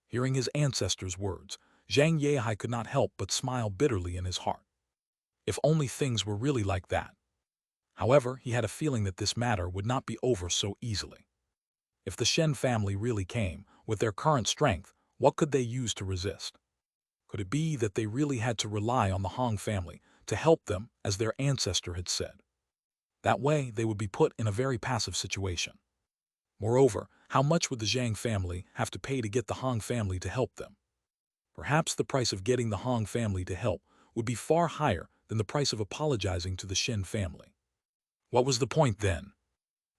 Hearing his ancestors' words, Zhang Yehai could not help but smile bitterly in his heart. If only things were really like that. However, he had a feeling that this matter would not be over so easily. If the Shen family really came, with their current strength, what could they use to resist? Could it be that they really had to rely on the Hong family to help them, as their ancestor had said? That way, they would be put in a very passive situation. Moreover, how much would the Zhang family have to pay to get the Hong family to help them? Perhaps the price of getting the Hong family to help would be far higher than the price of apologizing to the Shen family. What was the point then?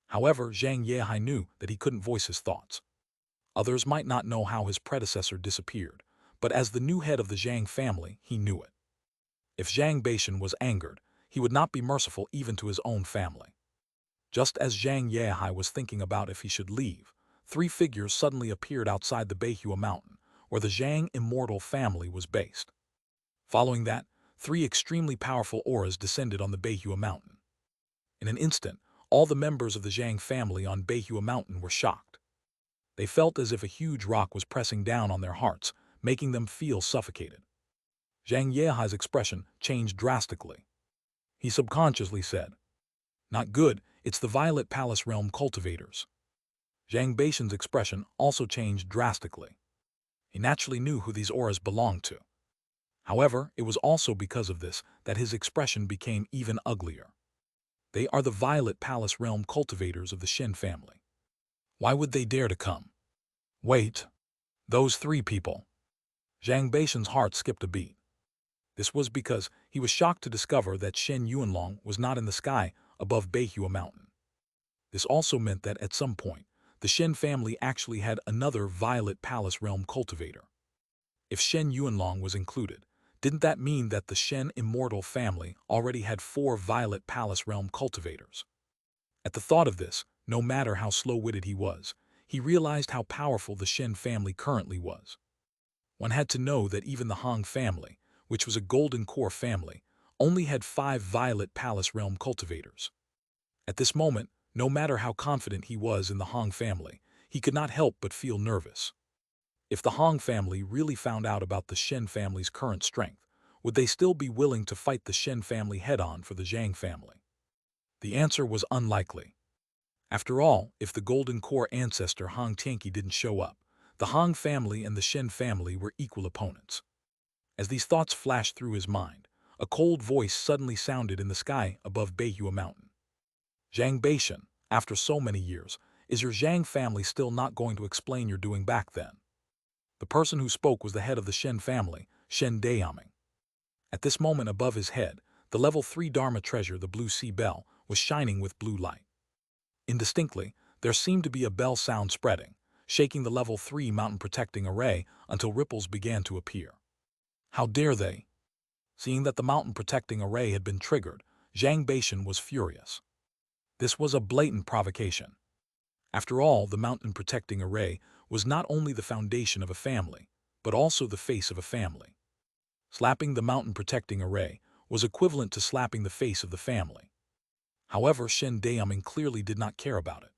However, Zhang Yehai knew that he couldn't voice his thoughts. Others might not know how his predecessor disappeared, but as the new head of the Zhang family, he knew it. If Zhang Beishan was angered, he would not be merciful even to his own family. Just as Zhang Yehai was thinking about if he should leave, three figures suddenly appeared outside the Beihua mountain, where the Zhang immortal family was based. Following that, three extremely powerful auras descended on the Beihua mountain. In an instant, all the members of the Zhang family on Beihua mountain were shocked. They felt as if a huge rock was pressing down on their hearts, making them feel suffocated. Zhang Yehai's expression changed drastically. He subconsciously said, "Not good, it's the Violet Palace Realm cultivators." Zhang Beishan's expression also changed drastically. He naturally knew who these auras belonged to. However, it was also because of this that his expression became even uglier. They are the Violet Palace Realm cultivators of the Shen family. Why would they dare to come? Wait, those three people. Zhang Beishan's heart skipped a beat. This was because he was shocked to discover that Shen Yuanlong was not in the sky above Beihua mountain. This also meant that at some point, the Shen family actually had another Violet Palace Realm cultivator. If Shen Yuanlong was included, didn't that mean that the Shen immortal family already had 4 Violet Palace Realm cultivators? At the thought of this, no matter how slow-witted he was, he realized how powerful the Shen family currently was. One had to know that even the Hong family, which was a golden core family, only had 5 Violet Palace Realm cultivators. At this moment, no matter how confident he was in the Hong family, he could not help but feel nervous. If the Hong family really found out about the Shen family's current strength, would they still be willing to fight the Shen family head-on for the Zhang family? The answer was unlikely. After all, if the Golden Core ancestor Hong Tianqi didn't show up, the Hong family and the Shen family were equal opponents. As these thoughts flashed through his mind, a cold voice suddenly sounded in the sky above Beihua mountain. "Zhang Beishan, after so many years, is your Zhang family still not going to explain your doing back then?" The person who spoke was the head of the Shen family, Shen Dayaming. At this moment above his head, the level 3 Dharma treasure, the blue sea bell, was shining with blue light. Indistinctly, there seemed to be a bell sound spreading, shaking the level 3 mountain protecting array until ripples began to appear. How dare they? Seeing that the mountain protecting array had been triggered, Zhang Beishan was furious. This was a blatant provocation. After all, the mountain protecting array was not only the foundation of a family, but also the face of a family. Slapping the mountain protecting array was equivalent to slapping the face of the family. However, Shen Dayaming clearly did not care about it.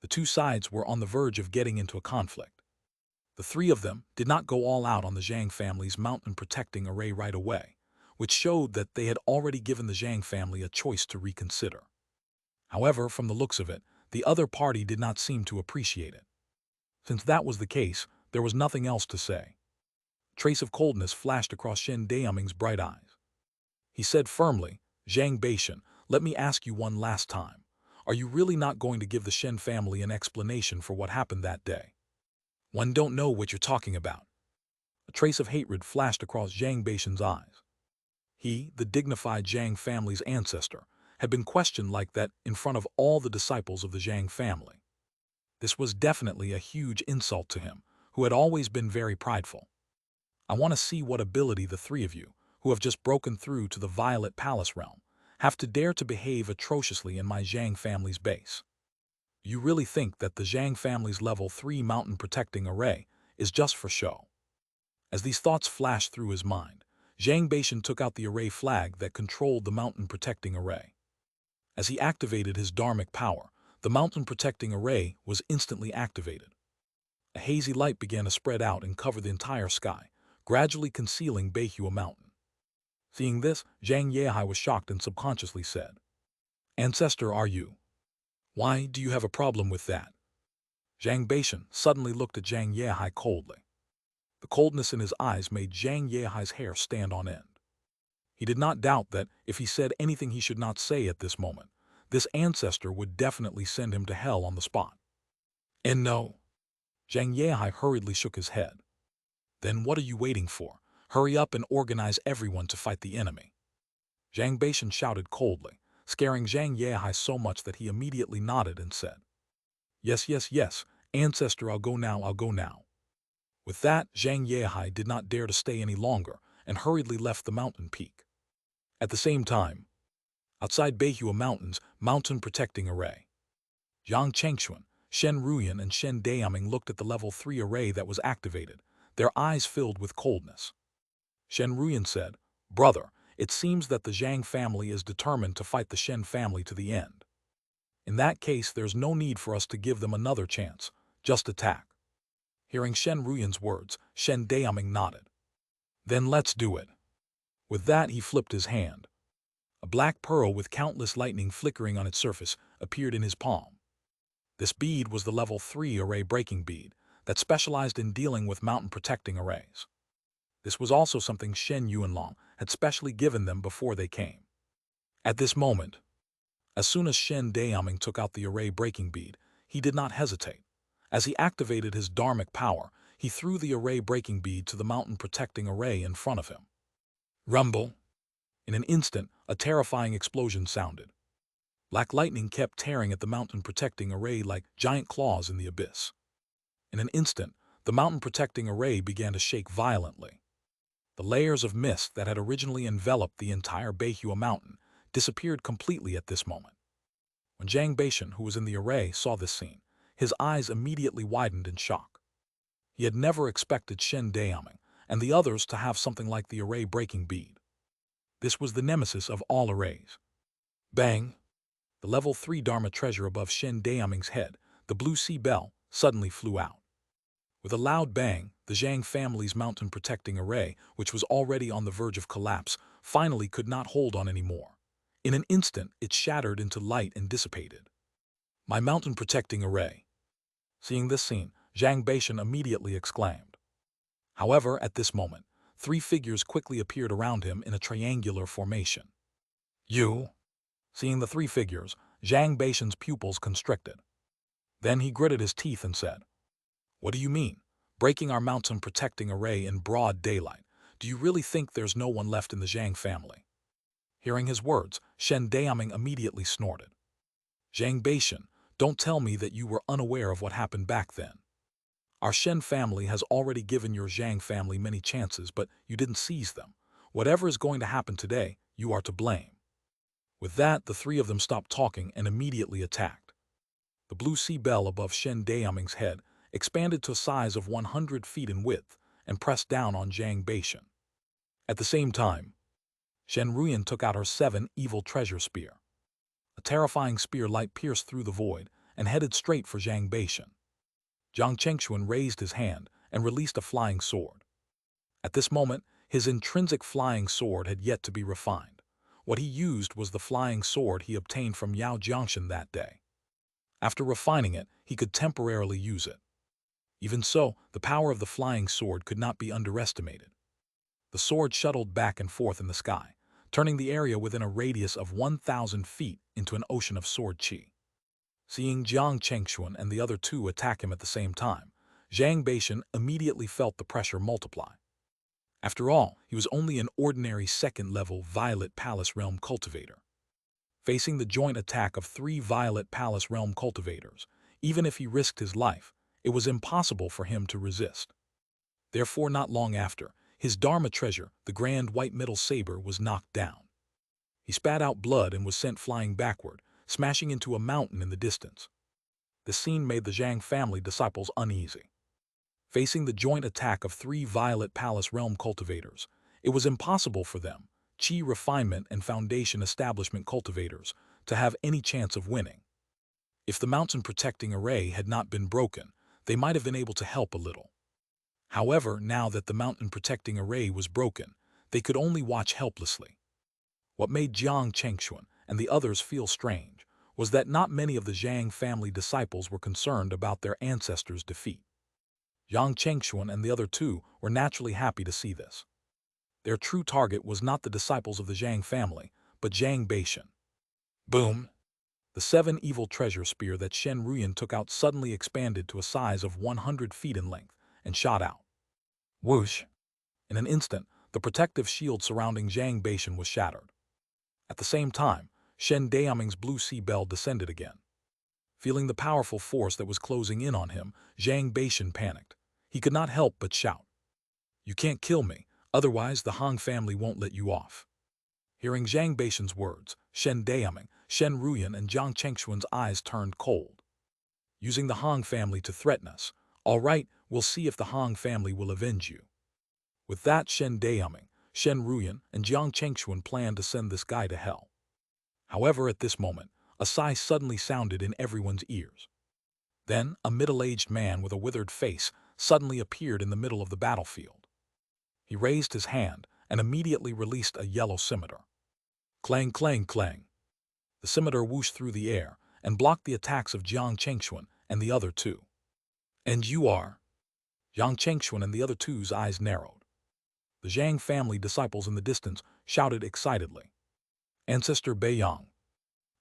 The two sides were on the verge of getting into a conflict. The three of them did not go all out on the Zhang family's mountain protecting array right away, which showed that they had already given the Zhang family a choice to reconsider. However, from the looks of it, the other party did not seem to appreciate it. Since that was the case, there was nothing else to say. A trace of coldness flashed across Shen Dayaming's bright eyes. He said firmly, "Zhang Beishan, let me ask you one last time. Are you really not going to give the Shen family an explanation for what happened that day?" "One don't know what you're talking about." A trace of hatred flashed across Zhang Beishan's eyes. He, the dignified Zhang family's ancestor, had been questioned like that in front of all the disciples of the Zhang family. This was definitely a huge insult to him, who had always been very prideful. "I want to see what ability the three of you, who have just broken through to the Violet Palace realm, have to dare to behave atrociously in my Zhang family's base. You really think that the Zhang family's level 3 mountain protecting array is just for show?" As these thoughts flashed through his mind, Zhang Beishan took out the array flag that controlled the mountain protecting array. As he activated his dharmic power, the mountain protecting array was instantly activated. A hazy light began to spread out and cover the entire sky, gradually concealing Beihua Mountain. Seeing this, Zhang Yehai was shocked and subconsciously said, "Ancestor, are you? Why do you have a problem with that?" Zhang Beishan suddenly looked at Zhang Yehai coldly. The coldness in his eyes made Zhang Yehai's hair stand on end. He did not doubt that if he said anything he should not say at this moment, this ancestor would definitely send him to hell on the spot. And no. Zhang Yehai hurriedly shook his head. Then what are you waiting for? Hurry up and organize everyone to fight the enemy. Zhang Beishan shouted coldly, scaring Zhang Yehai so much that he immediately nodded and said, "Yes, yes, yes, ancestor, I'll go now, I'll go now." With that, Zhang Yehai did not dare to stay any longer and hurriedly left the mountain peak. At the same time, outside Beihua Mountain's mountain protecting array, Yang Chengxuan, Shen Ruyan, and Shen Daoming looked at the level 3 array that was activated, their eyes filled with coldness. Shen Ruyan said, "Brother, it seems that the Zhang family is determined to fight the Shen family to the end. In that case, there's no need for us to give them another chance. Just attack." Hearing Shen Ruyan's words, Shen Daoming nodded. "Then let's do it." With that, he flipped his hand. A black pearl with countless lightning flickering on its surface appeared in his palm. This bead was the level 3 array breaking bead that specialized in dealing with mountain protecting arrays. This was also something Shen Yuanlong had specially given them before they came. At this moment, as soon as Shen Daoming took out the array breaking bead, he did not hesitate. As he activated his dharmic power, he threw the array breaking bead to the mountain protecting array in front of him. Rumble! In an instant, a terrifying explosion sounded. Black lightning kept tearing at the mountain protecting array like giant claws in the abyss. In an instant, the mountain protecting array began to shake violently. The layers of mist that had originally enveloped the entire Beihua Mountain disappeared completely at this moment. When Zhang Beishan, who was in the array, saw this scene, his eyes immediately widened in shock. He had never expected Shen Daoming and the others to have something like the array breaking bead. This was the nemesis of all arrays. Bang! The level 3 Dharma treasure above Shen Daoming's head, the blue sea bell, suddenly flew out. With a loud bang, the Zhang family's mountain protecting array, which was already on the verge of collapse, finally could not hold on anymore. In an instant, it shattered into light and dissipated. "My mountain protecting array." Seeing this scene, Zhang Beishan immediately exclaimed. However, at this moment, 3 figures quickly appeared around him in a triangular formation. "You?" Seeing the 3 figures, Zhang Beishan's pupils constricted. Then he gritted his teeth and said, "What do you mean? Breaking our mountain protecting array in broad daylight? Do you really think there's no one left in the Zhang family?" Hearing his words, Shen Daoming immediately snorted. "Zhang Beishan, don't tell me that you were unaware of what happened back then. Our Shen family has already given your Zhang family many chances, but you didn't seize them. Whatever is going to happen today, you are to blame." With that, the 3 of them stopped talking and immediately attacked. The blue sea bell above Shen Daoming's head expanded to a size of 100 feet in width and pressed down on Zhang Beishan. At the same time, Shen Ruyan took out her 7 evil treasure spear. A terrifying spear light pierced through the void and headed straight for Zhang Beishan. Yang Chengxuan raised his hand and released a flying sword. At this moment, his intrinsic flying sword had yet to be refined. What he used was the flying sword he obtained from Yao Jiangshan that day. After refining it, he could temporarily use it. Even so, the power of the flying sword could not be underestimated. The sword shuttled back and forth in the sky, turning the area within a radius of 1,000 feet into an ocean of sword qi. Seeing Jiang Chengxuan and the other 2 attack him at the same time, Zhang Beishan immediately felt the pressure multiply. After all, he was only an ordinary 2nd-level Violet Palace Realm cultivator. Facing the joint attack of 3 Violet Palace Realm cultivators, even if he risked his life, it was impossible for him to resist. Therefore, not long after, his Dharma treasure, the Grand White Middle Saber, was knocked down. He spat out blood and was sent flying backward, smashing into a mountain in the distance. The scene made the Zhang family disciples uneasy. Facing the joint attack of 3 Violet Palace Realm cultivators, it was impossible for them, Qi Refinement and Foundation Establishment cultivators, to have any chance of winning. If the mountain protecting array had not been broken, they might have been able to help a little. However, now that the mountain protecting array was broken, they could only watch helplessly. What made Jiang Chengxuan and the others feel strange was that not many of the Zhang family disciples were concerned about their ancestors' defeat. Jiang Chengxuan and the other two were naturally happy to see this. Their true target was not the disciples of the Zhang family, but Zhang Beishan. Boom! The 7 evil treasure spear that Shen Ruyan took out suddenly expanded to a size of 100 feet in length and shot out. Whoosh! In an instant, the protective shield surrounding Zhang Beishan was shattered. At the same time, Shen Daoming's blue sea bell descended again. Feeling the powerful force that was closing in on him, Zhang Beishan panicked. He could not help but shout, "You can't kill me, otherwise the Hong family won't let you off." Hearing Zhang Beishan's words, Shen Daoming, Shen Ruyan, and Jiang Chengxuan's eyes turned cold. "Using the Hong family to threaten us. All right, we'll see if the Hong family will avenge you." With that, Shen Daoming, Shen Ruyan, and Jiang Chengxuan planned to send this guy to hell. However, at this moment, a sigh suddenly sounded in everyone's ears. Then, a middle-aged man with a withered face suddenly appeared in the middle of the battlefield. He raised his hand and immediately released a yellow scimitar. Clang, clang, clang. The scimitar whooshed through the air and blocked the attacks of Jiang Chengxuan and the other two. "And you are?" Jiang Chengxuan and the other two's eyes narrowed. The Zhang family disciples in the distance shouted excitedly, "Ancestor Beiyang."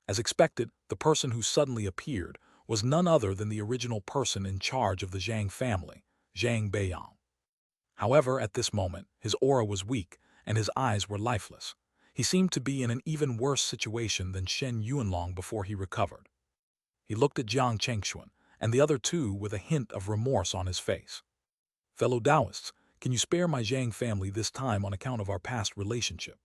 As expected, the person who suddenly appeared was none other than the original person in charge of the Zhang family, Zhang Beiyang. However, at this moment, his aura was weak and his eyes were lifeless. He seemed to be in an even worse situation than Shen Yuanlong before he recovered. He looked at Jiang Chengxuan and the other two with a hint of remorse on his face. "Fellow Taoists, can you spare my Zhang family this time on account of our past relationship?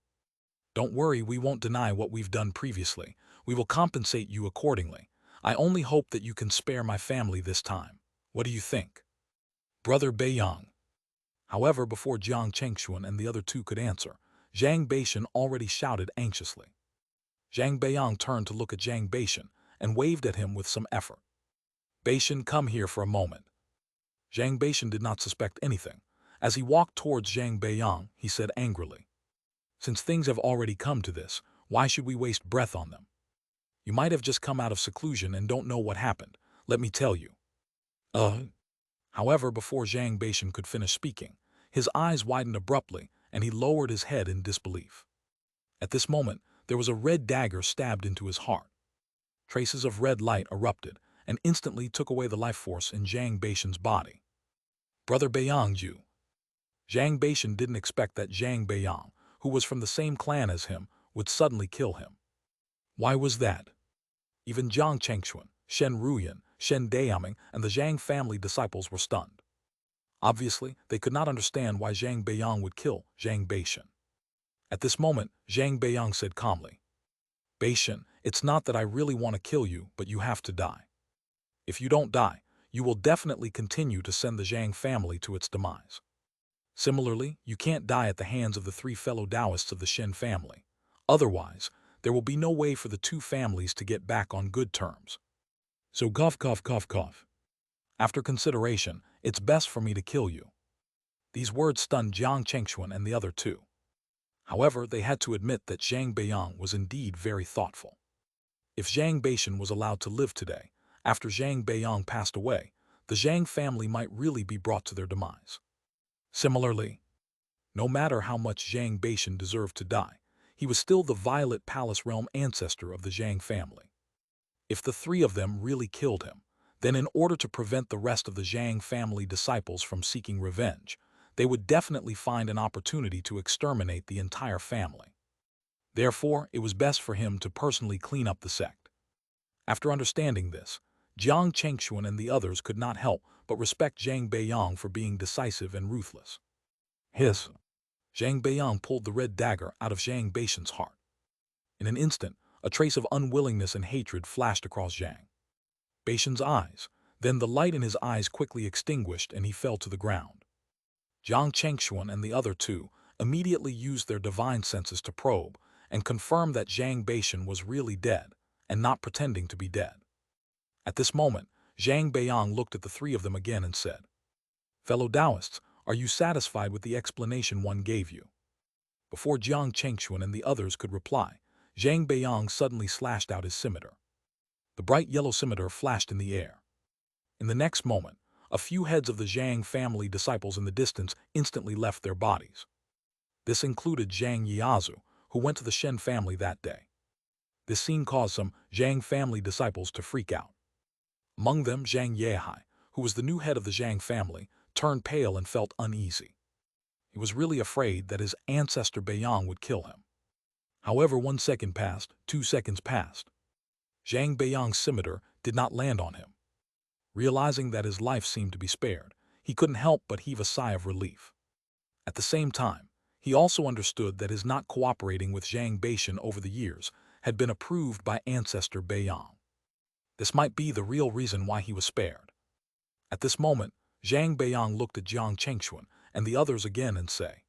Don't worry, we won't deny what we've done previously. We will compensate you accordingly. I only hope that you can spare my family this time. What do you think, Brother Beiyang?" However, before Jiang Chengxuan and the other two could answer, Zhang Beishan already shouted anxiously. Zhang Beiyang turned to look at Zhang Beishan and waved at him with some effort. "Beishan, come here for a moment." Zhang Beishan did not suspect anything. As he walked towards Zhang Beiyang, he said angrily, "Since things have already come to this, why should we waste breath on them? You might have just come out of seclusion and don't know what happened. Let me tell you." However, before Zhang Beishan could finish speaking, his eyes widened abruptly and he lowered his head in disbelief. At this moment, there was a red dagger stabbed into his heart. Traces of red light erupted and instantly took away the life force in Zhang Beishan's body. "Brother Beiyang, you." Zhang Beishan didn't expect that Zhang Beiyang, who was from the same clan as him, would suddenly kill him. Why was that? Even Jiang Chengxuan, Shen Ruyan, Shen Daoming, and the Zhang family disciples were stunned. Obviously, they could not understand why Zhang Beiyang would kill Zhang Beishan. At this moment, Zhang Beiyang said calmly, "Beishan, it's not that I really want to kill you, but you have to die. If you don't die, you will definitely continue to send the Zhang family to its demise. Similarly, you can't die at the hands of the 3 fellow Taoists of the Shen family. Otherwise, there will be no way for the 2 families to get back on good terms. So cough, cough, cough, cough. After consideration, it's best for me to kill you." These words stunned Jiang Chengxuan and the other 2. However, they had to admit that Zhang Beiyang was indeed very thoughtful. If Zhang Beishan was allowed to live today, after Zhang Beiyang passed away, the Zhang family might really be brought to their demise. Similarly, no matter how much Zhang Beishan deserved to die, he was still the Violet Palace realm ancestor of the Zhang family. If the 3 of them really killed him, then in order to prevent the rest of the Zhang family disciples from seeking revenge, they would definitely find an opportunity to exterminate the entire family. Therefore, it was best for him to personally clean up the sect. After understanding this, Jiang Chengxuan and the others could not help but respect Zhang Beiyang for being decisive and ruthless. Hiss! Zhang Beiyang pulled the red dagger out of Zhang Beishan's heart. In an instant, a trace of unwillingness and hatred flashed across Zhang Beishan's eyes. Then the light in his eyes quickly extinguished and he fell to the ground. Jiang Chengxuan and the other 2 immediately used their divine senses to probe and confirm that Zhang Beishan was really dead and not pretending to be dead. At this moment, Zhang Beiyang looked at the three of them again and said, "Fellow Taoists, are you satisfied with the explanation one gave you?" Before Jiang Chengxuan and the others could reply, Zhang Beiyang suddenly slashed out his scimitar. The bright yellow scimitar flashed in the air. In the next moment, a few heads of the Zhang family disciples in the distance instantly left their bodies. This included Zhang Yiazu, who went to the Shen family that day. This scene caused some Zhang family disciples to freak out. Among them, Zhang Yehai, who was the new head of the Zhang family, turned pale and felt uneasy. He was really afraid that his ancestor Beiyang would kill him. However, 1 second passed, 2 seconds passed. Zhang Beiyang's scimitar did not land on him. Realizing that his life seemed to be spared, he couldn't help but heave a sigh of relief. At the same time, he also understood that his not cooperating with Zhang Beishan over the years had been approved by ancestor Beiyang. This might be the real reason why he was spared. At this moment, Zhang Beiyang looked at Jiang Chengxuan and the others again and said,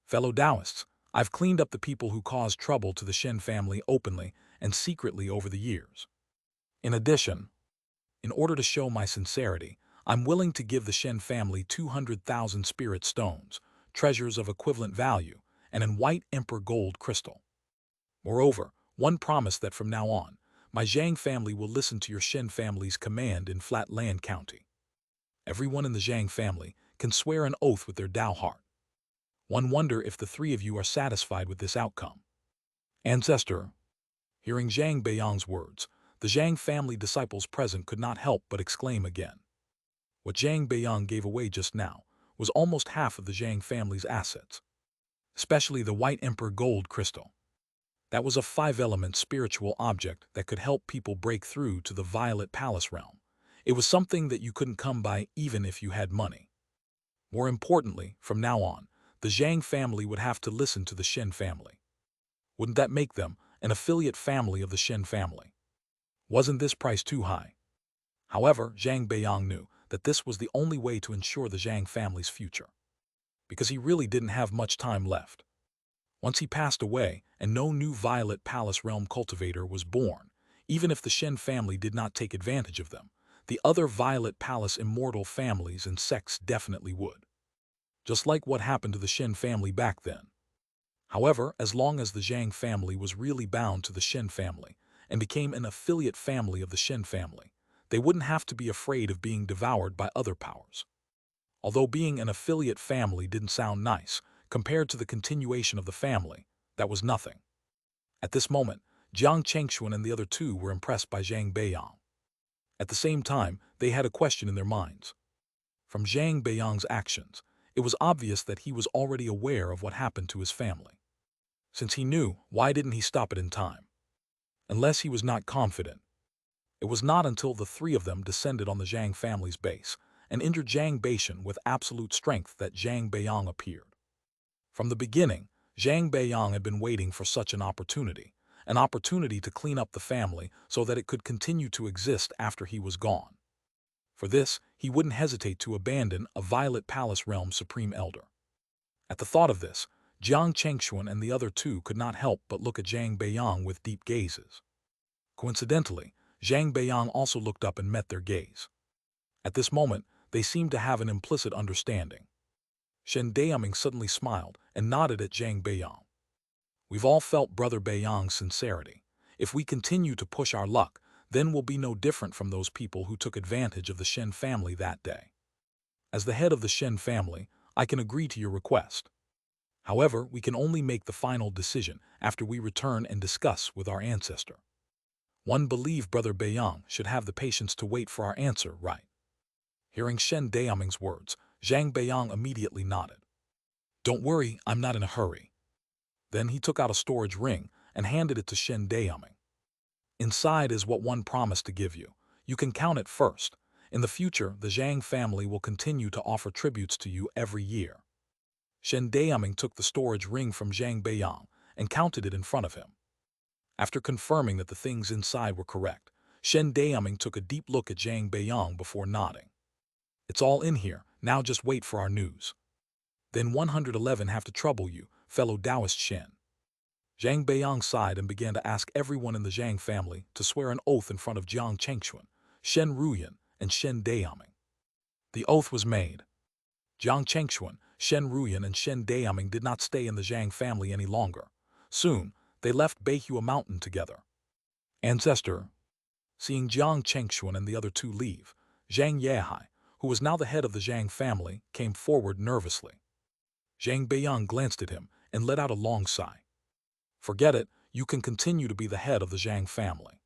"Fellow Taoists, I've cleaned up the people who caused trouble to the Shen family openly and secretly over the years. In addition, in order to show my sincerity, I'm willing to give the Shen family 200,000 spirit stones, treasures of equivalent value, and in white emperor gold crystal. Moreover, one promise that from now on, my Zhang family will listen to your Shen family's command in Flatland County. Everyone in the Zhang family can swear an oath with their Tao heart. One wonder if the three of you are satisfied with this outcome." Ancestor. Hearing Zhang Beiyang's words, the Zhang family disciples present could not help but exclaim again. What Zhang Beiyang gave away just now was almost half of the Zhang family's assets, especially the white emperor gold crystal. That was a 5-element spiritual object that could help people break through to the Violet Palace realm. It was something that you couldn't come by even if you had money. More importantly, from now on, the Zhang family would have to listen to the Shen family. Wouldn't that make them an affiliate family of the Shen family? Wasn't this price too high? However, Zhang Beiyang knew that this was the only way to ensure the Zhang family's future, because he really didn't have much time left. Once he passed away and no new Violet Palace realm cultivator was born, even if the Shen family did not take advantage of them, the other Violet Palace immortal families and sects definitely would. Just like what happened to the Shen family back then. However, as long as the Zhang family was really bound to the Shen family and became an affiliate family of the Shen family, they wouldn't have to be afraid of being devoured by other powers. Although being an affiliate family didn't sound nice, compared to the continuation of the family, that was nothing. At this moment, Jiang Chengxuan and the other two were impressed by Zhang Beiyang. At the same time, they had a question in their minds. From Zhang Beiyang's actions, it was obvious that he was already aware of what happened to his family. Since he knew, why didn't he stop it in time? Unless he was not confident. It was not until the three of them descended on the Zhang family's base and entered Zhang Beishan with absolute strength that Zhang Beiyang appeared. From the beginning, Zhang Beiyang had been waiting for such an opportunity to clean up the family so that it could continue to exist after he was gone. For this, he wouldn't hesitate to abandon a Violet Palace realm supreme elder. At the thought of this, Jiang Chengxuan and the other two could not help but look at Zhang Beiyang with deep gazes. Coincidentally, Zhang Beiyang also looked up and met their gaze. At this moment, they seemed to have an implicit understanding. Shen Daoming suddenly smiled and nodded at Zhang Beiyang. "We've all felt Brother Beiyang's sincerity. If we continue to push our luck, then we'll be no different from those people who took advantage of the Shen family that day. As the head of the Shen family, I can agree to your request. However, we can only make the final decision after we return and discuss with our ancestor. One believe Brother Beiyang should have the patience to wait for our answer, right?" Hearing Shen Daoming's words, Zhang Beiyang immediately nodded. "Don't worry, I'm not in a hurry." Then he took out a storage ring and handed it to Shen Daoming. "Inside is what one promised to give you. You can count it first. In the future, the Zhang family will continue to offer tributes to you every year." Shen Daoming took the storage ring from Zhang Beiyang and counted it in front of him. After confirming that the things inside were correct, Shen Daoming took a deep look at Zhang Beiyang before nodding. "It's all in here, now just wait for our news." "Then 111 have to trouble you, fellow Taoist Shen." Zhang Beiyang sighed and began to ask everyone in the Zhang family to swear an oath in front of Jiang Chengxuan, Shen Ruyan, and Shen Dayaming. The oath was made. Jiang Chengxuan, Shen Ruyan, and Shen Dayaming did not stay in the Zhang family any longer. Soon, they left Beihua Mountain together. Ancestor. Seeing Jiang Chengxuan and the other two leave, Zhang Yehai, who was now the head of the Zhang family, came forward nervously. Zhang Beiyang glanced at him and let out a long sigh. Forget it, you can continue to be the head of the Zhang family.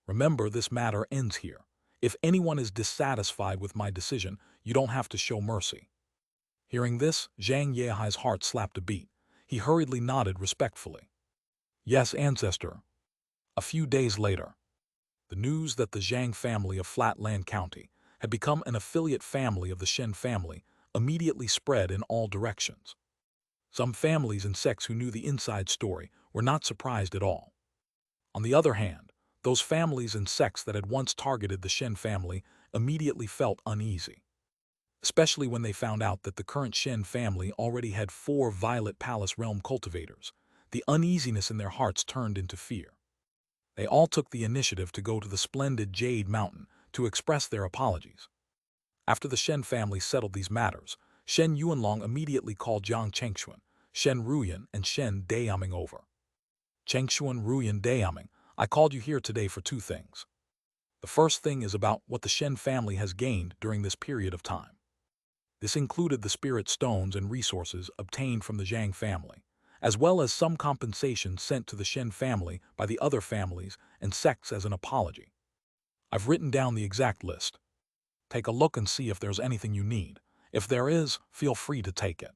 Remember, this matter ends here. If anyone is dissatisfied with my decision, you don't have to show mercy. Hearing this, Zhang Yehai's heart slapped a beat. He hurriedly nodded respectfully. Yes, ancestor. A few days later, the news that the Zhang family of Flatland County had become an affiliate family of the Shen family immediately spread in all directions. Some families and sects who knew the inside story were not surprised at all. On the other hand, those families and sects that had once targeted the Shen family immediately felt uneasy, especially when they found out that the current Shen family already had 4 Violet Palace Realm cultivators. The uneasiness in their hearts turned into fear. They all took the initiative to go to the splendid Jade Mountain to express their apologies. After the Shen family settled these matters, Shen Yuanlong immediately called Jiang Chengxuan, Shen Ruyan, and Shen Dayaming over. Chengxuan, Ruyan, Dayaming, I called you here today for 2 things. The first thing is about what the Shen family has gained during this period of time. This included the spirit stones and resources obtained from the Zhang family, as well as some compensation sent to the Shen family by the other families and sects as an apology. I've written down the exact list. Take a look and see if there's anything you need. If there is, feel free to take it.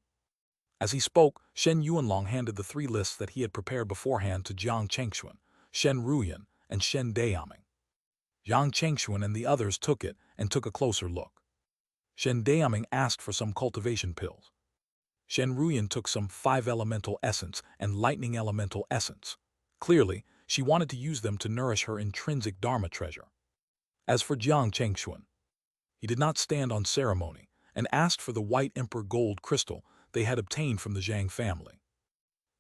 As he spoke, Shen Yuanlong handed the 3 lists that he had prepared beforehand to Jiang Chengxuan, Shen Ruyan, and Shen Dayaming. Jiang Chengxuan and the others took it and took a closer look. Shen Dayaming asked for some cultivation pills. Shen Ruyan took some 5 elemental essence and lightning elemental essence. Clearly, she wanted to use them to nourish her intrinsic dharma treasure. As for Jiang Chengxuan, he did not stand on ceremony and asked for the white emperor gold crystal they had obtained from the Zhang family.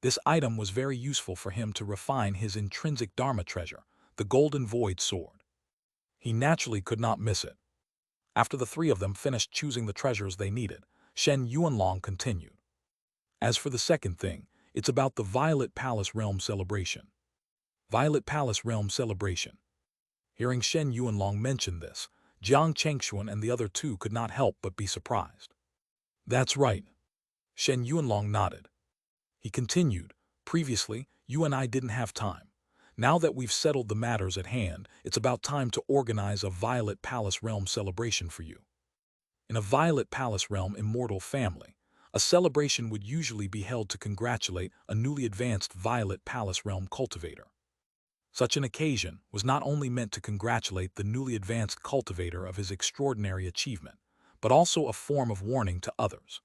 This item was very useful for him to refine his intrinsic dharma treasure, the golden void sword. He naturally could not miss it. After the 3 of them finished choosing the treasures they needed, Shen Yuanlong continued. As for the second thing, it's about the Violet Palace Realm celebration. Violet Palace Realm celebration. Hearing Shen Yuanlong mention this, Jiang Chengxuan and the other 2 could not help but be surprised. That's right. Shen Yuanlong nodded. He continued, previously, you and I didn't have time. Now that we've settled the matters at hand, it's about time to organize a Violet Palace Realm celebration for you. In a Violet Palace Realm immortal family, a celebration would usually be held to congratulate a newly advanced Violet Palace Realm cultivator. Such an occasion was not only meant to congratulate the newly advanced cultivator of his extraordinary achievement, but also a form of warning to others.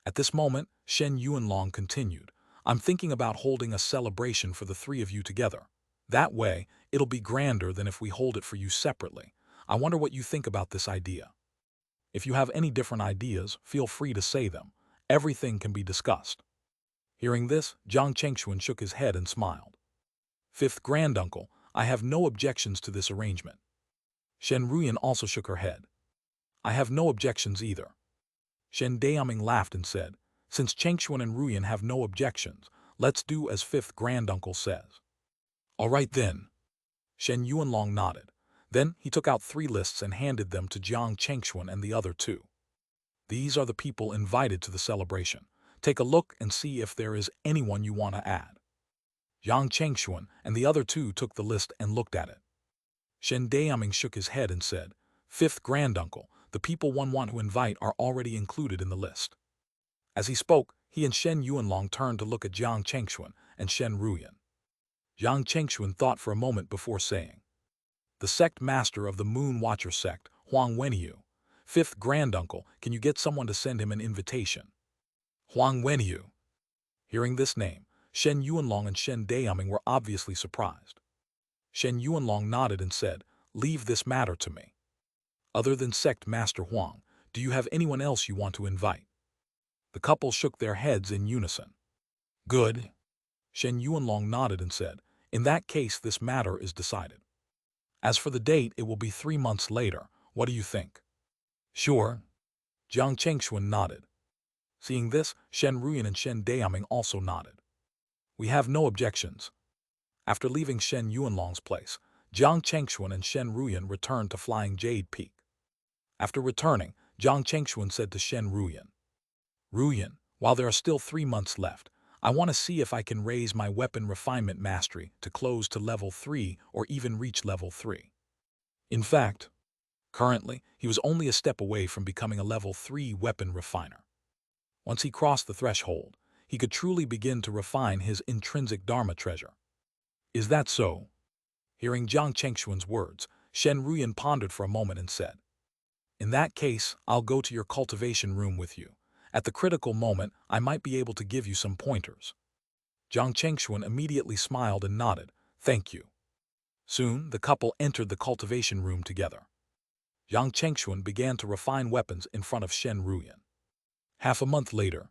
At this moment, Shen Yuanlong continued, I'm thinking about holding a celebration for the 3 of you together. That way, it'll be grander than if we hold it for you separately. I wonder what you think about this idea. If you have any different ideas, feel free to say them. Everything can be discussed. Hearing this, Jiang Chengxuan shook his head and smiled. 5th granduncle, I have no objections to this arrangement. Shen Ruyan also shook her head. I have no objections either. Shen Dayaming laughed and said, since Chengxuan and Ruyan have no objections, let's do as 5th granduncle says. All right then. Shen Yuanlong nodded. Then he took out 3 lists and handed them to Jiang Chengxuan and the other 2. These are the people invited to the celebration. Take a look and see if there is anyone you want to add. Jiang Chengxuan and the other 2 took the list and looked at it. Shen Dayaming shook his head and said, 5th granduncle, the people one want to invite are already included in the list. As he spoke, he and Shen Yuanlong turned to look at Jiang Chengxuan and Shen Ruyan. Jiang Chengxuan thought for a moment before saying, the sect master of the Moon Watcher sect, Huang Wenyu. 5th granduncle, can you get someone to send him an invitation? Huang Wenyu. Hearing this name, Shen Yuanlong and Shen Dayaming were obviously surprised. Shen Yuanlong nodded and said, leave this matter to me. Other than sect master Huang, do you have anyone else you want to invite? The couple shook their heads in unison. Good. Shen Yuanlong nodded and said, in that case this matter is decided. As for the date, it will be 3 months later, What do you think? Sure. Jiang Chengxuan nodded. Seeing this, Shen Ruyan and Shen Daoming also nodded. We have no objections. After leaving Shen Yuanlong's place, Jiang Chengxuan and Shen Ruyan returned to Flying Jade Peak. After returning, Jiang Chengxuan said to Shen Ruyan, Ruyan, while there are still 3 months left, I want to see if I can raise my weapon refinement mastery to close to level 3 or even reach level 3. In fact, currently, he was only a step away from becoming a level 3 weapon refiner. Once he crossed the threshold, he could truly begin to refine his intrinsic Dharma treasure. Is that so? Hearing Jiang Chengxuan's words, Shen Ruyan pondered for a moment and said, In that case, I'll go to your cultivation room with you. At the critical moment, I might be able to give you some pointers. Jiang Chengxuan immediately smiled and nodded, Thank you. Soon, the couple entered the cultivation room together. Jiang Chengxuan began to refine weapons in front of Shen Ruyan. Half a month later,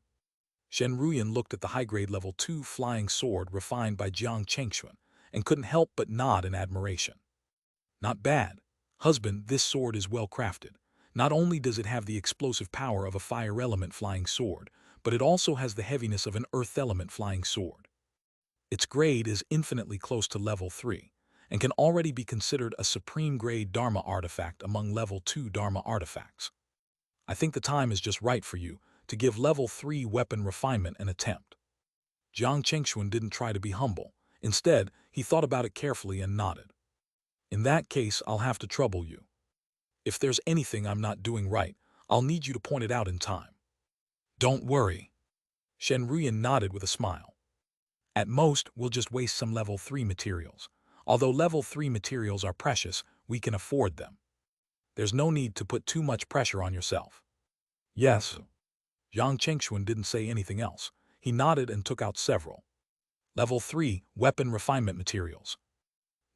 Shen Ruyan looked at the high-grade level 2 flying sword refined by Jiang Chengxuan and couldn't help but nod in admiration. Not bad. Husband, this sword is well crafted. Not only does it have the explosive power of a fire element flying sword, but it also has the heaviness of an earth element flying sword. Its grade is infinitely close to level 3, and can already be considered a supreme grade Dharma artifact among level 2 Dharma artifacts. I think the time is just right for you to give level 3 weapon refinement an attempt. Jiang Chengxuan didn't try to be humble. Instead, he thought about it carefully and nodded. In that case, I'll have to trouble you. If there's anything I'm not doing right, I'll need you to point it out in time. Don't worry. Shen Ruyan nodded with a smile. At most, we'll just waste some level 3 materials. Although level 3 materials are precious, we can afford them. There's no need to put too much pressure on yourself. Yes. Jiang Chengxuan didn't say anything else. He nodded and took out several. Level 3 weapon refinement materials.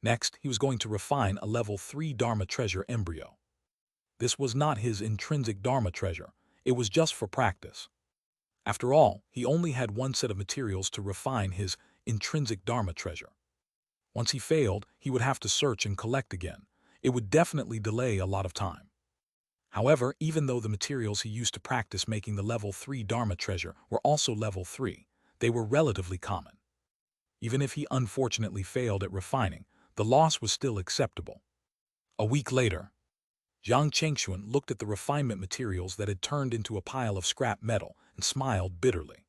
Next, he was going to refine a level 3 Dharma treasure embryo. This was not his intrinsic Dharma treasure. It was just for practice. After all, he only had one set of materials to refine his intrinsic Dharma treasure. Once he failed, he would have to search and collect again. It would definitely delay a lot of time. However, even though the materials he used to practice making the level 3 Dharma treasure were also level 3, they were relatively common. Even if he unfortunately failed at refining, the loss was still acceptable. A week later, Jiang Chengxuan looked at the refinement materials that had turned into a pile of scrap metal and smiled bitterly.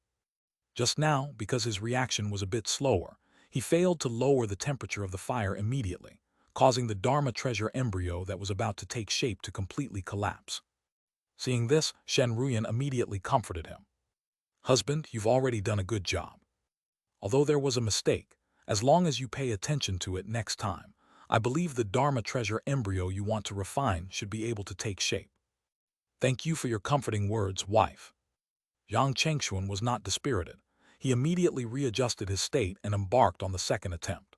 Just now, because his reaction was a bit slower, he failed to lower the temperature of the fire immediately, causing the Dharma treasure embryo that was about to take shape to completely collapse. Seeing this, Shen Ruyan immediately comforted him. Husband, you've already done a good job. Although there was a mistake, as long as you pay attention to it next time, I believe the Dharma treasure embryo you want to refine should be able to take shape. Thank you for your comforting words, wife. Jiang Chengxuan was not dispirited. He immediately readjusted his state and embarked on the second attempt.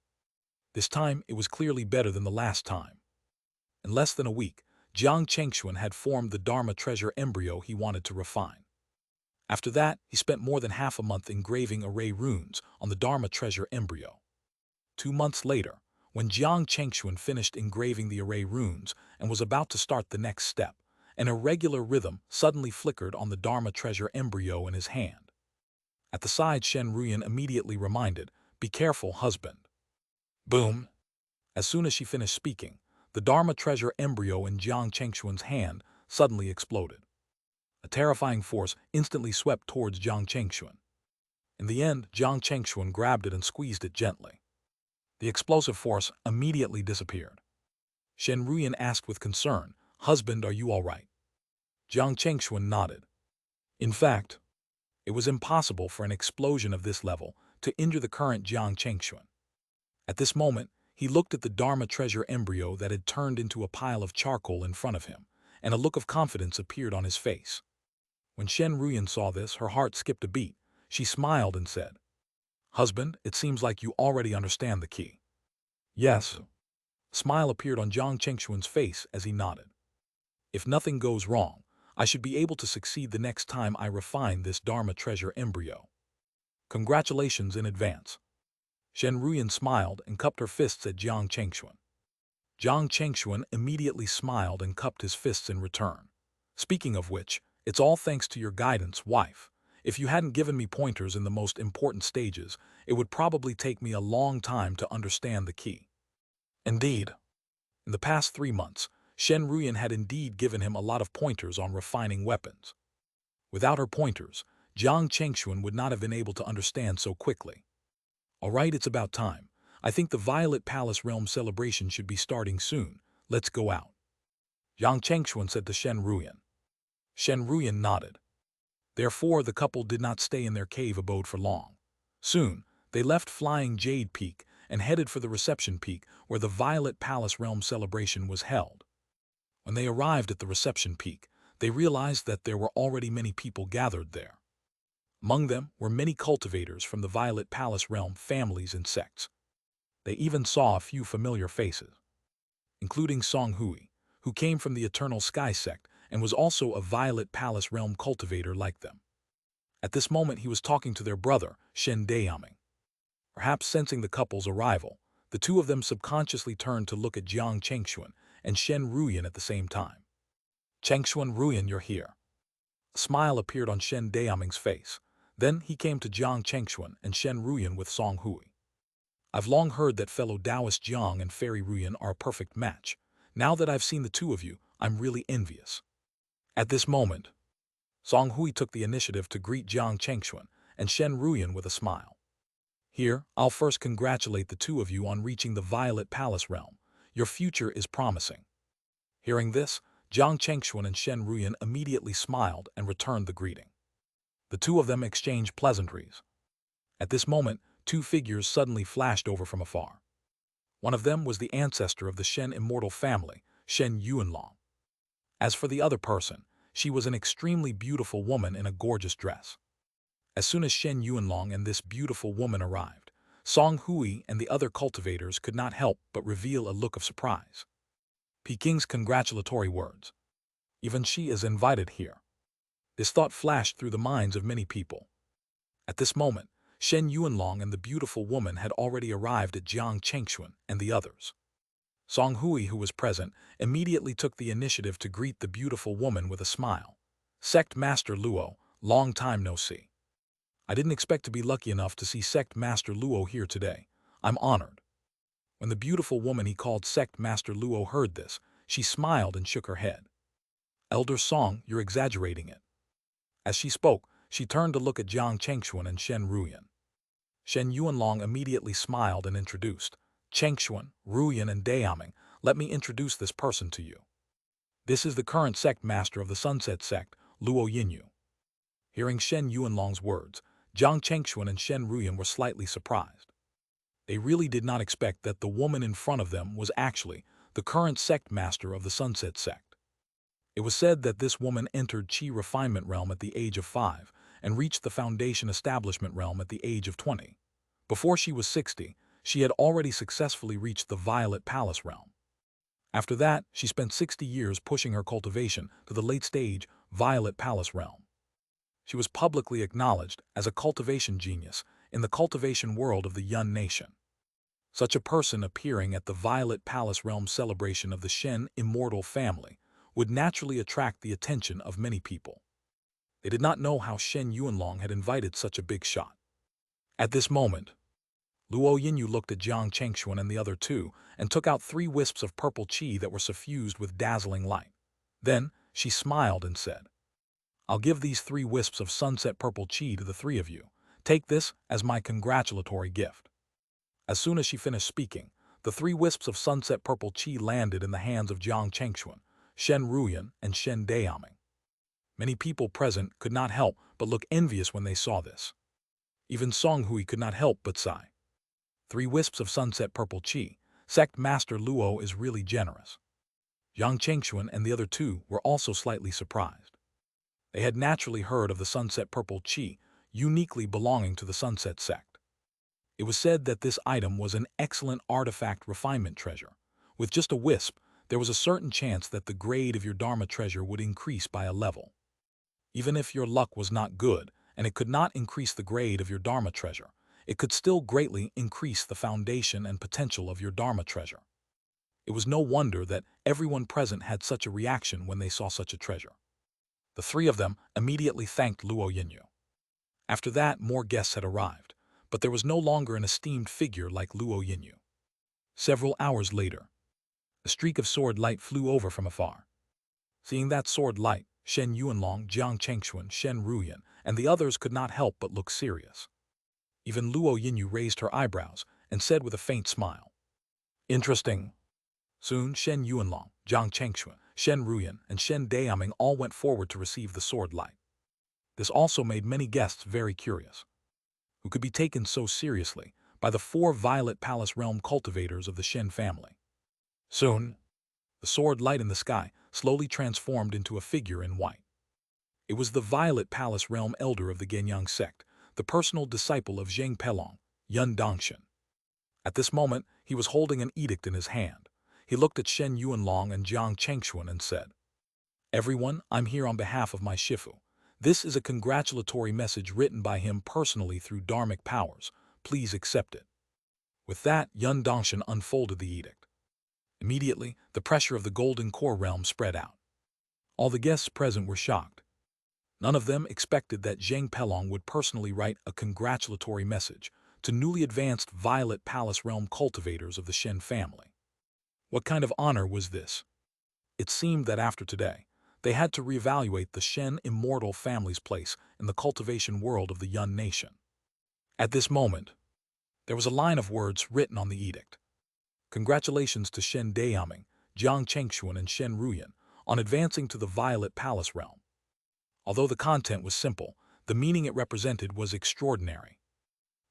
This time, it was clearly better than the last time. In less than a week, Jiang Chengxuan had formed the Dharma treasure embryo he wanted to refine. After that, he spent more than half a month engraving array runes on the Dharma treasure embryo. 2 months later, when Jiang Chengxuan finished engraving the array runes and was about to start the next step, an irregular rhythm suddenly flickered on the Dharma treasure embryo in his hand. At the side, Shen Ruyan immediately reminded, Be careful, husband. Boom! As soon as she finished speaking, the Dharma treasure embryo in Jiang Chengxuan's hand suddenly exploded. A terrifying force instantly swept towards Jiang Chengxuan. In the end, Jiang Chengxuan grabbed it and squeezed it gently. The explosive force immediately disappeared. Shen Ruyan asked with concern, Husband, are you all right? Jiang Chengxuan nodded. In fact, it was impossible for an explosion of this level to injure the current Jiang Chengxuan. At this moment, he looked at the Dharma treasure embryo that had turned into a pile of charcoal in front of him, and a look of confidence appeared on his face. When Shen Ruyan saw this, her heart skipped a beat. She smiled and said, Husband, it seems like you already understand the key. Yes. A smile appeared on Jiang Chengxuan's face as he nodded. If nothing goes wrong, I should be able to succeed the next time I refine this Dharma treasure embryo. Congratulations in advance. Shen Ruyan smiled and cupped her fists at Jiang Chengxuan. Jiang Chengxuan immediately smiled and cupped his fists in return. Speaking of which, it's all thanks to your guidance, wife. If you hadn't given me pointers in the most important stages, it would probably take me a long time to understand the key. Indeed. In the past 3 months, Shen Ruyan had indeed given him a lot of pointers on refining weapons. Without her pointers, Jiang Chengxuan would not have been able to understand so quickly. All right, it's about time. I think the Violet Palace Realm celebration should be starting soon. Let's go out. Jiang Chengxuan said to Shen Ruyan. Shen Ruyan nodded. Therefore, the couple did not stay in their cave abode for long. Soon, they left Flying Jade Peak and headed for the reception peak where the Violet Palace Realm celebration was held. When they arrived at the reception peak, they realized that there were already many people gathered there. Among them were many cultivators from the Violet Palace Realm families and sects. They even saw a few familiar faces, including Song Hui, who came from the Eternal Sky sect and was also a Violet Palace Realm cultivator like them. At this moment he was talking to their brother, Shen Dayaming. Perhaps sensing the couple's arrival, the two of them subconsciously turned to look at Jiang Chengxuan and Shen Ruyan at the same time. Chengxuan, Ruyan, you're here. A smile appeared on Shen Dayaming's face. Then he came to Jiang Chengxuan and Shen Ruyan with Song Hui. I've long heard that fellow Taoist Jiang and Fairy Ruyan are a perfect match. Now that I've seen the two of you, I'm really envious. At this moment, Song Hui took the initiative to greet Jiang Chengxuan and Shen Ruyan with a smile. Here, I'll first congratulate the two of you on reaching the Violet Palace Realm. Your future is promising. Hearing this, Jiang Chengxuan and Shen Ruyan immediately smiled and returned the greeting. The two of them exchanged pleasantries. At this moment, two figures suddenly flashed over from afar. One of them was the ancestor of the Shen immortal family, Shen Yuanlong. As for the other person, she was an extremely beautiful woman in a gorgeous dress. As soon as Shen Yuanlong and this beautiful woman arrived, Song Hui and the other cultivators could not help but reveal a look of surprise. Peking's congratulatory words. Even she is invited here. This thought flashed through the minds of many people. At this moment, Shen Yuanlong and the beautiful woman had already arrived at Jiang Chengxuan and the others. Song Hui, who was present, immediately took the initiative to greet the beautiful woman with a smile. Sect Master Luo, long time no see. I didn't expect to be lucky enough to see Sect Master Luo here today. I'm honored. When the beautiful woman he called Sect Master Luo heard this, she smiled and shook her head. Elder Song, you're exaggerating it. As she spoke, she turned to look at Jiang Chengxuan and Shen Ruyan. Shen Yuanlong immediately smiled and introduced. Chengxuan, Ruyan, and Dayaming, let me introduce this person to you. This is the current sect master of the Sunset sect, Luo Yinyu. Hearing Shen Yuanlong's words, Jiang Chengxuan and Shen Ruyan were slightly surprised. They really did not expect that the woman in front of them was actually the current sect master of the Sunset sect. It was said that this woman entered Qi refinement realm at the age of 5 and reached the foundation establishment realm at the age of 20. Before she was 60, she had already successfully reached the Violet Palace realm. After that, she spent 60 years pushing her cultivation to the late-stage Violet Palace realm. She was publicly acknowledged as a cultivation genius in the cultivation world of the Yun nation. Such a person appearing at the Violet Palace realm celebration of the Shen immortal family would naturally attract the attention of many people. They did not know how Shen Yuanlong had invited such a big shot. At this moment, Luo Yinyu looked at Jiang Chengxuan and the other two and took out 3 wisps of purple qi that were suffused with dazzling light. Then, she smiled and said, I'll give these 3 wisps of sunset purple qi to the 3 of you. Take this as my congratulatory gift. As soon as she finished speaking, the 3 wisps of sunset purple qi landed in the hands of Jiang Chengxuan, Shen Ruyan, and Shen Dayaming. Many people present could not help but look envious when they saw this. Even Song Hui could not help but sigh. 3 wisps of sunset purple qi. Sect Master Luo is really generous. Jiang Chengxuan and the other two were also slightly surprised. They had naturally heard of the sunset purple qi, uniquely belonging to the Sunset sect. It was said that this item was an excellent artifact refinement treasure. With just a wisp, there was a certain chance that the grade of your Dharma treasure would increase by a level. Even if your luck was not good and it could not increase the grade of your Dharma treasure, it could still greatly increase the foundation and potential of your Dharma treasure. It was no wonder that everyone present had such a reaction when they saw such a treasure. The three of them immediately thanked Luo Yinyu. After that, more guests had arrived, but there was no longer an esteemed figure like Luo Yinyu. Several hours later, a streak of sword light flew over from afar. Seeing that sword light, Shen Yuanlong, Jiang Chengxuan, Shen Ruyan, and the others could not help but look serious. Even Luo Yinyu raised her eyebrows and said with a faint smile, "Interesting." Soon, Shen Yuanlong, Jiang Chengxuan, Shen Ruyan, and Shen Daoming all went forward to receive the sword light. This also made many guests very curious. Who could be taken so seriously by the four Violet Palace Realm cultivators of the Shen family? Soon, the sword light in the sky slowly transformed into a figure in white. It was the Violet Palace Realm elder of the Genyang sect, the personal disciple of Zheng Pelong, Yun Dongshan. At this moment, he was holding an edict in his hand. He looked at Shen Yuanlong and Jiang Chengxuan and said, "Everyone, I'm here on behalf of my Shifu. This is a congratulatory message written by him personally through dharmic powers. Please accept it." With that, Yun Dongshan unfolded the edict. Immediately, the pressure of the Golden Core realm spread out. All the guests present were shocked. None of them expected that Zheng Pelong would personally write a congratulatory message to newly advanced Violet Palace Realm cultivators of the Shen family. What kind of honor was this? It seemed that after today, they had to reevaluate the Shen immortal family's place in the cultivation world of the Yun nation. At this moment, there was a line of words written on the edict. "Congratulations to Shen Daoming, Jiang Chengxuan, and Shen Ruyan on advancing to the Violet Palace realm." Although the content was simple, the meaning it represented was extraordinary.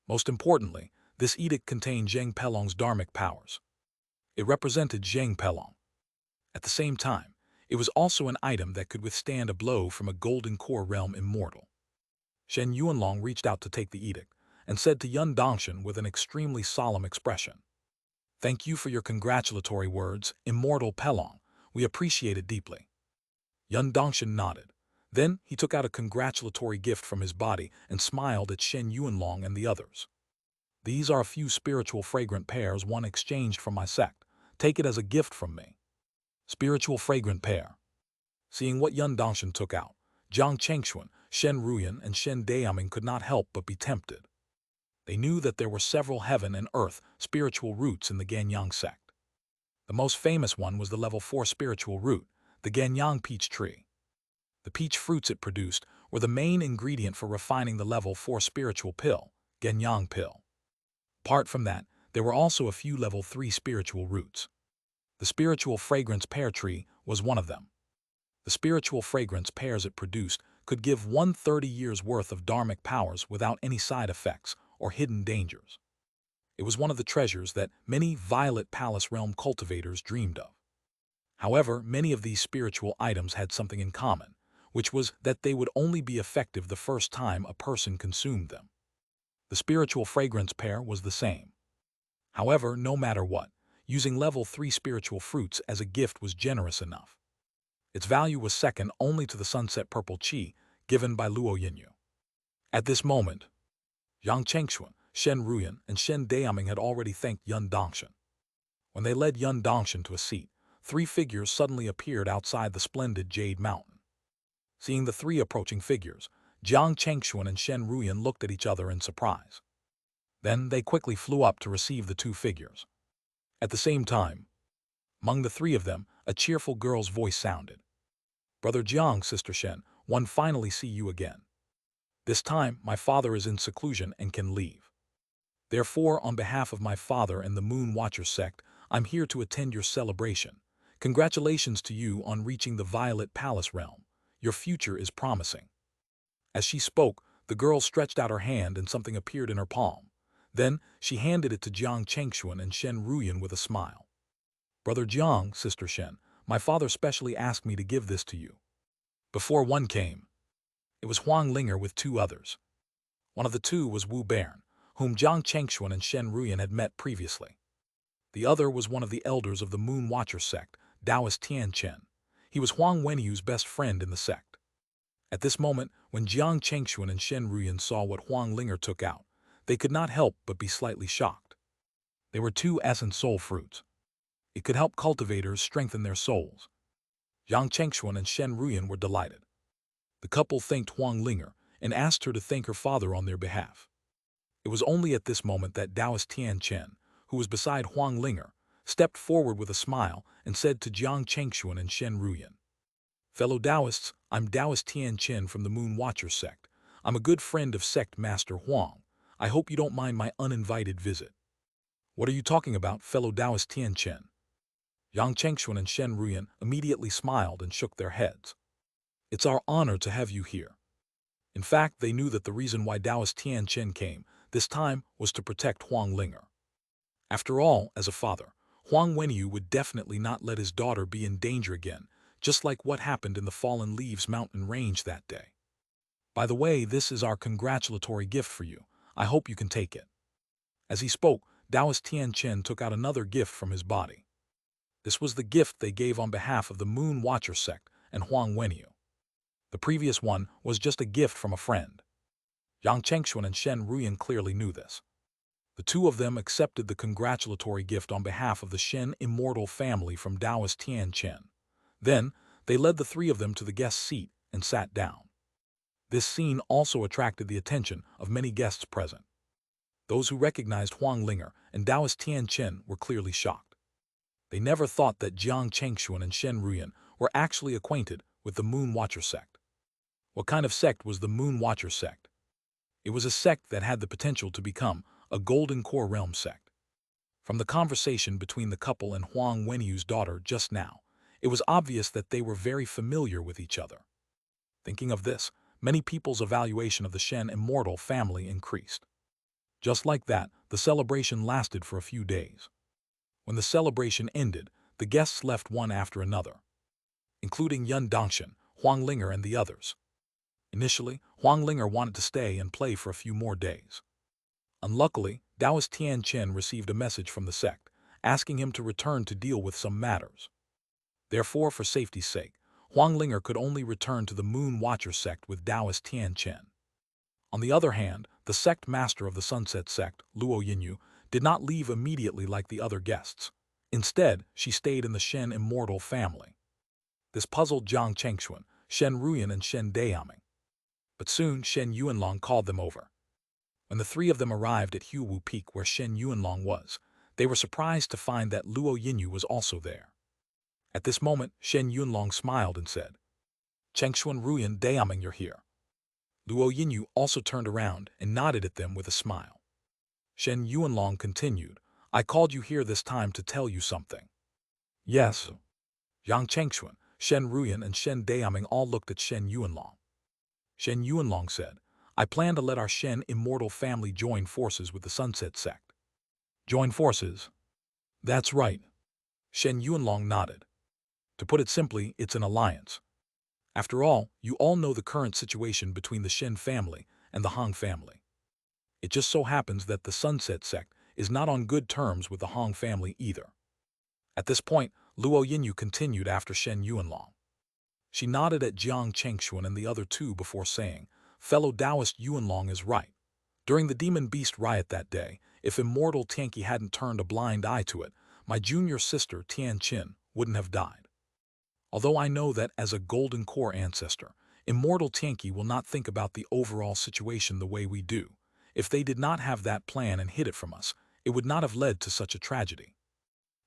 Most importantly, this edict contained Zheng Pelong's dharmic powers. It represented Zheng Pelong. At the same time, it was also an item that could withstand a blow from a Golden Core realm immortal. Shen Yuanlong reached out to take the edict and said to Yun Dongshan with an extremely solemn expression, "Thank you for your congratulatory words, immortal Pelong. We appreciate it deeply." Yun Dongshan nodded. Then he took out a congratulatory gift from his body and smiled at Shen Yuanlong and the others. "These are a few spiritual fragrant pears one exchanged from my sect. Take it as a gift from me." Spiritual fragrant pear. Seeing what Yun Dongshan took out, Jiang Chengxuan, Shen Ruyan, and Shen Daoming could not help but be tempted. They knew that there were several heaven and earth spiritual roots in the Ganyang sect. The most famous one was the level 4 spiritual root, the Ganyang peach tree. The peach fruits it produced were the main ingredient for refining the level 4 spiritual pill, Ganyang pill. Apart from that, there were also a few level 3 spiritual roots. The spiritual fragrance pear tree was one of them. The spiritual fragrance pears it produced could give 130 years' worth of dharmic powers without any side effects or hidden dangers. It was one of the treasures that many Violet Palace Realm cultivators dreamed of. However, many of these spiritual items had something in common, which was that they would only be effective the first time a person consumed them. The spiritual fragrance pear was the same. However, no matter what, using level 3 spiritual fruits as a gift was generous enough. Its value was second only to the sunset purple qi given by Luo Yinyu. At this moment, Jiang Chengxuan, Shen Ruyan, and Shen Daoming had already thanked Yun Dongshan. When they led Yun Dongshan to a seat, 3 figures suddenly appeared outside the splendid Jade Mountain. Seeing the 3 approaching figures, Jiang Chengxuan and Shen Ruyan looked at each other in surprise. Then they quickly flew up to receive the 2 figures. At the same time, among the 3 of them, a cheerful girl's voice sounded. "Brother Jiang, Sister Shen, one finally see you again. This time, my father is in seclusion and can leave. Therefore, on behalf of my father and the Moon Watcher sect, I'm here to attend your celebration. Congratulations to you on reaching the Violet Palace realm. Your future is promising." As she spoke, the girl stretched out her hand and something appeared in her palm. Then, she handed it to Jiang Chengxuan and Shen Ruyan with a smile. "Brother Jiang, Sister Shen, my father specially asked me to give this to you." Before one came, it was Huang Linger with 2 others. One of the 2 was Wu Bairn, whom Jiang Chengxuan and Shen Ruyan had met previously. The other was one of the elders of the Moon Watcher sect, Taoist Tian Chen. He was Huang Wenyu's best friend in the sect. At this moment, when Jiang Chengxuan and Shen Ruyan saw what Huang Linger took out, they could not help but be slightly shocked. They were 2 essence soul fruits. It could help cultivators strengthen their souls. Yang Chengshuan and Shen Ruyan were delighted. The couple thanked Huang Linger and asked her to thank her father on their behalf. It was only at this moment that Taoist Tian Chen, who was beside Huang Linger, stepped forward with a smile and said to Jiang Chengshuan and Shen Ruyan, "Fellow Taoists, I'm Taoist Tian Chen from the Moon Watcher sect. I'm a good friend of sect master Huang. I hope you don't mind my uninvited visit." "What are you talking about, fellow Taoist Tian Chen?" Yang Chengshuan and Shen Ruyan immediately smiled and shook their heads. "It's our honor to have you here." In fact, they knew that the reason why Taoist Tian Chen came this time was to protect Huang Linger. After all, as a father, Huang Wenyu would definitely not let his daughter be in danger again, just like what happened in the Fallen Leaves mountain range that day. "By the way, this is our congratulatory gift for you. I hope you can take it." As he spoke, Taoist Tian Chen took out another gift from his body. This was the gift they gave on behalf of the Moon Watcher sect and Huang Wenyu. The previous one was just a gift from a friend. Yang Chengshuan and Shen Ruyan clearly knew this. The two of them accepted the congratulatory gift on behalf of the Shen immortal family from Taoist Tian Chen. Then, they led the three of them to the guest seat and sat down. This scene also attracted the attention of many guests present. Those who recognized Huang Linger and Taoist Tian Chen were clearly shocked. They never thought that Jiang Chengshuan and Shen Ruyan were actually acquainted with the Moon Watcher sect. What kind of sect was the Moon Watcher sect? It was a sect that had the potential to become a Golden Core Realm sect. From the conversation between the couple and Huang Wenyu's daughter just now, it was obvious that they were very familiar with each other. Thinking of this, many people's evaluation of the Shen immortal family increased. Just like that, the celebration lasted for a few days. When the celebration ended, the guests left one after another, including Yun Dongshan, Huang Linger, and the others. Initially, Huang Linger wanted to stay and play for a few more days. Unluckily, Taoist Tian Chen received a message from the sect, asking him to return to deal with some matters. Therefore, for safety's sake, Huang Linger could only return to the Moon Watcher sect with Taoist Tian Chen. On the other hand, the sect master of the Sunset sect, Luo Yinyu, did not leave immediately like the other guests. Instead, she stayed in the Shen immortal family. This puzzled Jiang Chengshuan, Shen Ruyan, and Shen Dayaming. But soon Shen Yuanlong called them over. When the three of them arrived at Huwu Peak where Shen Yuanlong was, they were surprised to find that Luo Yinyu was also there. At this moment, Shen Yuanlong smiled and said, "Chengshuan Ruyan Dayaming, you're here." Luo Yinyu also turned around and nodded at them with a smile. Shen Yuanlong continued, "I called you here this time to tell you something." "Yes." Yang Chengshuan, Shen Ruyan, and Shen Dayaming all looked at Shen Yuanlong. Shen Yuanlong said, "I plan to let our Shen immortal family join forces with the Sunset sect." "Join forces?" "That's right." Shen Yuanlong nodded. "To put it simply, it's an alliance. After all, you all know the current situation between the Shen family and the Hong family. It just so happens that the Sunset sect is not on good terms with the Hong family either." At this point, Luo Yinyu continued after Shen Yuanlong. She nodded at Jiang Chengshuan and the other two before saying, "Fellow Taoist Yuanlong is right. During the Demon Beast riot that day, if immortal Tianqi hadn't turned a blind eye to it, my junior sister Tian Qin wouldn't have died. Although I know that as a Golden Core ancestor, immortal Tianqi will not think about the overall situation the way we do. If they did not have that plan and hid it from us, it would not have led to such a tragedy."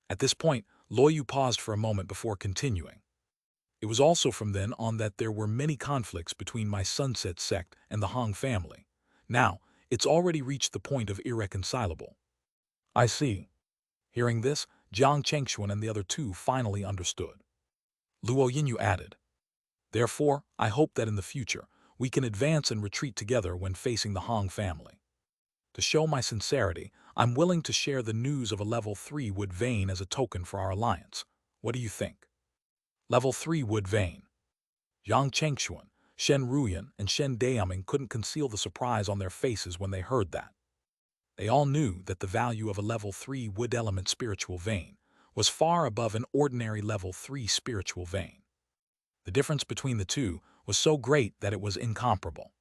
At this point, Luoyu paused for a moment before continuing. "It was also from then on that there were many conflicts between my Sunset sect and the Hong family. Now, it's already reached the point of irreconcilable." "I see." Hearing this, Jiang Chengshuan and the other two finally understood. Luo Yinyu added, "Therefore, I hope that in the future, we can advance and retreat together when facing the Hong family. To show my sincerity, I'm willing to share the news of a level 3 wood vein as a token for our alliance. What do you think?" Level 3 wood vein. Yang Chengshuan, Shen Ruyan, and Shen Dayaming couldn't conceal the surprise on their faces when they heard that. They all knew that the value of a level 3 wood element spiritual vein was far above an ordinary level 3 spiritual vein. The difference between the two was so great that it was incomparable.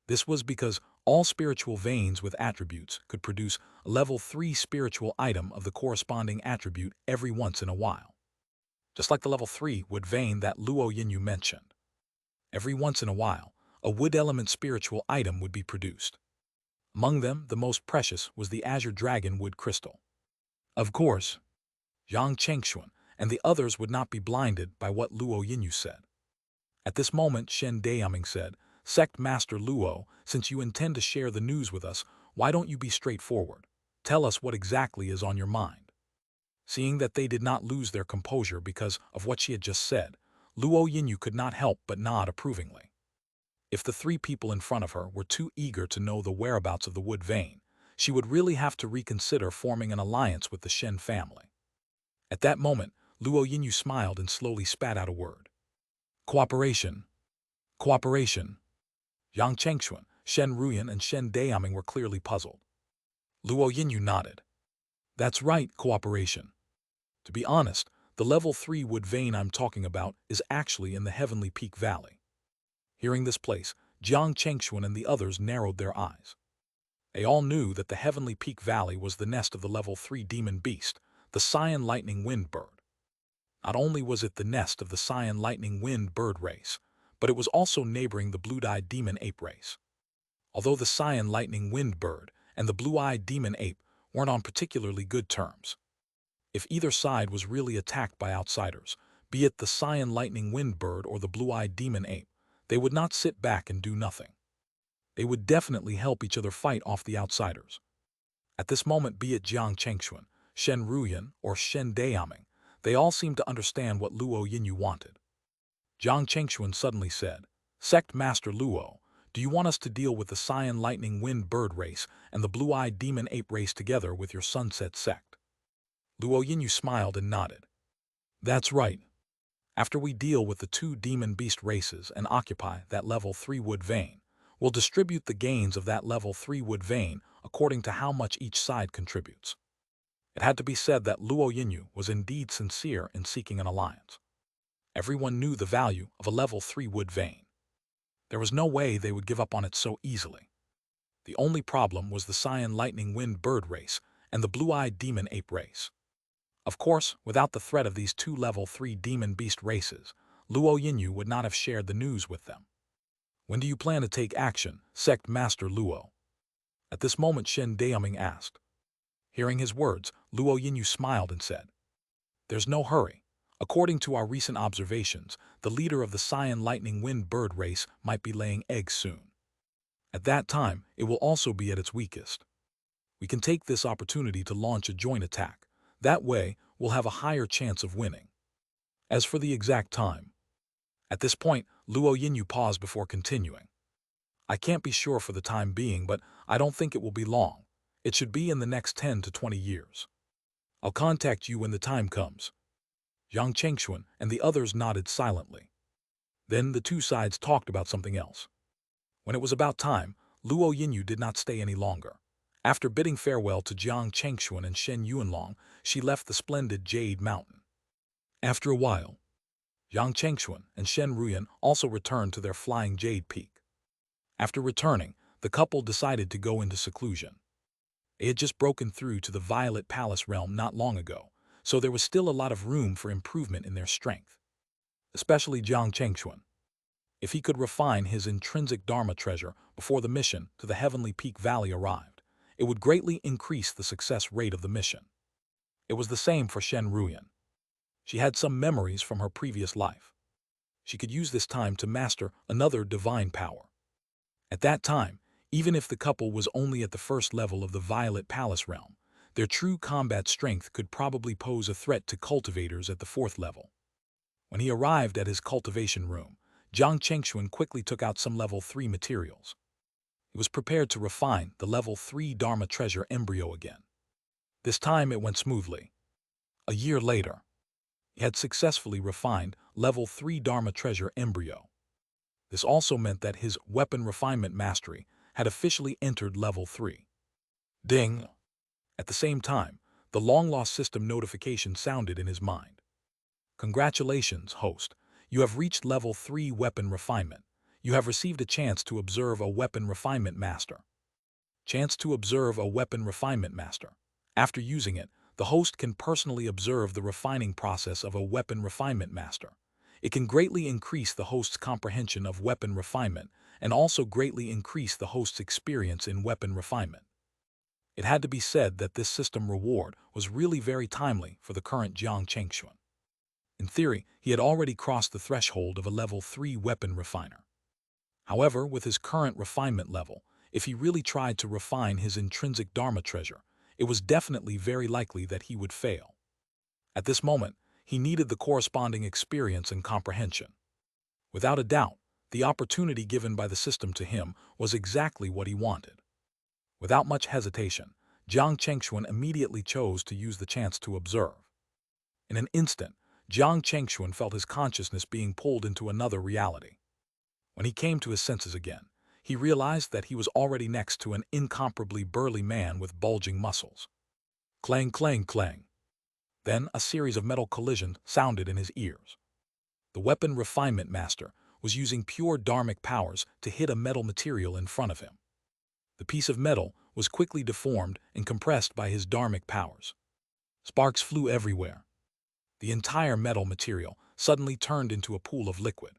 This was because All spiritual veins with attributes could produce a level 3 spiritual item of the corresponding attribute every once in a while. Just like the level 3 wood vein that Luo Yinyu mentioned. Every once in a while, a wood element spiritual item would be produced. Among them, the most precious was the azure dragon wood crystal. Of course, Yang Chengxuan and the others would not be blinded by what Luo Yinyu said. At this moment, Shen Dayaming said, "Sect Master Luo, since you intend to share the news with us, why don't you be straightforward? Tell us what exactly is on your mind." Seeing that they did not lose their composure because of what she had just said, Luo Yinyu could not help but nod approvingly. If the three people in front of her were too eager to know the whereabouts of the wood vein, she would really have to reconsider forming an alliance with the Shen family. At that moment, Luo Yinyu smiled and slowly spat out a word. Cooperation. Cooperation. Yang Chengxuan, Shen Ruyan, and Shen Dayaming were clearly puzzled. Luo Yinyu nodded. That's right, cooperation. To be honest, the level 3 wood vein I'm talking about is actually in the Heavenly Peak Valley. Hearing this place, Jiang Chengxuan and the others narrowed their eyes. They all knew that the Heavenly Peak Valley was the nest of the level 3 demon beast, the Cyan Lightning Wind Bird. Not only was it the nest of the Cyan Lightning Wind Bird race, but it was also neighboring the Blue-Eyed Demon Ape race. Although the Cyan Lightning Wind Bird and the Blue-Eyed Demon Ape weren't on particularly good terms. If either side was really attacked by outsiders, be it the Cyan Lightning Wind Bird or the Blue-Eyed Demon Ape, they would not sit back and do nothing. They would definitely help each other fight off the outsiders. At this moment, be it Jiang Chengxuan, Shen Ruyan, or Shen Dayaming, they all seemed to understand what Luo Yinyu wanted. Jiang Chengxuan suddenly said, "Sect Master Luo, do you want us to deal with the Cyan Lightning Wind Bird race and the Blue-Eyed Demon Ape race together with your Sunset sect?" Luo Yinyu smiled and nodded. "That's right. After we deal with the two demon beast races and occupy that level 3 wood vein, we'll distribute the gains of that level 3 wood vein according to how much each side contributes." It had to be said that Luo Yinyu was indeed sincere in seeking an alliance. Everyone knew the value of a level 3 wood vein. There was no way they would give up on it so easily. The only problem was the Cyan Lightning Wind Bird race and the Blue-Eyed Demon Ape race. Of course, without the threat of these two level 3 demon beast races, Luo Yinyu would not have shared the news with them. "When do you plan to take action, Sect Master Luo?" At this moment, Shen Dayaming asked. Hearing his words, Luo Yinyu smiled and said, "There's no hurry. According to our recent observations, the leader of the Cyan Lightning Wind Bird race might be laying eggs soon. At that time, it will also be at its weakest. We can take this opportunity to launch a joint attack. That way, we'll have a higher chance of winning. As for the exact time..." At this point, Luo Yinyu paused before continuing. "I can't be sure for the time being, but I don't think it will be long. It should be in the next 10 to 20 years. I'll contact you when the time comes." Yang Chengxuan and the others nodded silently. Then the two sides talked about something else. When it was about time, Luo Yinyu did not stay any longer. After bidding farewell to Jiang Chengxuan and Shen Yuanlong, she left the splendid Jade Mountain. After a while, Yang Chengxuan and Shen Ruyan also returned to their flying Jade Peak. After returning, the couple decided to go into seclusion. They had just broken through to the Violet Palace realm not long ago, so there was still a lot of room for improvement in their strength. Especially Jiang Chengxuan. If he could refine his intrinsic Dharma treasure before the mission to the Heavenly Peak Valley arrived, it would greatly increase the success rate of the mission. It was the same for Shen Ruyan. She had some memories from her previous life. She could use this time to master another divine power. At that time, even if the couple was only at the first level of the Violet Palace realm, their true combat strength could probably pose a threat to cultivators at the 4th level. When he arrived at his cultivation room, Jiang Chengxuan quickly took out some level 3 materials. He was prepared to refine the level 3 Dharma treasure embryo again. This time it went smoothly. A year later, he had successfully refined level 3 Dharma treasure embryo. This also meant that his weapon refinement mastery had officially entered level 3. Ding! At the same time, the long-lost system notification sounded in his mind. "Congratulations, host. You have reached level 3 weapon refinement. You have received a chance to observe a weapon refinement master. Chance to observe a weapon refinement master. After using it, the host can personally observe the refining process of a weapon refinement master. It can greatly increase the host's comprehension of weapon refinement and also greatly increase the host's experience in weapon refinement. It had to be said that this system reward was really very timely for the current Jiang Chengxuan. In theory, he had already crossed the threshold of a level 3 weapon refiner. However, with his current refinement level, if he really tried to refine his intrinsic Dharma treasure, it was definitely very likely that he would fail. At this moment, he needed the corresponding experience and comprehension. Without a doubt, the opportunity given by the system to him was exactly what he wanted. Without much hesitation, Jiang Chengxuan immediately chose to use the chance to observe. In an instant, Jiang Chengxuan felt his consciousness being pulled into another reality. When he came to his senses again, he realized that he was already next to an incomparably burly man with bulging muscles. Clang, clang, clang. Then a series of metal collisions sounded in his ears. The weapon refinement master was using pure dharmic powers to hit a metal material in front of him. The piece of metal was quickly deformed and compressed by his dharmic powers. Sparks flew everywhere. The entire metal material suddenly turned into a pool of liquid.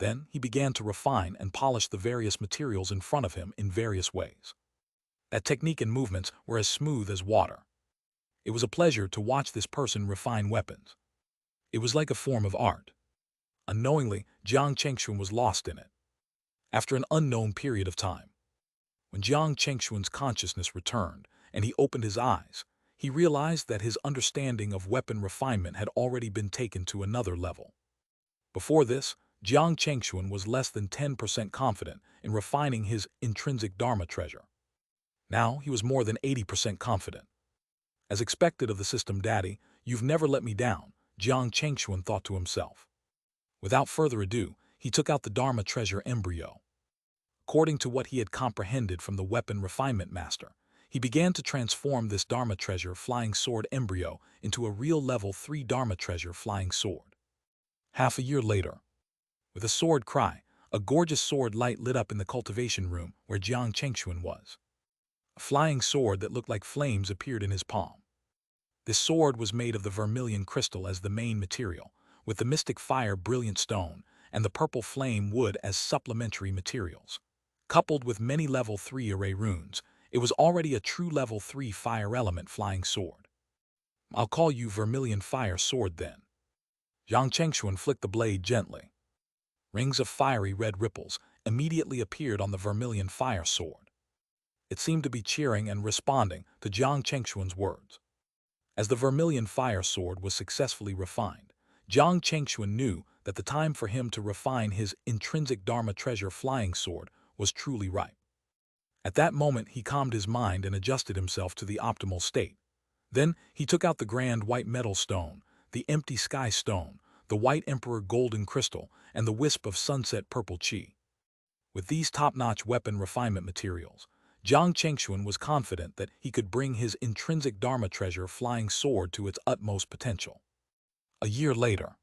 Then he began to refine and polish the various materials in front of him in various ways. That technique and movements were as smooth as water. It was a pleasure to watch this person refine weapons. It was like a form of art. Unknowingly, Jiang Chengxuan was lost in it. After an unknown period of time, when Jiang Chengxuan's consciousness returned and he opened his eyes, he realized that his understanding of weapon refinement had already been taken to another level. Before this, Jiang Chengxuan was less than 10% confident in refining his intrinsic Dharma treasure. Now he was more than 80% confident. As expected of the system daddy, you've never let me down, Jiang Chengxuan thought to himself. Without further ado, he took out the Dharma treasure embryo. According to what he had comprehended from the weapon refinement master, he began to transform this Dharma treasure flying sword embryo into a real level 3 Dharma treasure flying sword. Half a year later, with a sword cry, a gorgeous sword light lit up in the cultivation room where Jiang Chengxuan was. A flying sword that looked like flames appeared in his palm. This sword was made of the vermilion crystal as the main material, with the mystic fire brilliant stone and the purple flame wood as supplementary materials. Coupled with many level 3 array runes, it was already a true level 3 fire element flying sword. I'll call you Vermilion Fire Sword then. Jiang Chengxuan flicked the blade gently. Rings of fiery red ripples immediately appeared on the Vermilion Fire Sword. It seemed to be cheering and responding to Jiang Chengxuan's words. As the Vermilion Fire Sword was successfully refined, Jiang Chengxuan knew that the time for him to refine his intrinsic Dharma treasure flying sword was truly ripe. At that moment he calmed his mind and adjusted himself to the optimal state. Then he took out the grand white metal stone, the empty sky stone, the white emperor golden crystal, and the wisp of sunset purple chi. With these top-notch weapon refinement materials, Jiang Chengxuan was confident that he could bring his intrinsic Dharma treasure flying sword to its utmost potential. A year later,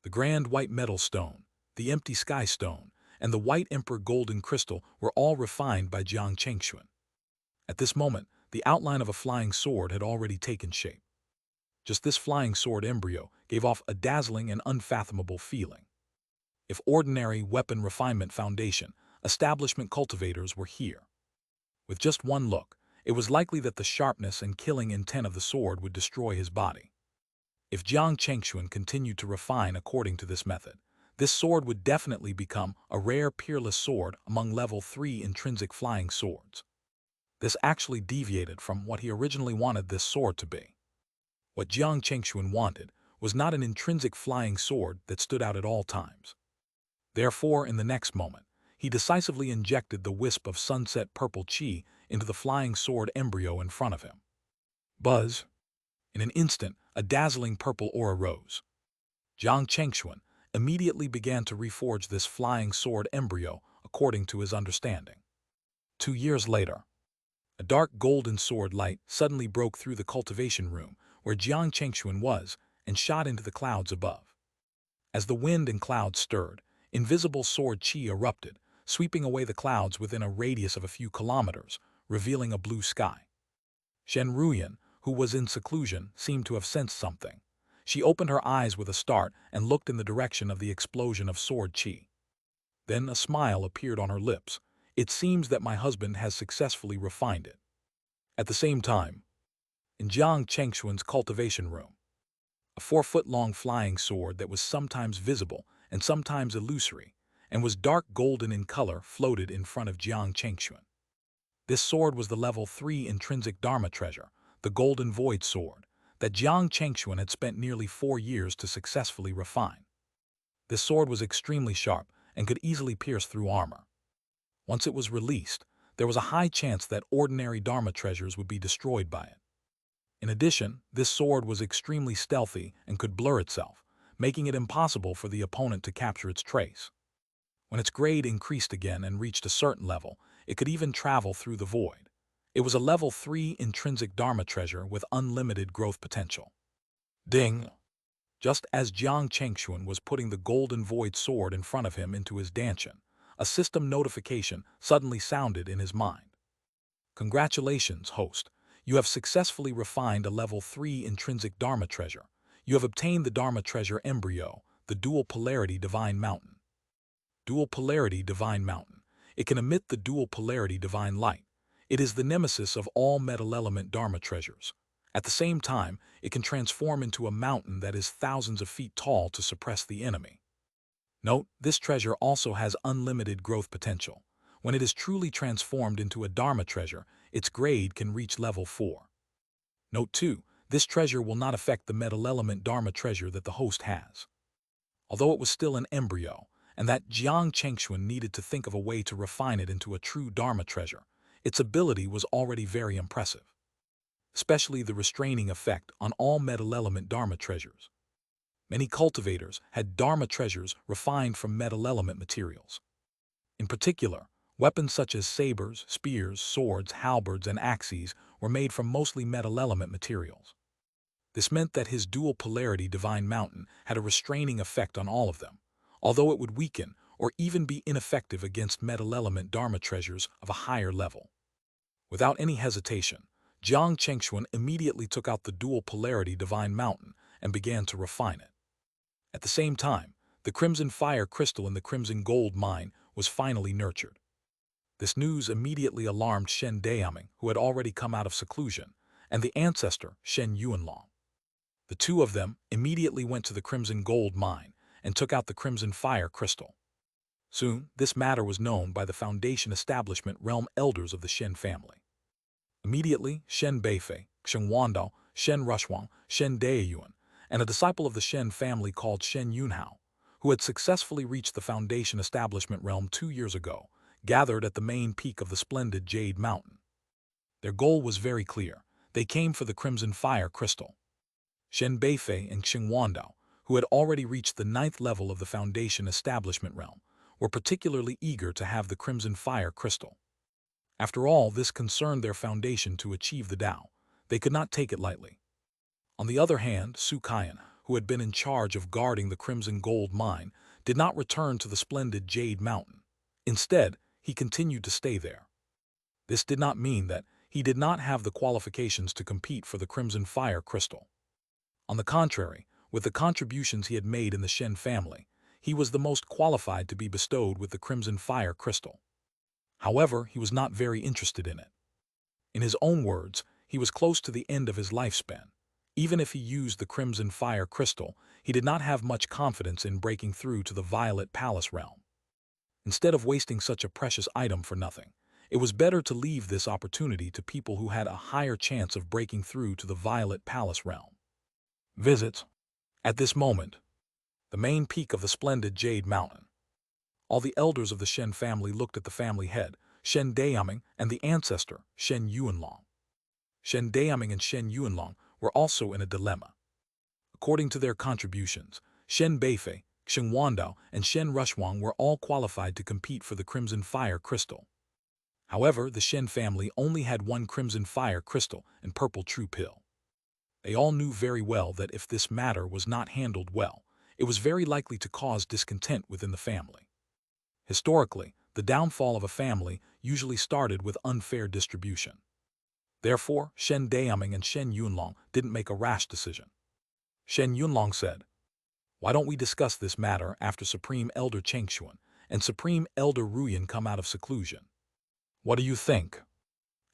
the grand white metal stone, the empty sky stone, and the white emperor golden crystal were all refined by Jiang Chengxuan. At this moment, the outline of a flying sword had already taken shape. Just this flying sword embryo gave off a dazzling and unfathomable feeling. If ordinary weapon refinement foundation establishment cultivators were here, with just one look, it was likely that the sharpness and killing intent of the sword would destroy his body. If Jiang Chengxuan continued to refine according to this method, this sword would definitely become a rare peerless sword among level 3 intrinsic flying swords. This actually deviated from what he originally wanted this sword to be. What Jiang Chengxuan wanted was not an intrinsic flying sword that stood out at all times. Therefore, in the next moment, he decisively injected the wisp of sunset purple chi into the flying sword embryo in front of him. Buzz! In an instant, a dazzling purple aura rose. Jiang Chengxuan immediately began to reforge this flying sword embryo according to his understanding. 2 years later, a dark golden sword light suddenly broke through the cultivation room where Jiang Chengxuan was and shot into the clouds above. As the wind and clouds stirred, invisible sword chi erupted, sweeping away the clouds within a radius of a few kilometers, revealing a blue sky. Shen Ruyan, who was in seclusion, seemed to have sensed something. She opened her eyes with a start and looked in the direction of the explosion of sword qi. Then a smile appeared on her lips. It seems that my husband has successfully refined it. At the same time, in Jiang Chengxuan's cultivation room, a 4-foot-long flying sword that was sometimes visible and sometimes illusory, and was dark golden in color, floated in front of Jiang Chengxuan. This sword was the level 3 intrinsic Dharma treasure, the Golden Void Sword, that Jiang Chengxuan had spent nearly 4 years to successfully refine. This sword was extremely sharp and could easily pierce through armor. Once it was released, there was a high chance that ordinary Dharma treasures would be destroyed by it. In addition, this sword was extremely stealthy and could blur itself, making it impossible for the opponent to capture its trace. When its grade increased again and reached a certain level, it could even travel through the void. It was a level 3 intrinsic Dharma treasure with unlimited growth potential. Ding! Just as Jiang Chengxuan was putting the Golden Void Sword in front of him into his dantian, a system notification suddenly sounded in his mind. Congratulations, host. You have successfully refined a level 3 intrinsic Dharma treasure. You have obtained the Dharma treasure embryo, the dual polarity divine mountain. Dual polarity divine mountain. It can emit the dual polarity divine light. It is the nemesis of all metal element Dharma treasures. At the same time, it can transform into a mountain that is thousands of feet tall to suppress the enemy. Note, this treasure also has unlimited growth potential. When it is truly transformed into a Dharma treasure, its grade can reach level 4. Note 2, this treasure will not affect the metal element Dharma treasure that the host has. Although it was still an embryo, and that Jiang Chengxuan needed to think of a way to refine it into a true Dharma treasure, its ability was already very impressive. Especially the restraining effect on all metal element Dharma treasures. Many cultivators had Dharma treasures refined from metal element materials. In particular, weapons such as sabers, spears, swords, halberds, and axes were made from mostly metal element materials. This meant that his dual polarity divine mountain had a restraining effect on all of them, although it would weaken or even be ineffective against metal element Dharma treasures of a higher level. Without any hesitation, Jiang Chengxuan immediately took out the dual polarity divine mountain and began to refine it. At the same time, the crimson fire crystal in the crimson gold mine was finally nurtured. This news immediately alarmed Shen Daoming, who had already come out of seclusion, and the ancestor, Shen Yuanlong. The two of them immediately went to the crimson gold mine and took out the crimson fire crystal. Soon, this matter was known by the Foundation Establishment realm elders of the Shen family. Immediately, Shen Beifei, Shen Wandao, Shen Rushwang, Shen Daeyuan, and a disciple of the Shen family called Shen Yunhao, who had successfully reached the Foundation Establishment realm 2 years ago, gathered at the main peak of the splendid Jade Mountain. Their goal was very clear. They came for the Crimson Fire Crystal. Shen Beifei and Shen Wandao, who had already reached the 9th level of the Foundation Establishment realm, were particularly eager to have the Crimson Fire Crystal. After all, this concerned their foundation to achieve the Tao. They could not take it lightly. On the other hand, Su Kaiyan, who had been in charge of guarding the Crimson Gold Mine, did not return to the splendid Jade Mountain. Instead, he continued to stay there. This did not mean that he did not have the qualifications to compete for the Crimson Fire Crystal. On the contrary, with the contributions he had made in the Shen family, he was the most qualified to be bestowed with the Crimson Fire Crystal. However, he was not very interested in it. In his own words, he was close to the end of his lifespan. Even if he used the Crimson Fire Crystal, he did not have much confidence in breaking through to the Violet Palace realm. Instead of wasting such a precious item for nothing, it was better to leave this opportunity to people who had a higher chance of breaking through to the Violet Palace realm. Visits. At this moment, the main peak of the splendid Jade Mountain. All the elders of the Shen family looked at the family head, Shen Daoming, and the ancestor, Shen Yuanlong. Shen Daoming and Shen Yuanlong were also in a dilemma. According to their contributions, Shen Beifei, Shen Wandao, and Shen Rushwang were all qualified to compete for the Crimson Fire Crystal. However, the Shen family only had one Crimson Fire Crystal and Purple True Pill. They all knew very well that if this matter was not handled well, it was very likely to cause discontent within the family. Historically, the the downfall of a family usually started with unfair distribution. Therefore, Shen Daoming and Shen Yunlong didn't make a rash decision. Shen Yunlong said, "Why don't we discuss this matter after Supreme Elder Chengxuan and Supreme Elder Ruyan come out of seclusion? What do you think?"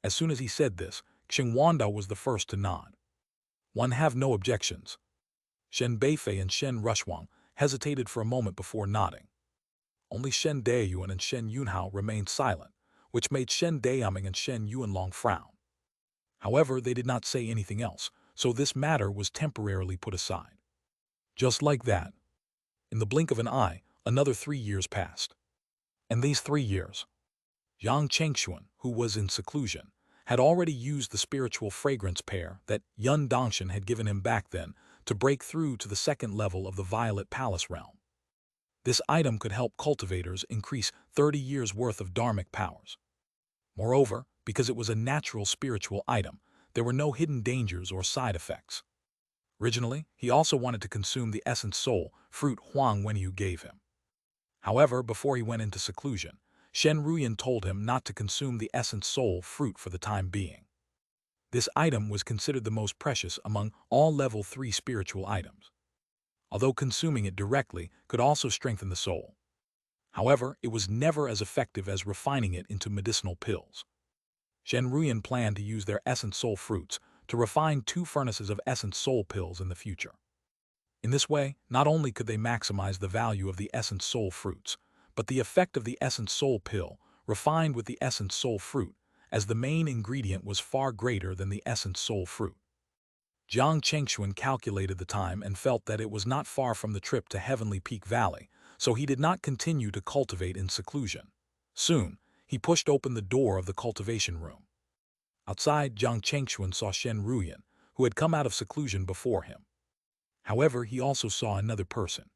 As soon as he said this, Xing Wandao was the first to nod. "One have no objections." Shen Beifei and Shen Rushwang hesitated for a moment before nodding. Only Shen Daoyuan and Shen Yunhao remained silent, which made Shen Daoming and Shen Yuanlong frown. However, they did not say anything else, so this matter was temporarily put aside. Just like that, in the blink of an eye, another 3 years passed. And these 3 years, Yang Chengxuan, who was in seclusion, had already used the spiritual fragrance pair that Yun Dongshan had given him back then to break through to the second level of the Violet Palace realm. This item could help cultivators increase 30 years' worth of dharmic powers. Moreover, because it was a natural spiritual item, there were no hidden dangers or side effects. Originally, he also wanted to consume the essence soul fruit Huang Wenyu gave him. However, before he went into seclusion, Shen Ruyan told him not to consume the essence soul fruit for the time being. This item was considered the most precious among all level 3 spiritual items, although consuming it directly could also strengthen the soul. However, it was never as effective as refining it into medicinal pills. Shen Ruyan planned to use their essence soul fruits to refine 2 furnaces of essence soul pills in the future. In this way, not only could they maximize the value of the essence soul fruits, but the effect of the essence soul pill, refined with the essence soul fruit, as the main ingredient was far greater than the essence soul fruit. Jiang Chengxuan calculated the time and felt that it was not far from the trip to Heavenly Peak Valley, so he did not continue to cultivate in seclusion. Soon, he pushed open the door of the cultivation room. Outside, Jiang Chengxuan saw Shen Ruyan, who had come out of seclusion before him. However, he also saw another person.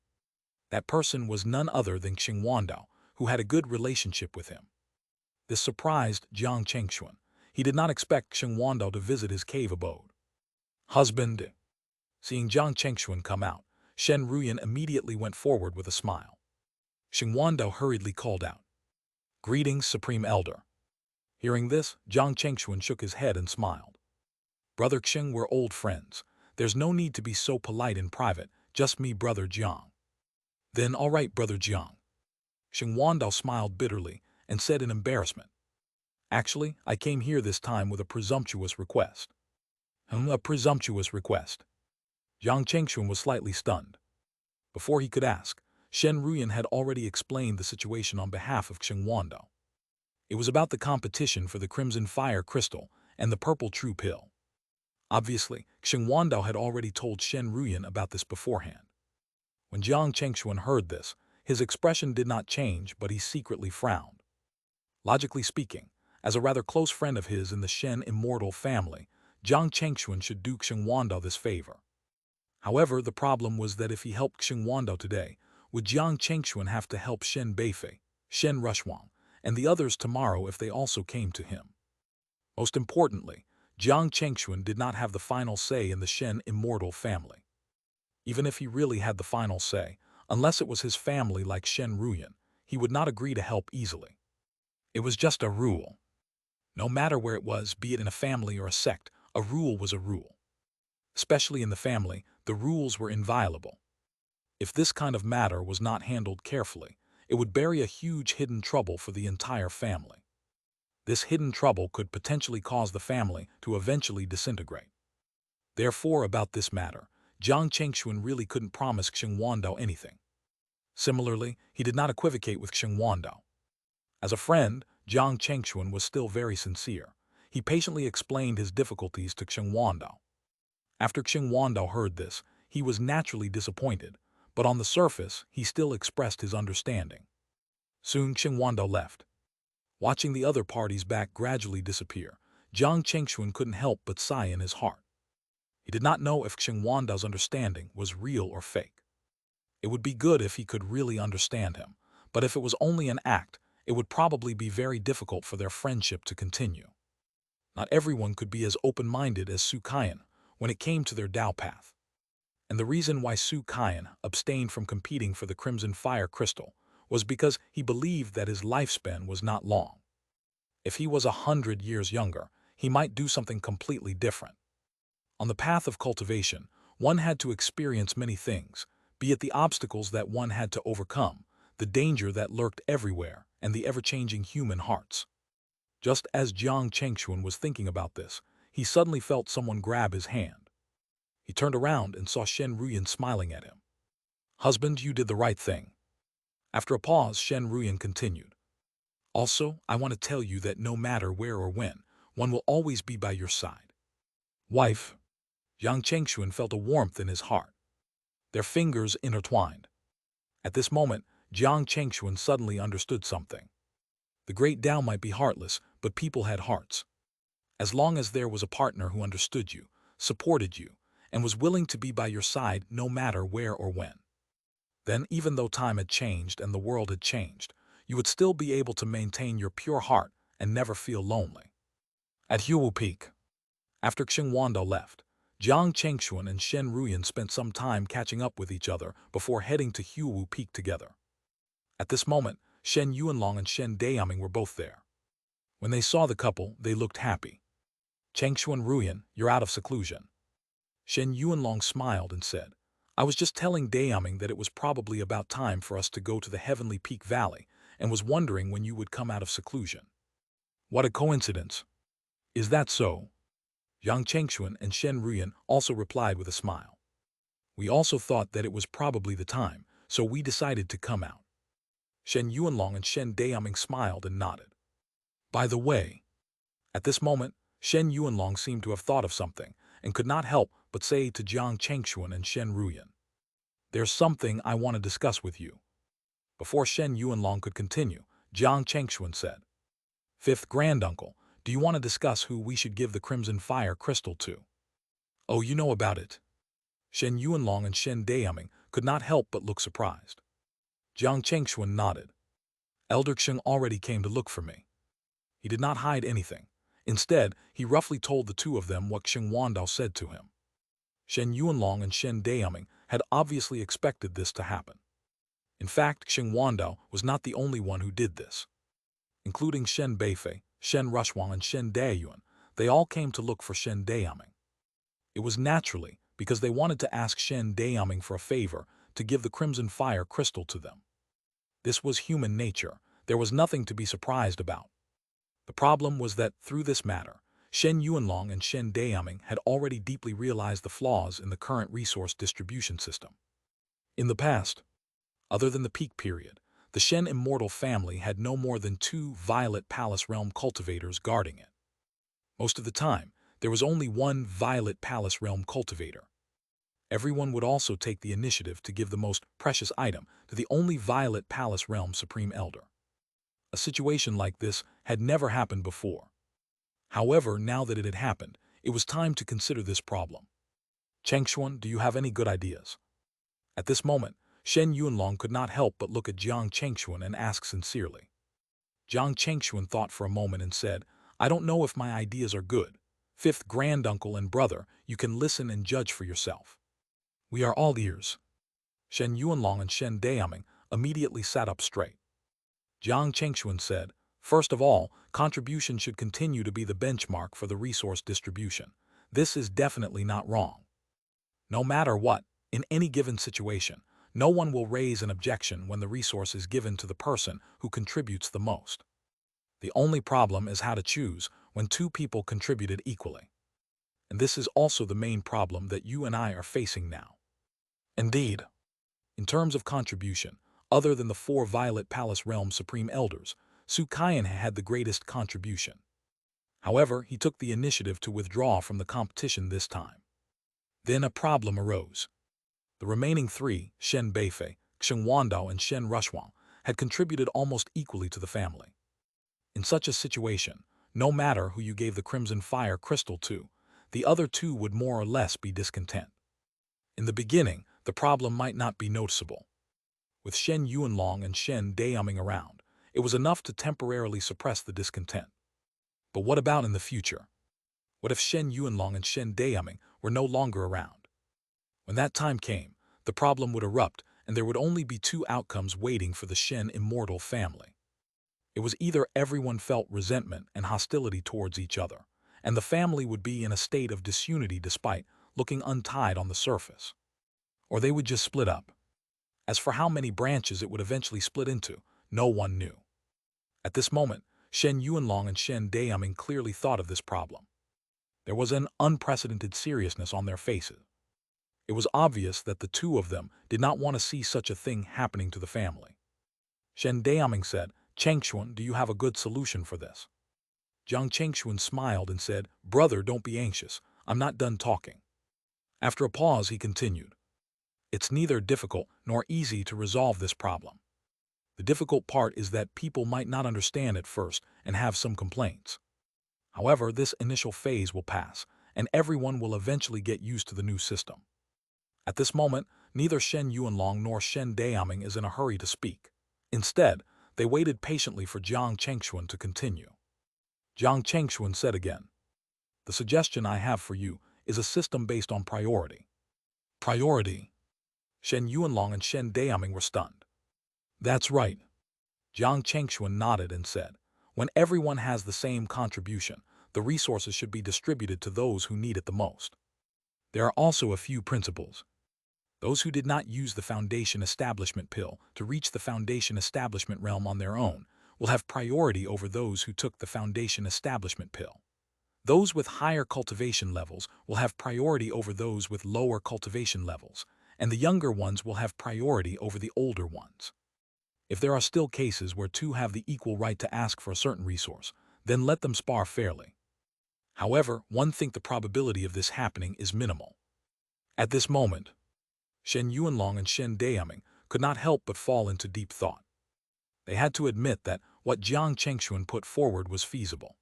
That person was none other than Xing Wandao, who had a good relationship with him. This surprised Jiang Chengxuan. He did not expect Xing Wandao to visit his cave abode. "Husband." Seeing Jiang Chengxuan come out, Shen Ruyan immediately went forward with a smile. Xing Wandao hurriedly called out, "Greetings, Supreme Elder." Hearing this, Jiang Chengxuan shook his head and smiled. "Brother Xing, we're old friends. There's no need to be so polite in private, just me, Brother Jiang." "Then all right, Brother Jiang." Xing Wandao smiled bitterly and said in embarrassment, "Actually, I came here this time with a presumptuous request." A presumptuous request?" Jiang Chengxuan was slightly stunned. Before he could ask, Shen Ruyan had already explained the situation on behalf of Xing Wandao. It was about the competition for the Crimson Fire Crystal and the Purple True Pill. Obviously, Xing Wandao had already told Shen Ruyan about this beforehand. When Jiang Chengxuan heard this, his expression did not change, but he secretly frowned. Logically speaking, as a rather close friend of his in the Shen immortal family, Jiang Chengxuan should do Xing Wandao this favor. However, the problem was that if he helped Xing Wandao today, would Jiang Chengxuan have to help Shen Beifei, Shen Rushwang, and the others tomorrow if they also came to him? Most importantly, Jiang Chengxuan did not have the final say in the Shen immortal family. Even if he really had the final say, unless it was his family like Shen Ruyan, he would not agree to help easily. It was just a rule. No matter where it was, be it in a family or a sect, a rule was a rule. Especially in the family, the rules were inviolable. If this kind of matter was not handled carefully, it would bury a huge hidden trouble for the entire family. This hidden trouble could potentially cause the family to eventually disintegrate. Therefore, about this matter, Jiang Chengxuan really couldn't promise Xing Wandao anything. Similarly, he did not equivocate with Xing Wandao. As a friend, Jiang Chengxuan was still very sincere. He patiently explained his difficulties to Xing Wandao. After Xing Wandao heard this, he was naturally disappointed, but on the surface, he still expressed his understanding. Soon Xing Wandao left. Watching the other party's back gradually disappear, Jiang Chengxuan couldn't help but sigh in his heart. He did not know if Xing Wandao's understanding was real or fake. It would be good if he could really understand him, but if it was only an act, it would probably be very difficult for their friendship to continue. Not everyone could be as open-minded as Su Kaiyan when it came to their Tao path. And the reason why Su Kaiyan abstained from competing for the Crimson Fire Crystal was because he believed that his lifespan was not long. If he was 100 years younger, he might do something completely different. On the path of cultivation, one had to experience many things, be it the obstacles that one had to overcome, the danger that lurked everywhere, and the ever-changing human hearts. Just as Jiang Chengxuan was thinking about this, he suddenly felt someone grab his hand. He turned around and saw Shen Ruyan smiling at him. "Husband, you did the right thing." After a pause, Shen Ruyan continued. "Also, I want to tell you that no matter where or when, one will always be by your side." "Wife." Jiang Chengxuan felt a warmth in his heart. Their fingers intertwined. At this moment, Jiang Chengxuan suddenly understood something. The great Tao might be heartless, but people had hearts. As long as there was a partner who understood you, supported you, and was willing to be by your side no matter where or when, then even though time had changed and the world had changed, you would still be able to maintain your pure heart and never feel lonely. At Huwu Peak, after Xingwanda left, Jiang Chengxuan and Shen Ruyan spent some time catching up with each other before heading to Huwu Peak together. At this moment, Shen Yuanlong and Shen Dayaming were both there. When they saw the couple, they looked happy. "Chengxuan Ruyan, you're out of seclusion." Shen Yuanlong smiled and said, "I was just telling Dayaming that it was probably about time for us to go to the Heavenly Peak Valley and was wondering when you would come out of seclusion." "What a coincidence." "Is that so?" Jiang Chengxuan and Shen Ruyan also replied with a smile. "We also thought that it was probably the time, so we decided to come out." Shen Yuanlong and Shen Dayaming smiled and nodded. "By the way," at this moment, Shen Yuanlong seemed to have thought of something and could not help but say to Jiang Chengxuan and Shen Ruyan, "There's something I want to discuss with you." Before Shen Yuanlong could continue, Jiang Chengxuan said, "Fifth granduncle, do you want to discuss who we should give the Crimson Fire Crystal to?" "Oh, you know about it." Shen Yuanlong and Shen Dayaming could not help but look surprised. Jiang Chengxuan nodded. "Elder Xing already came to look for me." He did not hide anything. Instead, he roughly told the two of them what Xingwanda said to him. Shen Yuanlong and Shen Dayaming had obviously expected this to happen. In fact, Xingwanda was not the only one who did this. Including Shen Beifei, Shen Rushwang, and Shen Dayuan, they all came to look for Shen Dayaming. It was naturally because they wanted to ask Shen Dayaming for a favor to give the Crimson Fire Crystal to them. This was human nature. There was nothing to be surprised about. The problem was that, through this matter, Shen Yuanlong and Shen Dayaming had already deeply realized the flaws in the current resource distribution system. In the past, other than the peak period, the Shen immortal family had no more than 2 Violet Palace Realm cultivators guarding it. Most of the time, there was only 1 Violet Palace Realm cultivator. Everyone would also take the initiative to give the most precious item to the only Violet Palace Realm Supreme Elder. A situation like this had never happened before. However, now that it had happened, it was time to consider this problem. "Chengxuan, do you have any good ideas?" At this moment, Shen Yuanlong could not help but look at Jiang Chengxuan and ask sincerely. Jiang Chengxuan thought for a moment and said, "I don't know if my ideas are good. Fifth granduncle and brother, you can listen and judge for yourself." "We are all ears." Shen Yuanlong and Shen Dayaming immediately sat up straight. Jiang Chengxuan said, "First of all, contribution should continue to be the benchmark for the resource distribution. This is definitely not wrong. No matter what, in any given situation, no one will raise an objection when the resource is given to the person who contributes the most. The only problem is how to choose when 2 people contributed equally. And this is also the main problem that you and I are facing now." Indeed, in terms of contribution, other than the 4 Violet Palace Realm Supreme Elders, Su Kaiyan had the greatest contribution. However, he took the initiative to withdraw from the competition this time. Then a problem arose. The remaining 3, Shen Beifei, Xingwanda, and Shen Rushwang, had contributed almost equally to the family. In such a situation, no matter who you gave the Crimson Fire Crystal to, the other 2 would more or less be discontent. In the beginning, the problem might not be noticeable. With Shen Yuanlong and Shen Dayaming around, it was enough to temporarily suppress the discontent. But what about in the future? What if Shen Yuanlong and Shen Dayaming were no longer around? When that time came, the problem would erupt and there would only be two outcomes waiting for the Shen immortal family. It was either everyone felt resentment and hostility towards each other, and the family would be in a state of disunity despite looking untied on the surface, or they would just split up. As for how many branches it would eventually split into, no one knew. At this moment, Shen Yuanlong and Shen Dayaming clearly thought of this problem. There was an unprecedented seriousness on their faces. It was obvious that the two of them did not want to see such a thing happening to the family. Shen Dayaming said, "Chengxuan, do you have a good solution for this?" Jiang Chengxuan smiled and said, "Brother, don't be anxious. I'm not done talking." After a pause, he continued, "It's neither difficult nor easy to resolve this problem. The difficult part is that people might not understand at first and have some complaints. However, this initial phase will pass, and everyone will eventually get used to the new system." At this moment, neither Shen Yuanlong nor Shen Dayaming is in a hurry to speak. Instead, they waited patiently for Jiang Chengxuan to continue. Jiang Chengxuan said again, "The suggestion I have for you is a system based on priority." Priority? Shen Yuanlong and Shen Dayaming were stunned. "That's right." Jiang Chengxuan nodded and said, "When everyone has the same contribution, the resources should be distributed to those who need it the most. There are also a few principles. Those who did not use the Foundation Establishment Pill to reach the Foundation Establishment realm on their own will have priority over those who took the Foundation Establishment Pill. Those with higher cultivation levels will have priority over those with lower cultivation levels, and the younger ones will have priority over the older ones. If there are still cases where two have the equal right to ask for a certain resource, then let them spar fairly. However, one thinks the probability of this happening is minimal." At this moment, Shen Yuanlong and Shen Dayaming could not help but fall into deep thought. They had to admit that what Jiang Chengxuan put forward was feasible.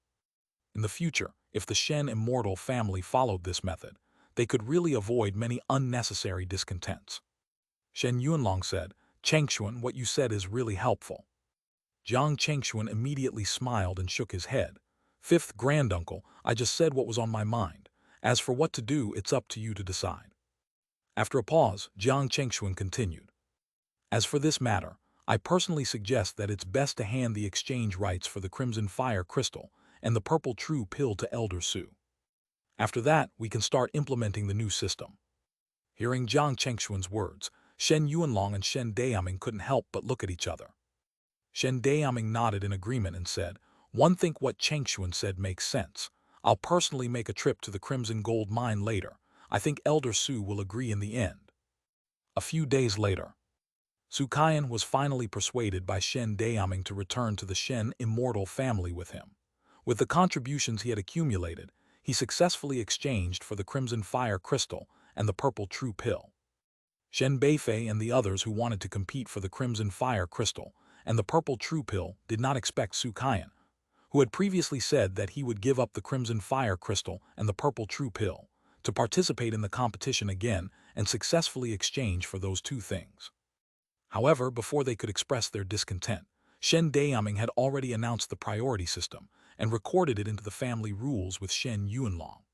In the future, if the Shen immortal family followed this method, they could really avoid many unnecessary discontents. Shen Yuanlong said, "Chengxuan, what you said is really helpful." Jiang Chengxuan immediately smiled and shook his head. "Fifth granduncle, I just said what was on my mind. As for what to do, it's up to you to decide." After a pause, Jiang Chengxuan continued, "As for this matter, I personally suggest that it's best to hand the exchange rights for the Crimson Fire Crystal and the Purple True Pill to Elder Su. After that, we can start implementing the new system." Hearing Jiang Chengxuan's words, Shen Yuanlong and Shen Dayaming couldn't help but look at each other. Shen Dayaming nodded in agreement and said, "One think what Chengxuan said makes sense. I'll personally make a trip to the Crimson Gold Mine later. I think Elder Su will agree in the end." A few days later, Su Kaiyan was finally persuaded by Shen Dayaming to return to the Shen immortal family with him. With the contributions he had accumulated, he successfully exchanged for the Crimson Fire Crystal and the Purple True Pill. Shen Beifei and the others who wanted to compete for the Crimson Fire Crystal and the Purple True Pill did not expect Su Kaiyan, who had previously said that he would give up the Crimson Fire Crystal and the Purple True Pill, to participate in the competition again and successfully exchange for those two things. However, before they could express their discontent, Shen Dayaming had already announced the priority system and recorded it into the family rules with Shen Yuanlong.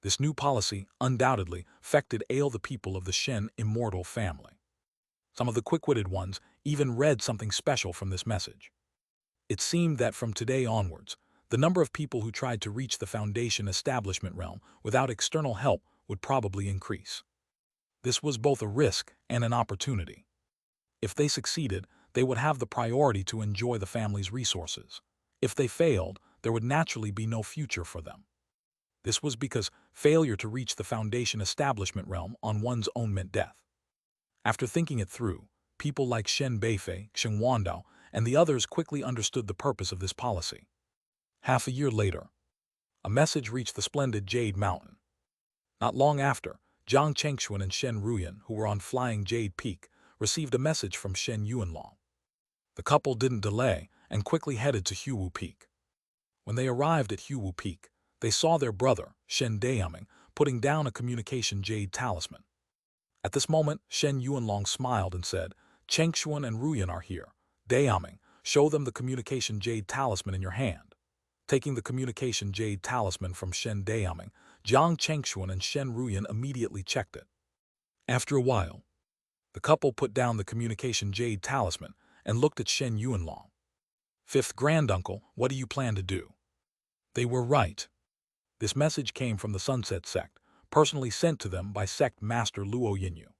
This new policy undoubtedly affected all the people of the Shen immortal family. Some of the quick-witted ones even read something special from this message. It seemed that from today onwards, the number of people who tried to reach the Foundation Establishment realm without external help would probably increase. This was both a risk and an opportunity. If they succeeded, they would have the priority to enjoy the family's resources. If they failed, there would naturally be no future for them. This was because failure to reach the Foundation Establishment realm on one's own meant death. After thinking it through, people like Shen Beifei, Xing Wandao, and the others quickly understood the purpose of this policy. Half a year later, a message reached the splendid Jade Mountain. Not long after, Jiang Chengxuan and Shen Ruyan, who were on flying Jade Peak, received a message from Shen Yuanlong. The couple didn't delay and quickly headed to Huwu Peak. When they arrived at Huwu Peak, they saw their brother, Shen Dayaming, putting down a communication Jade talisman. At this moment, Shen Yuanlong smiled and said, "Chengxuan and Ruyan are here. Dayaming, show them the communication Jade talisman in your hand." Taking the communication Jade talisman from Shen Dayaming, Jiang Chengxuan and Shen Ruyan immediately checked it. After a while, The couple put down the communication Jade talisman and looked at Shen Yuanlong. "Fifth granduncle, what do you plan to do?" They were right. This message came from the Sunset Sect, personally sent to them by Sect Master Luo Yinyu.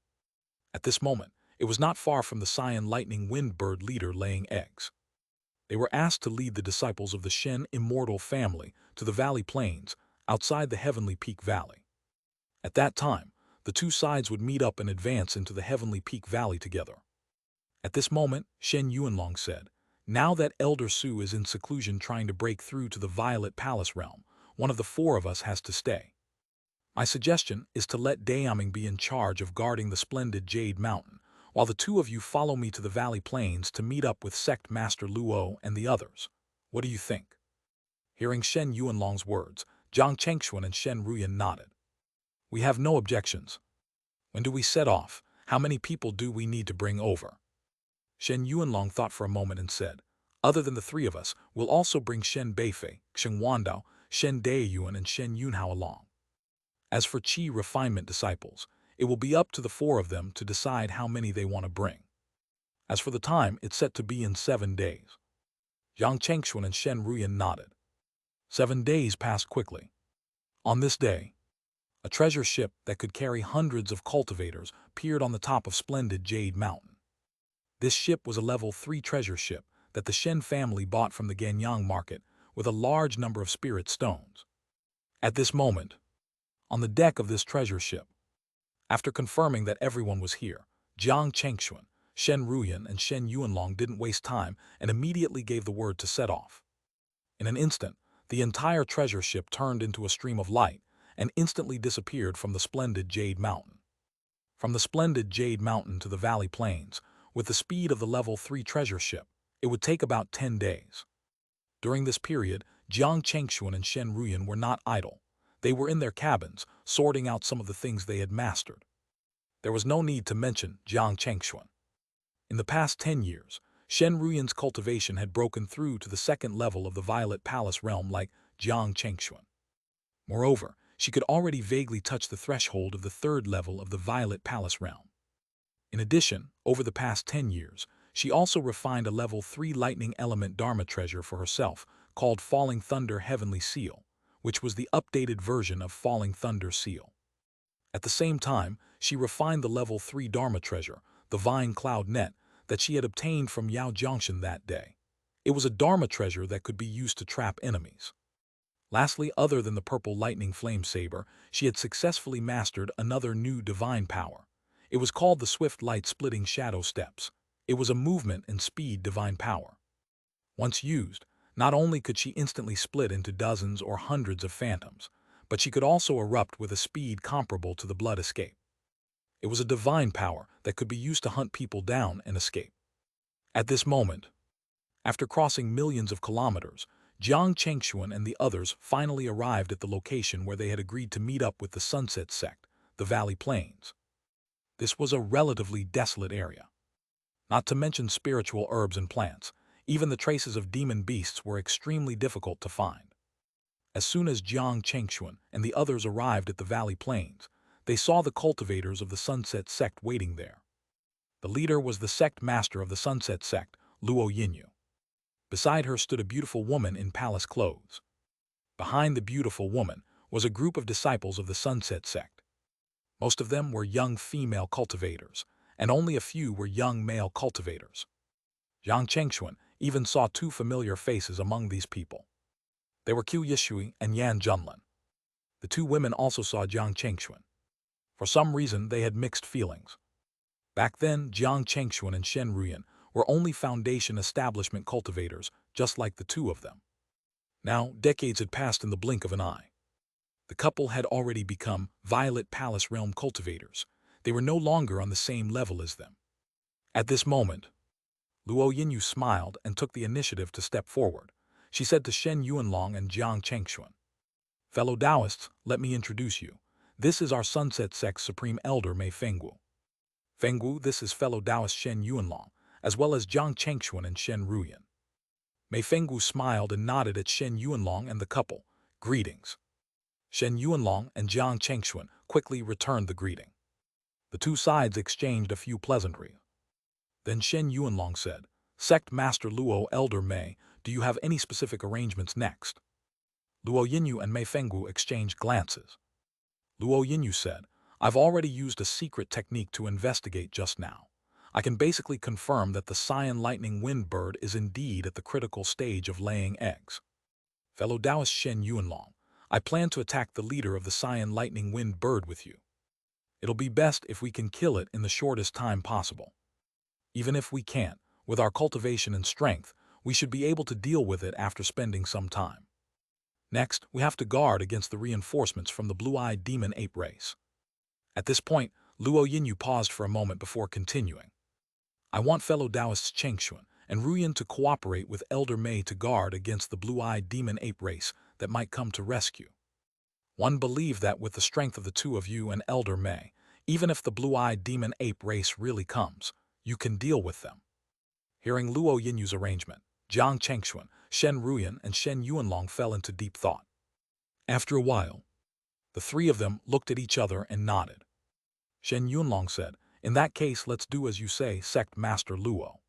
At this moment, it was not far from the Cyan Lightning Wind Bird leader laying eggs. They were asked to lead the disciples of the Shen immortal family to the Valley Plains, outside the Heavenly Peak Valley. At that time, the two sides would meet up and advance into the Heavenly Peak Valley together. At this moment, Shen Yuanlong said, "Now that Elder Su is in seclusion trying to break through to the Violet Palace realm, one of the four of us has to stay. My suggestion is to let Dayaming be in charge of guarding the splendid Jade Mountain, while the two of you follow me to the Valley Plains to meet up with Sect Master Luo and the others. What do you think?" Hearing Shen Yuanlong's words, Jiang Chengxuan and Shen Ruyan nodded. "We have no objections. When do we set off? How many people do we need to bring over?" Shen Yuanlong thought for a moment and said, "Other than the three of us, we'll also bring Shen Beifei, Shen Wandao, Shen Daiyuan, and Shen Yunhao along. As for Qi refinement disciples, it will be up to the four of them to decide how many they want to bring. As for the time, it's set to be in 7 days." Jiang Chengxuan and Shen Ruyan nodded. 7 days passed quickly. On this day, a treasure ship that could carry hundreds of cultivators appeared on the top of splendid Jade Mountain. This ship was a level 3 treasure ship that the Shen family bought from the Ganyang market with a large number of spirit stones. At this moment, on the deck of this treasure ship, after confirming that everyone was here, Jiang Chengxuan, Shen Ruyan, and Shen Yuanlong didn't waste time and immediately gave the word to set off. In an instant, the entire treasure ship turned into a stream of light and instantly disappeared from the splendid Jade Mountain. From the splendid Jade Mountain to the Valley Plains, with the speed of the level 3 treasure ship, it would take about 10 days. During this period, Jiang Chengxuan and Shen Ruyan were not idle. They were in their cabins, sorting out some of the things they had mastered. There was no need to mention Jiang Chengxuan. In the past 10 years, Shen Ruyan's cultivation had broken through to the second level of the Violet Palace realm like Jiang Chengxuan. Moreover, she could already vaguely touch the threshold of the third level of the Violet Palace realm. In addition, over the past 10 years, she also refined a level 3 lightning element Dharma treasure for herself called Falling Thunder Heavenly Seal, which was the updated version of Falling Thunder Seal. At the same time, she refined the level 3 Dharma treasure, the Vine Cloud Net, that she had obtained from Yao Jiangshan that day. It was a Dharma treasure that could be used to trap enemies. Lastly, other than the purple lightning flame saber, she had successfully mastered another new divine power. It was called the Swift Light Splitting Shadow Steps. It was a movement and speed divine power. Once used, not only could she instantly split into dozens or hundreds of phantoms, but she could also erupt with a speed comparable to the blood escape. It was a divine power that could be used to hunt people down and escape. At this moment, after crossing millions of kilometers, Jiang Chengxuan and the others finally arrived at the location where they had agreed to meet up with the Sunset Sect, the Valley Plains. This was a relatively desolate area. Not to mention spiritual herbs and plants, even the traces of demon beasts were extremely difficult to find. As soon as Jiang Chengxuan and the others arrived at the Valley Plains, they saw the cultivators of the Sunset Sect waiting there. The leader was the sect master of the Sunset Sect, Luo Yinyu. Beside her stood a beautiful woman in palace clothes. Behind the beautiful woman was a group of disciples of the Sunset Sect. Most of them were young female cultivators, and only a few were young male cultivators. Jiang Chengxuan even saw 2 familiar faces among these people. They were Qu Yishui and Yan Junlin. The 2 women also saw Jiang Chengxuan. For some reason, they had mixed feelings. Back then, Jiang Chengxuan and Shen Ruyan were only foundation establishment cultivators, just like the 2 of them. Now, decades had passed in the blink of an eye. The couple had already become Violet Palace Realm cultivators. They were no longer on the same level as them. At this moment, Luo Yinyu smiled and took the initiative to step forward. She said to Shen Yuanlong and Jiang Chengxuan, "Fellow Taoists, let me introduce you. This is our Sunset Sect's Supreme Elder Mei Fengwu. Fengwu, this is fellow Taoist Shen Yuanlong, as well as Jiang Chengxuan and Shen Ruyan." Mei Fengwu smiled and nodded at Shen Yuanlong and the couple. "Greetings." Shen Yuanlong and Jiang Chengxuan quickly returned the greeting. The two sides exchanged a few pleasantries. Then Shen Yuanlong said, "Sect Master Luo Elder Mei, do you have any specific arrangements next?" Luo Yinyu and Mei Fenggu exchanged glances. Luo Yinyu said, "I've already used a secret technique to investigate just now. I can basically confirm that the Cyan Lightning Wind Bird is indeed at the critical stage of laying eggs." Fellow Taoist Shen Yuanlong, "I plan to attack the leader of the Cyan Lightning Wind Bird with you. It'll be best if we can kill it in the shortest time possible. Even if we can't, with our cultivation and strength, we should be able to deal with it after spending some time. Next, we have to guard against the reinforcements from the blue-eyed demon ape race." At this point, Luo Yinyu paused for a moment before continuing. "I want fellow Taoists Chengxuan and Ruyan to cooperate with Elder Mei to guard against the blue-eyed demon ape race that might come to rescue. One believed that with the strength of the two of you and Elder Mei, even if the blue-eyed demon ape race really comes, you can deal with them." Hearing Luo Yinyu's arrangement, Jiang Chengxuan, Shen Ruyan, and Shen Yuanlong fell into deep thought. After a while, the three of them looked at each other and nodded. Shen Yuanlong said, "In that case, let's do as you say, Sect Master Luo."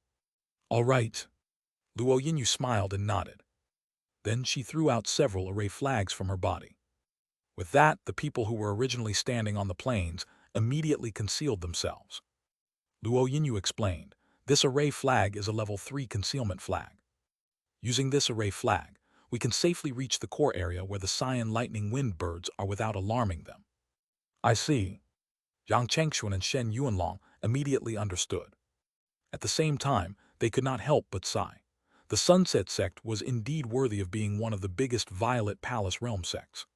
"All right." Luo Yinyu smiled and nodded. Then she threw out several array flags from her body. With that, the people who were originally standing on the plains immediately concealed themselves. Luo Yinyu explained, "This array flag is a level 3 concealment flag. Using this array flag, we can safely reach the core area where the Cyan Lightning Wind Birds are without alarming them." "I see." Jiang Chengxuan and Shen Yuanlong immediately understood. At the same time, they could not help but sigh. The Sunset Sect was indeed worthy of being one of the biggest Violet Palace Realm sects.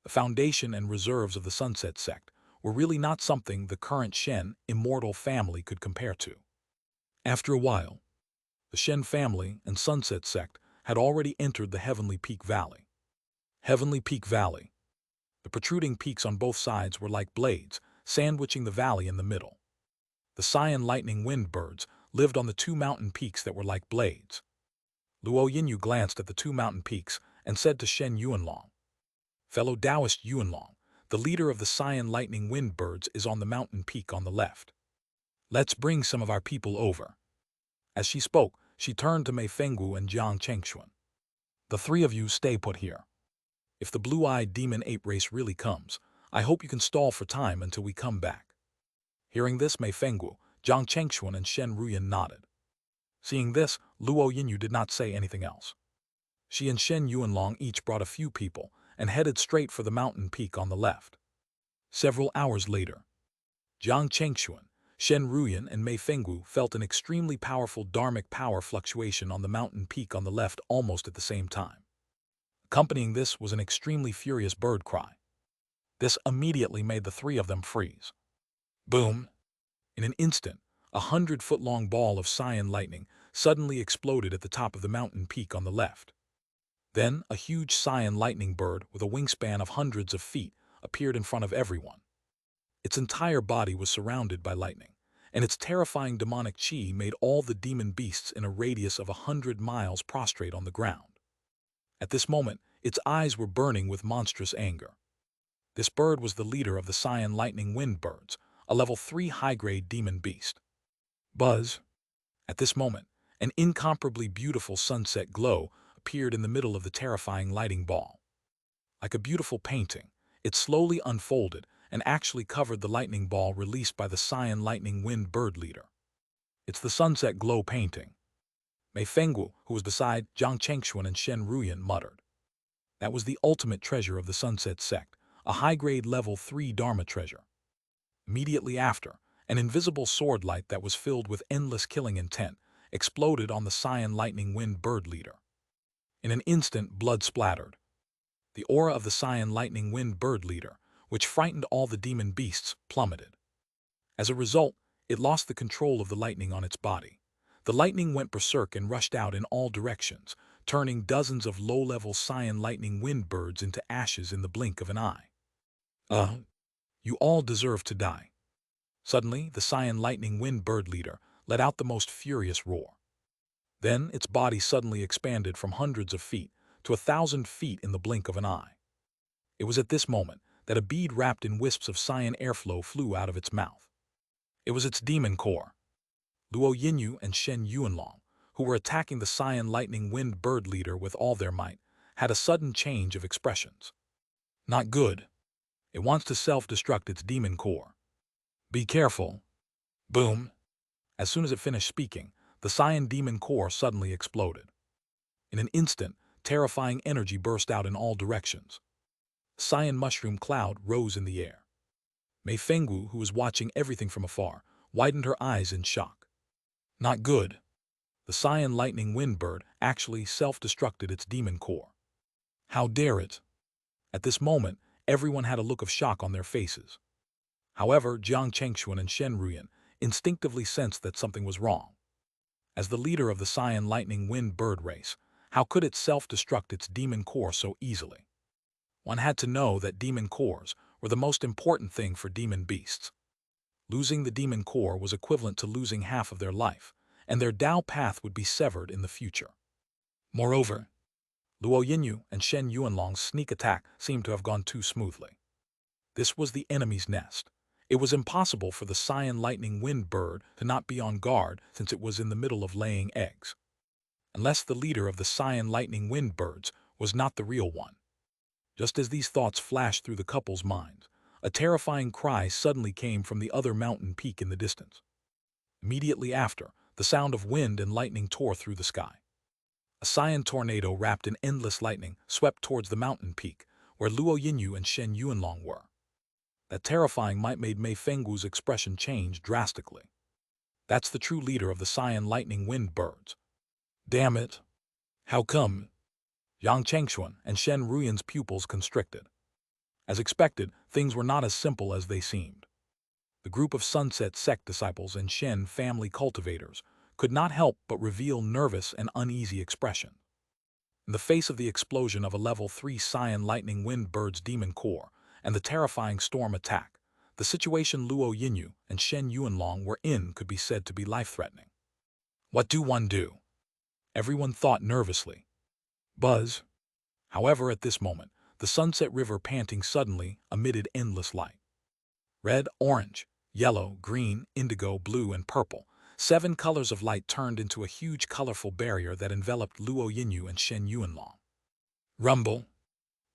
The foundation and reserves of the Sunset Sect were really not something the current Shen immortal family could compare to. After a while, the Shen family and Sunset Sect had already entered the Heavenly Peak Valley. Heavenly Peak Valley. The protruding peaks on both sides were like blades, sandwiching the valley in the middle. The Cyan Lightning Wind Birds lived on the two mountain peaks that were like blades. Luo Yinyu glanced at the two mountain peaks and said to Shen Yuanlong, "Fellow Taoist Yuanlong, the leader of the Cyan Lightning Wind Birds is on the mountain peak on the left. Let's bring some of our people over." As she spoke, she turned to Mei Fenggu and Jiang Chengxuan. "The three of you stay put here. If the blue-eyed demon ape race really comes, I hope you can stall for time until we come back." Hearing this, Mei Fenggu, Jiang Chengxuan, and Shen Ruyan nodded. Seeing this, Luo Yinyu did not say anything else. She and Shen Yuanlong each brought a few people and headed straight for the mountain peak on the left. Several hours later, Jiang Chengxuan, Shen Ruyan, and Mei Fenggu felt an extremely powerful dharmic power fluctuation on the mountain peak on the left almost at the same time. Accompanying this was an extremely furious bird cry. This immediately made the three of them freeze. Boom! In an instant, 100-foot-long ball of cyan lightning suddenly exploded at the top of the mountain peak on the left. Then, a huge cyan lightning bird with a wingspan of hundreds of feet appeared in front of everyone. Its entire body was surrounded by lightning, and its terrifying demonic chi made all the demon beasts in a radius of 100 miles prostrate on the ground. At this moment, its eyes were burning with monstrous anger. This bird was the leader of the Cyan Lightning Wind Birds, a level 3 high-grade demon beast. Buzz! At this moment, an incomparably beautiful sunset glow appeared in the middle of the terrifying lighting ball. Like a beautiful painting, it slowly unfolded and actually covered the lightning ball released by the Cyan Lightning Wind Bird leader. "It's the sunset glow painting." Mei Fenggu, who was beside Jiang Chengxuan and Shen Ruyan, muttered. That was the ultimate treasure of the Sunset Sect, a high-grade level 3 Dharma treasure. Immediately after, an invisible sword light that was filled with endless killing intent exploded on the Cyan Lightning Wind Bird leader. In an instant, blood splattered. The aura of the Cyan Lightning Wind Bird leader, which frightened all the demon beasts, plummeted. As a result, it lost the control of the lightning on its body. The lightning went berserk and rushed out in all directions, turning dozens of low-level Cyan Lightning Wind Birds into ashes in the blink of an eye. You all deserve to die." Suddenly, the Cyan Lightning Wind Bird leader let out the most furious roar. Then, its body suddenly expanded from hundreds of feet to 1,000 feet in the blink of an eye. It was at this moment that a bead wrapped in wisps of cyan airflow flew out of its mouth. It was its demon core. Luo Yinyu and Shen Yuanlong, who were attacking the Cyan Lightning Wind Bird leader with all their might, had a sudden change of expressions. Not good. It wants to self-destruct its demon core. Be careful. Boom. As soon as it finished speaking, the Cyan demon core suddenly exploded. In an instant, terrifying energy burst out in all directions. A cyan mushroom cloud rose in the air. Mei Fengwu, who was watching everything from afar, widened her eyes in shock. Not good. The Cyan Lightning Wind Bird actually self-destructed its demon core. How dare it? At this moment, everyone had a look of shock on their faces. However, Jiang Chengxuan and Shen Ruyan instinctively sensed that something was wrong. As the leader of the Cyan Lightning Wind Bird race, how could it self-destruct its demon core so easily? One had to know that demon cores were the most important thing for demon beasts. Losing the demon core was equivalent to losing half of their life, and their Dao path would be severed in the future. Moreover, Luo Yinyu and Shen Yuanlong's sneak attack seemed to have gone too smoothly. This was the enemy's nest. It was impossible for the Cyan Lightning Wind Bird to not be on guard since it was in the middle of laying eggs. Unless the leader of the Cyan Lightning Wind Birds was not the real one. Just as these thoughts flashed through the couple's minds, a terrifying cry suddenly came from the other mountain peak in the distance. Immediately after, the sound of wind and lightning tore through the sky. A cyan tornado wrapped in endless lightning swept towards the mountain peak, where Luo Yinyu and Shen Yuanlong were. That terrifying might made Mei Fengwu's expression change drastically. That's the true leader of the Cyan Lightning Wind Birds. Damn it! How come? Yang Chengxuan and Shen Ruyan's pupils constricted. As expected, things were not as simple as they seemed. The group of Sunset Sect disciples and Shen family cultivators could not help but reveal nervous and uneasy expression. In the face of the explosion of a level 3 Cyan Lightning Wind Bird's demon core and the terrifying storm attack, the situation Luo Yinyu and Shen Yuanlong were in could be said to be life-threatening. What do one do? Everyone thought nervously. Buzz. However, at this moment, the Sunset River panting suddenly emitted endless light. Red, orange, yellow, green, indigo, blue, and purple, 7 colors of light turned into a huge colorful barrier that enveloped Luo Yinyu and Shen Yuanlong. Rumble.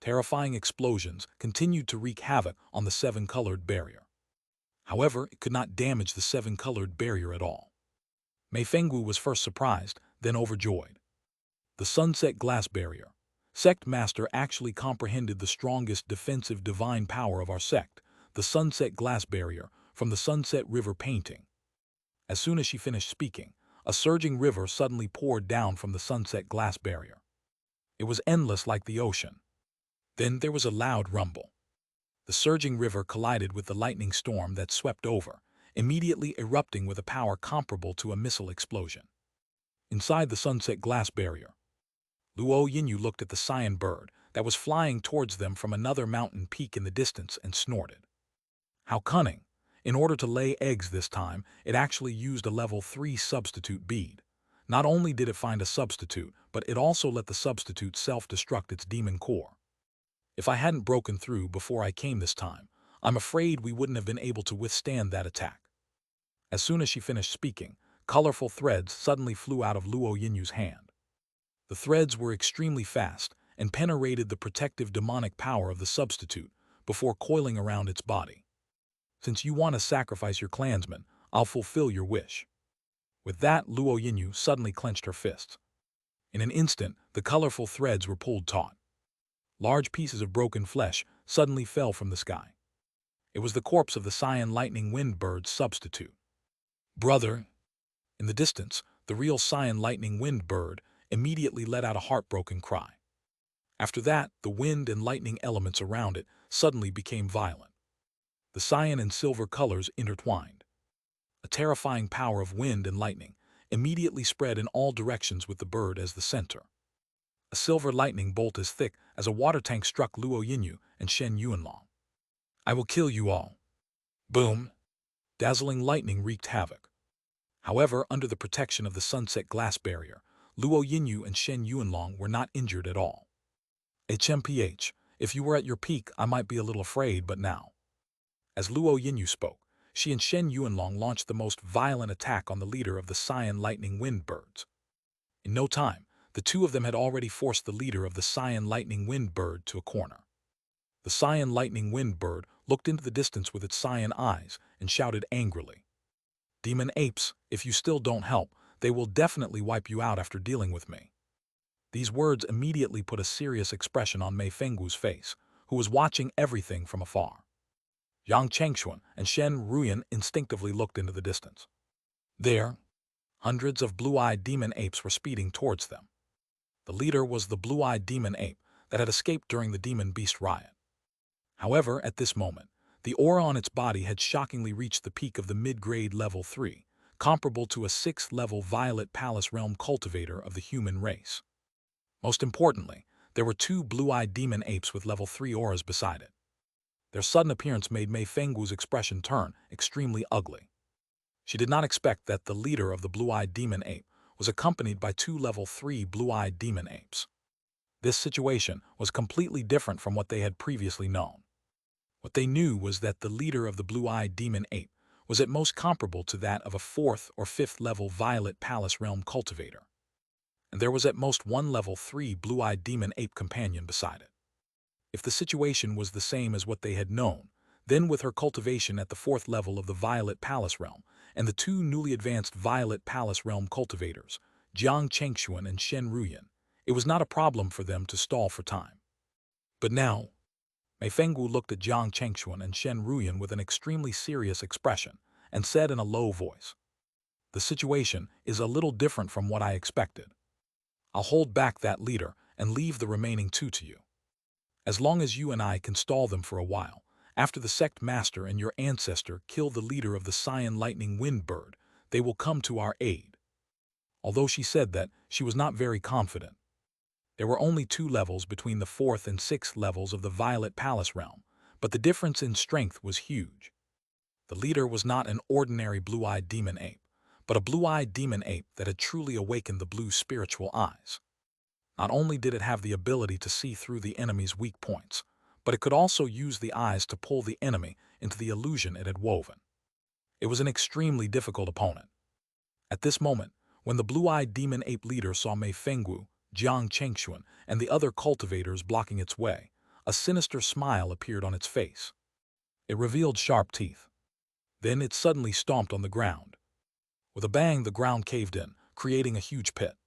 Terrifying explosions continued to wreak havoc on the 7-colored barrier. However, it could not damage the 7-colored barrier at all. Mei Fengwu was first surprised, then overjoyed. The Sunset Glass Barrier. Sect Master actually comprehended the strongest defensive divine power of our sect, the Sunset Glass Barrier, from the Sunset River painting. As soon as she finished speaking, a surging river suddenly poured down from the Sunset Glass Barrier. It was endless like the ocean. Then there was a loud rumble. The surging river collided with the lightning storm that swept over, immediately erupting with a power comparable to a missile explosion. Inside the Sunset Glass Barrier, Luo Yinyu looked at the cyan bird that was flying towards them from another mountain peak in the distance and snorted. How cunning! In order to lay eggs this time, it actually used a level 3 substitute bead. Not only did it find a substitute, but it also let the substitute self-destruct its demon core. If I hadn't broken through before I came this time, I'm afraid we wouldn't have been able to withstand that attack. As soon as she finished speaking, colorful threads suddenly flew out of Luo Yinyu's hand. The threads were extremely fast and penetrated the protective demonic power of the substitute before coiling around its body. Since you want to sacrifice your clansmen, I'll fulfill your wish. With that, Luo Yinyu suddenly clenched her fists. In an instant, the colorful threads were pulled taut. Large pieces of broken flesh suddenly fell from the sky. It was the corpse of the Cyan Lightning Wind Bird's substitute. Brother! In the distance, the real Cyan Lightning Wind Bird immediately let out a heartbroken cry. After that, the wind and lightning elements around it suddenly became violent. The cyan and silver colors intertwined. A terrifying power of wind and lightning immediately spread in all directions with the bird as the center. A silver lightning bolt as thick as a water tank struck Luo Yinyu and Shen Yuanlong. I will kill you all. Boom! Dazzling lightning wreaked havoc. However, under the protection of the Sunset Glass Barrier, Luo Yinyu and Shen Yuanlong were not injured at all. HMPH, if you were at your peak, I might be a little afraid, but now. As Luo Yinyu spoke, she and Shen Yuanlong launched the most violent attack on the leader of the Cyan Lightning Wind Birds. In no time, the two of them had already forced the leader of the Cyan Lightning Wind Bird to a corner. The Cyan Lightning Wind Bird looked into the distance with its cyan eyes and shouted angrily, "Demon apes, if you still don't help, they will definitely wipe you out after dealing with me." These words immediately put a serious expression on Mei Fenggu's face, who was watching everything from afar. Yang Chengxuan and Shen Ruyan instinctively looked into the distance. There, hundreds of blue-eyed demon apes were speeding towards them. The leader was the blue-eyed demon ape that had escaped during the demon beast riot. However, at this moment, the aura on its body had shockingly reached the peak of the mid-grade level 3, comparable to a 6th-level Violet Palace Realm cultivator of the human race. Most importantly, there were two blue-eyed demon apes with level 3 auras beside it. Their sudden appearance made Mei Fenggu's expression turn extremely ugly. She did not expect that the leader of the blue-eyed demon ape was accompanied by two level 3 blue-eyed demon apes. This situation was completely different from what they had previously known. What they knew was that the leader of the blue-eyed demon ape was at most comparable to that of a 4th or 5th level Violet Palace Realm cultivator. And there was at most one level 3 blue-eyed demon ape companion beside it. If the situation was the same as what they had known, then with her cultivation at the 4th level of the Violet Palace Realm and the two newly advanced Violet Palace Realm cultivators, Jiang Chengxuan and Shen Ruyan, it was not a problem for them to stall for time. But now, Mei Fenggu looked at Jiang Chengxuan and Shen Ruyan with an extremely serious expression and said in a low voice, "The situation is a little different from what I expected. I'll hold back that leader and leave the remaining two to you. As long as you and I can stall them for a while, after the sect master and your ancestor kill the leader of the Cyan Lightning Wind Bird, they will come to our aid." Although she said that, she was not very confident. There were only 2 levels between the 4th and 6th levels of the Violet Palace Realm, but the difference in strength was huge. The leader was not an ordinary blue-eyed demon ape, but a blue-eyed demon ape that had truly awakened the blue spiritual eyes. Not only did it have the ability to see through the enemy's weak points, but it could also use the eyes to pull the enemy into the illusion it had woven. It was an extremely difficult opponent. At this moment, when the blue-eyed demon ape leader saw Mei Fenggu, Jiang Chengxuan, and the other cultivators blocking its way, a sinister smile appeared on its face. It revealed sharp teeth. Then it suddenly stomped on the ground. With a bang, the ground caved in, creating a huge pit.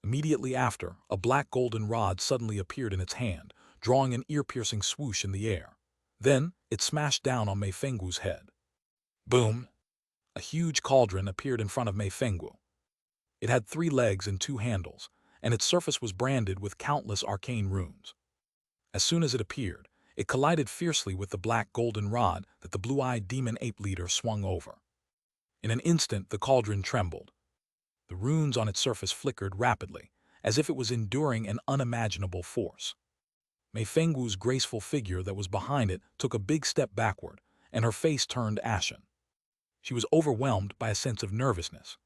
Immediately after, a black golden rod suddenly appeared in its hand, drawing an ear-piercing swoosh in the air. Then, it smashed down on Mei Fenggu's head. Boom! A huge cauldron appeared in front of Mei Fenggu. It had 3 legs and 2 handles, and its surface was branded with countless arcane runes. As soon as it appeared, it collided fiercely with the black golden rod that the blue-eyed demon ape leader swung over. In an instant, the cauldron trembled. The runes on its surface flickered rapidly, as if it was enduring an unimaginable force. Mei Fenggu's graceful figure that was behind it took a big step backward, and her face turned ashen. She was overwhelmed by a sense of nervousness.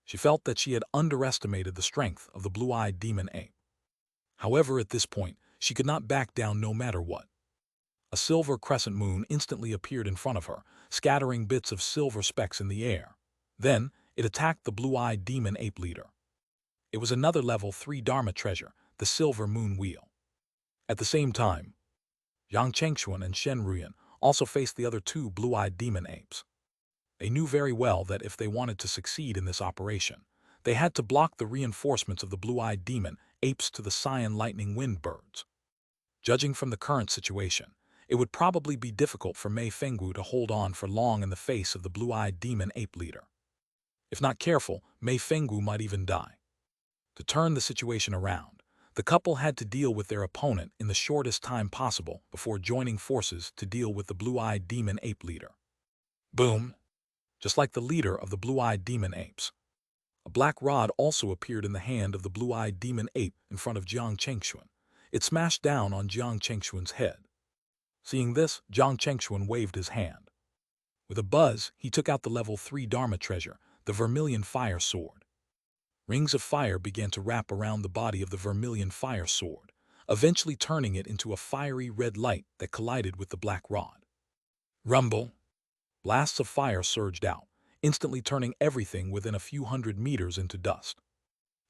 She felt that she had underestimated the strength of the blue-eyed demon ape. However, at this point, she could not back down no matter what. A silver crescent moon instantly appeared in front of her, scattering bits of silver specks in the air. Then, it attacked the blue-eyed demon ape leader. It was another level 3 Dharma treasure, the silver moon wheel. At the same time, Yang Chengxuan and Shen Ruyan also faced the other 2 blue-eyed demon apes. They knew very well that if they wanted to succeed in this operation, they had to block the reinforcements of the blue-eyed demon apes to the Cyan Lightning Wind Birds. Judging from the current situation, it would probably be difficult for Mei Fenggu to hold on for long in the face of the blue-eyed demon ape leader. If not careful, Mei Fenggu might even die. To turn the situation around, the couple had to deal with their opponent in the shortest time possible before joining forces to deal with the blue-eyed demon ape leader. Boom! Just like the leader of the blue-eyed demon apes, a black rod also appeared in the hand of the blue-eyed demon ape in front of Jiang Chengxuan. It smashed down on Jiang Chengxuan's head. Seeing this, Jiang Chengxuan waved his hand. With a buzz, he took out the level 3 Dharma treasure, the Vermilion Fire Sword. Rings of fire began to wrap around the body of the Vermilion Fire Sword, eventually turning it into a fiery red light that collided with the black rod. Rumble! Blasts of fire surged out, instantly turning everything within a few hundred meters into dust.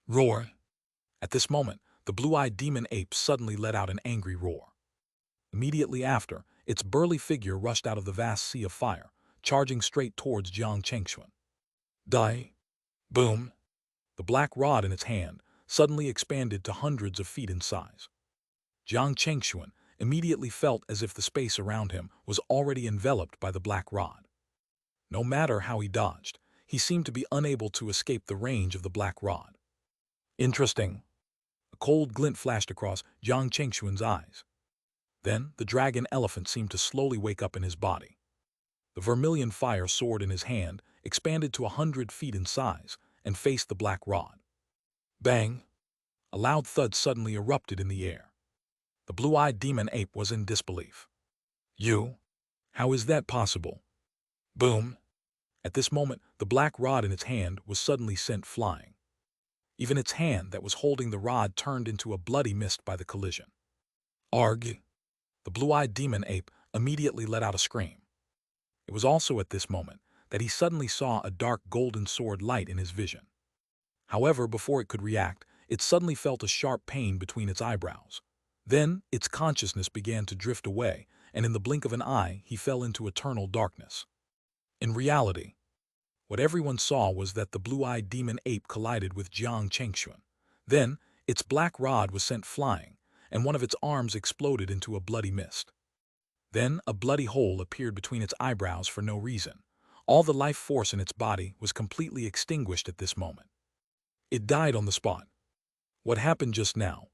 Roar! At this moment, the blue-eyed demon ape suddenly let out an angry roar. Immediately after, its burly figure rushed out of the vast sea of fire, charging straight towards Jiang Chengxuan. Die! Boom! The black rod in its hand suddenly expanded to hundreds of feet in size. Jiang Chengxuan immediately felt as if the space around him was already enveloped by the black rod. No matter how he dodged, he seemed to be unable to escape the range of the black rod. Interesting. A cold glint flashed across Jiang Chengxuan's eyes. Then the dragon elephant seemed to slowly wake up in his body. The vermilion fire sword in his hand expanded to 100 feet in size and faced the black rod. Bang! A loud thud suddenly erupted in the air. The blue-eyed demon ape was in disbelief. You? How is that possible? Boom! At this moment, the black rod in its hand was suddenly sent flying. Even its hand that was holding the rod turned into a bloody mist by the collision. Arg! The blue-eyed demon ape immediately let out a scream. It was also at this moment that he suddenly saw a dark golden sword light in his vision. However, before it could react, it suddenly felt a sharp pain between its eyebrows. Then, its consciousness began to drift away, and in the blink of an eye, he fell into eternal darkness. In reality, what everyone saw was that the blue-eyed demon ape collided with Jiang Chengxuan. Then, its black rod was sent flying, and one of its arms exploded into a bloody mist. Then, a bloody hole appeared between its eyebrows for no reason. All the life force in its body was completely extinguished at this moment. It died on the spot. What happened just now?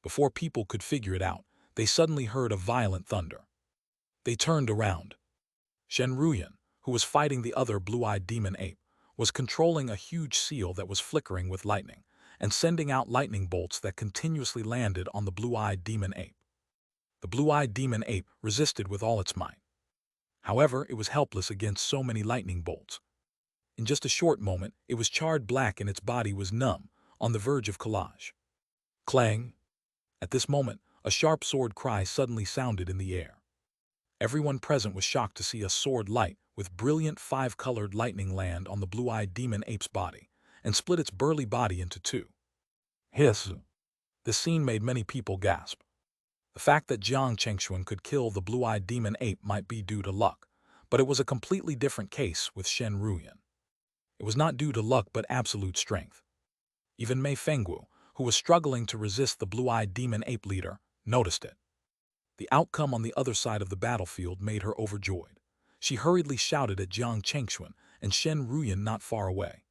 Before people could figure it out, they suddenly heard a violent thunder. They turned around. Shen Ruyan, who was fighting the other blue-eyed demon ape, was controlling a huge seal that was flickering with lightning and sending out lightning bolts that continuously landed on the blue-eyed demon ape. The blue-eyed demon ape resisted with all its might. However, it was helpless against so many lightning bolts. In just a short moment, it was charred black and its body was numb, on the verge of collage. Clang! At this moment, a sharp sword cry suddenly sounded in the air. Everyone present was shocked to see a sword light with brilliant 5-colored lightning land on the blue-eyed demon ape's body and split its burly body into two. Hiss! This scene made many people gasp. The fact that Jiang Chengxuan could kill the blue-eyed demon ape might be due to luck, but it was a completely different case with Shen Ruyan. It was not due to luck but absolute strength. Even Mei Fengwu, who was struggling to resist the blue-eyed demon ape leader, noticed it. The outcome on the other side of the battlefield made her overjoyed. She hurriedly shouted at Jiang Chengxuan and Shen Ruyan not far away.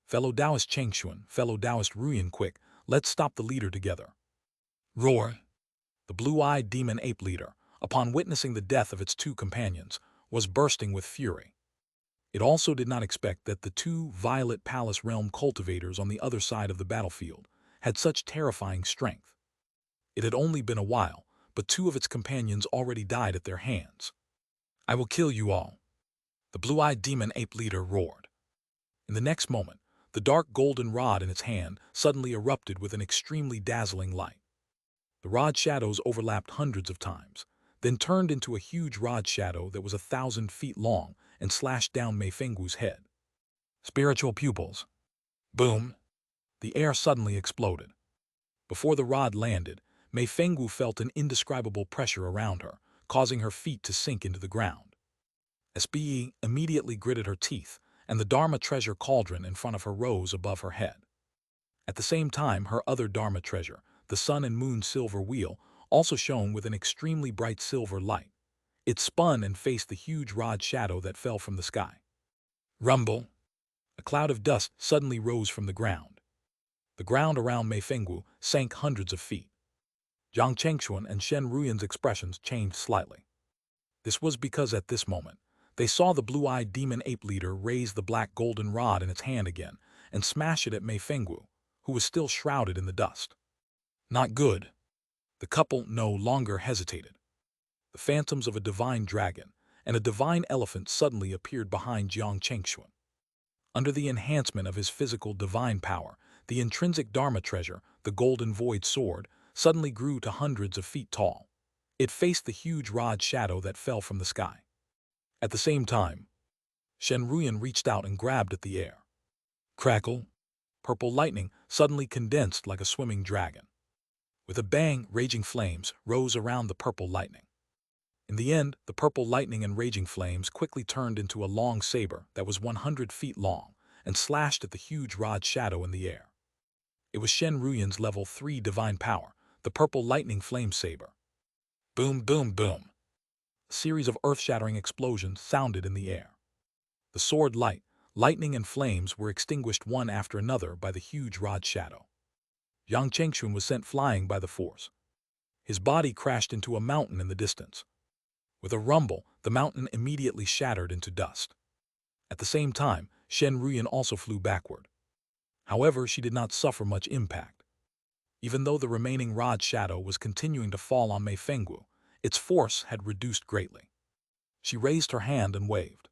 Fellow Taoist Chengxuan, fellow Taoist Ruyan, quick, let's stop the leader together. Roar! The blue-eyed demon ape leader, upon witnessing the death of its two companions, was bursting with fury. It also did not expect that the two Violet Palace Realm cultivators on the other side of the battlefield had such terrifying strength. It had only been a while, but two of its companions already died at their hands. I will kill you all, the blue-eyed demon ape leader roared. In the next moment, the dark golden rod in its hand suddenly erupted with an extremely dazzling light. The rod shadows overlapped hundreds of times, then turned into a huge rod shadow that was 1,000 feet long and slashed down Mei Fengwu's head. Spiritual pupils. Boom! The air suddenly exploded. Before the rod landed, Mei Fengwu felt an indescribable pressure around her, causing her feet to sink into the ground. SBE immediately gritted her teeth, and the Dharma treasure cauldron in front of her rose above her head. At the same time, her other Dharma treasure, the sun and moon silver wheel, also shone with an extremely bright silver light. It spun and faced the huge rod shadow that fell from the sky. Rumble! A cloud of dust suddenly rose from the ground. The ground around Mei Fengwu sank hundreds of feet. Jiang Chengxuan and Shen Ruyan's expressions changed slightly. This was because at this moment, they saw the blue-eyed demon ape leader raise the black golden rod in its hand again and smash it at Mei Fengwu, who was still shrouded in the dust. Not good. The couple no longer hesitated. The phantoms of a divine dragon and a divine elephant suddenly appeared behind Jiang Chengxuan. Under the enhancement of his physical divine power, the intrinsic Dharma treasure, the golden void sword, suddenly grew to hundreds of feet tall. It faced the huge rod shadow that fell from the sky. At the same time, Shen Ruyan reached out and grabbed at the air. Crackle! Purple lightning suddenly condensed like a swimming dragon. With a bang, raging flames rose around the purple lightning. In the end, the purple lightning and raging flames quickly turned into a long saber that was 100 feet long and slashed at the huge rod shadow in the air. It was Shen Ruyan's level 3 divine power, the purple lightning flame saber. Boom, boom, boom. A series of earth-shattering explosions sounded in the air. The sword light, lightning and flames were extinguished one after another by the huge rod shadow. Yang Chengxun was sent flying by the force. His body crashed into a mountain in the distance. With a rumble, the mountain immediately shattered into dust. At the same time, Shen Ruyan also flew backward. However, she did not suffer much impact. Even though the remaining rod shadow was continuing to fall on Mei Fengwu, its force had reduced greatly. She raised her hand and waved.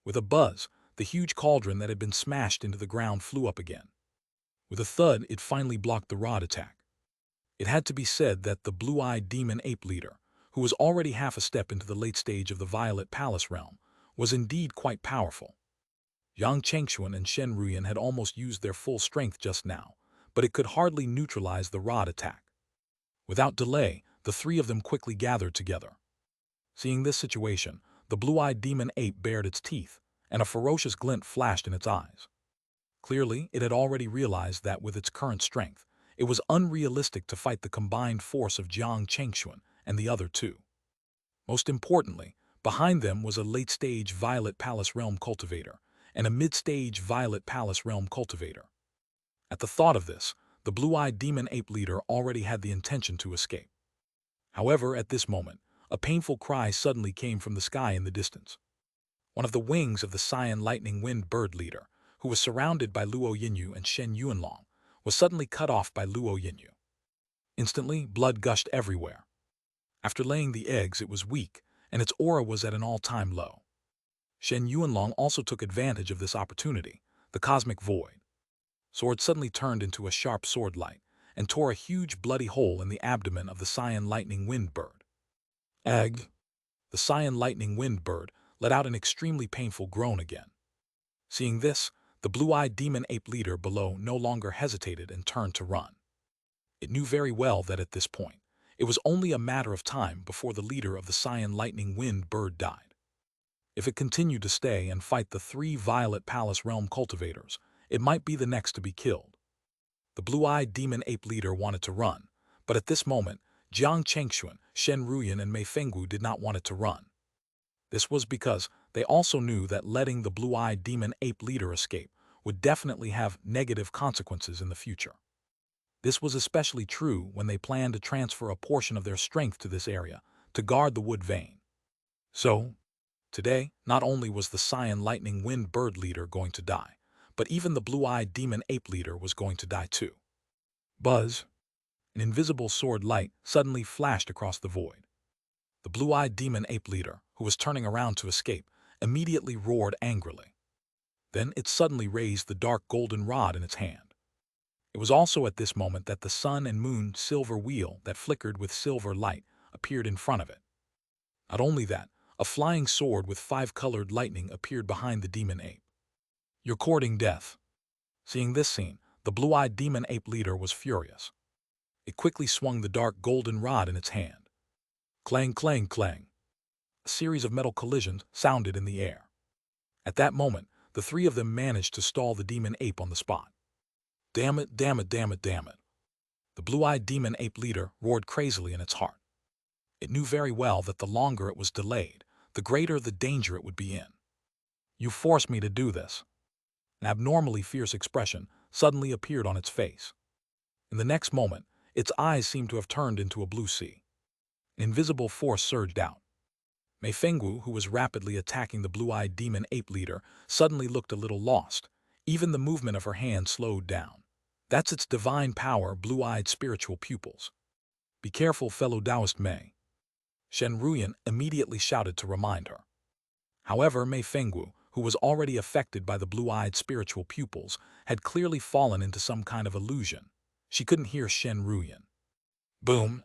With a buzz, the huge cauldron that had been smashed into the ground flew up again. With a thud, it finally blocked the rod attack. It had to be said that the blue-eyed demon ape leader, who was already half a step into the late stage of the Violet Palace realm, was indeed quite powerful. Yang Chengxuan and Shen Ruyan had almost used their full strength just now, but it could hardly neutralize the rod attack. Without delay, the three of them quickly gathered together. Seeing this situation, the blue-eyed demon ape bared its teeth, and a ferocious glint flashed in its eyes. Clearly, it had already realized that with its current strength, it was unrealistic to fight the combined force of Jiang Chengxuan and the other two. Most importantly, behind them was a late-stage Violet Palace Realm cultivator and a mid-stage Violet Palace Realm cultivator. At the thought of this, the blue-eyed demon ape leader already had the intention to escape. However, at this moment, a painful cry suddenly came from the sky in the distance. One of the wings of the Cyan Lightning Wind bird leader, who was surrounded by Luo Yinyu and Shen Yuanlong, was suddenly cut off by Luo Yinyu. Instantly, blood gushed everywhere. After laying the eggs, it was weak, and its aura was at an all-time low. Shen Yuanlong also took advantage of this opportunity, the cosmic void. Sword suddenly turned into a sharp sword light and tore a huge bloody hole in the abdomen of the Cyan Lightning Wind bird. Egg! The Cyan Lightning Wind bird let out an extremely painful groan again. Seeing this, the blue-eyed demon ape leader below no longer hesitated and turned to run. It knew very well that at this point, it was only a matter of time before the leader of the Cyan Lightning Wind bird died. If it continued to stay and fight the three Violet Palace Realm cultivators, it might be the next to be killed. The blue-eyed demon ape leader wanted to run, but at this moment, Jiang Chengxuan, Shen Ruyan, and Mei Fengwu did not want it to run. This was because they also knew that letting the blue-eyed demon ape leader escape would definitely have negative consequences in the future. This was especially true when they planned to transfer a portion of their strength to this area to guard the wood vein. So, today, not only was the Cyan Lightning Wind bird leader going to die, but even the blue-eyed demon ape leader was going to die too. Buzz! An invisible sword light suddenly flashed across the void. The blue-eyed demon ape leader, who was turning around to escape, immediately roared angrily. Then it suddenly raised the dark golden rod in its hand. It was also at this moment that the sun and moon silver wheel that flickered with silver light appeared in front of it. Not only that, a flying sword with 5-colored lightning appeared behind the demon ape. You're courting death. Seeing this scene, the blue-eyed demon ape leader was furious. It quickly swung the dark golden rod in its hand. Clang, clang, clang. A series of metal collisions sounded in the air. At that moment, the three of them managed to stall the demon ape on the spot. Damn it, damn it, damn it, damn it. The blue-eyed demon ape leader roared crazily in its heart. It knew very well that the longer it was delayed, the greater the danger it would be in. You forced me to do this. An abnormally fierce expression suddenly appeared on its face. In the next moment, its eyes seemed to have turned into a blue sea. An invisible force surged out. Mei Fengwu, who was rapidly attacking the blue-eyed demon ape leader, suddenly looked a little lost. Even the movement of her hand slowed down. That's its divine power, blue-eyed spiritual pupils. Be careful, fellow Taoist Mei. Shen Ruyan immediately shouted to remind her. However, Mei Fengwu, who was already affected by the blue-eyed spiritual pupils, had clearly fallen into some kind of illusion. She couldn't hear Shen Ruyan. Boom!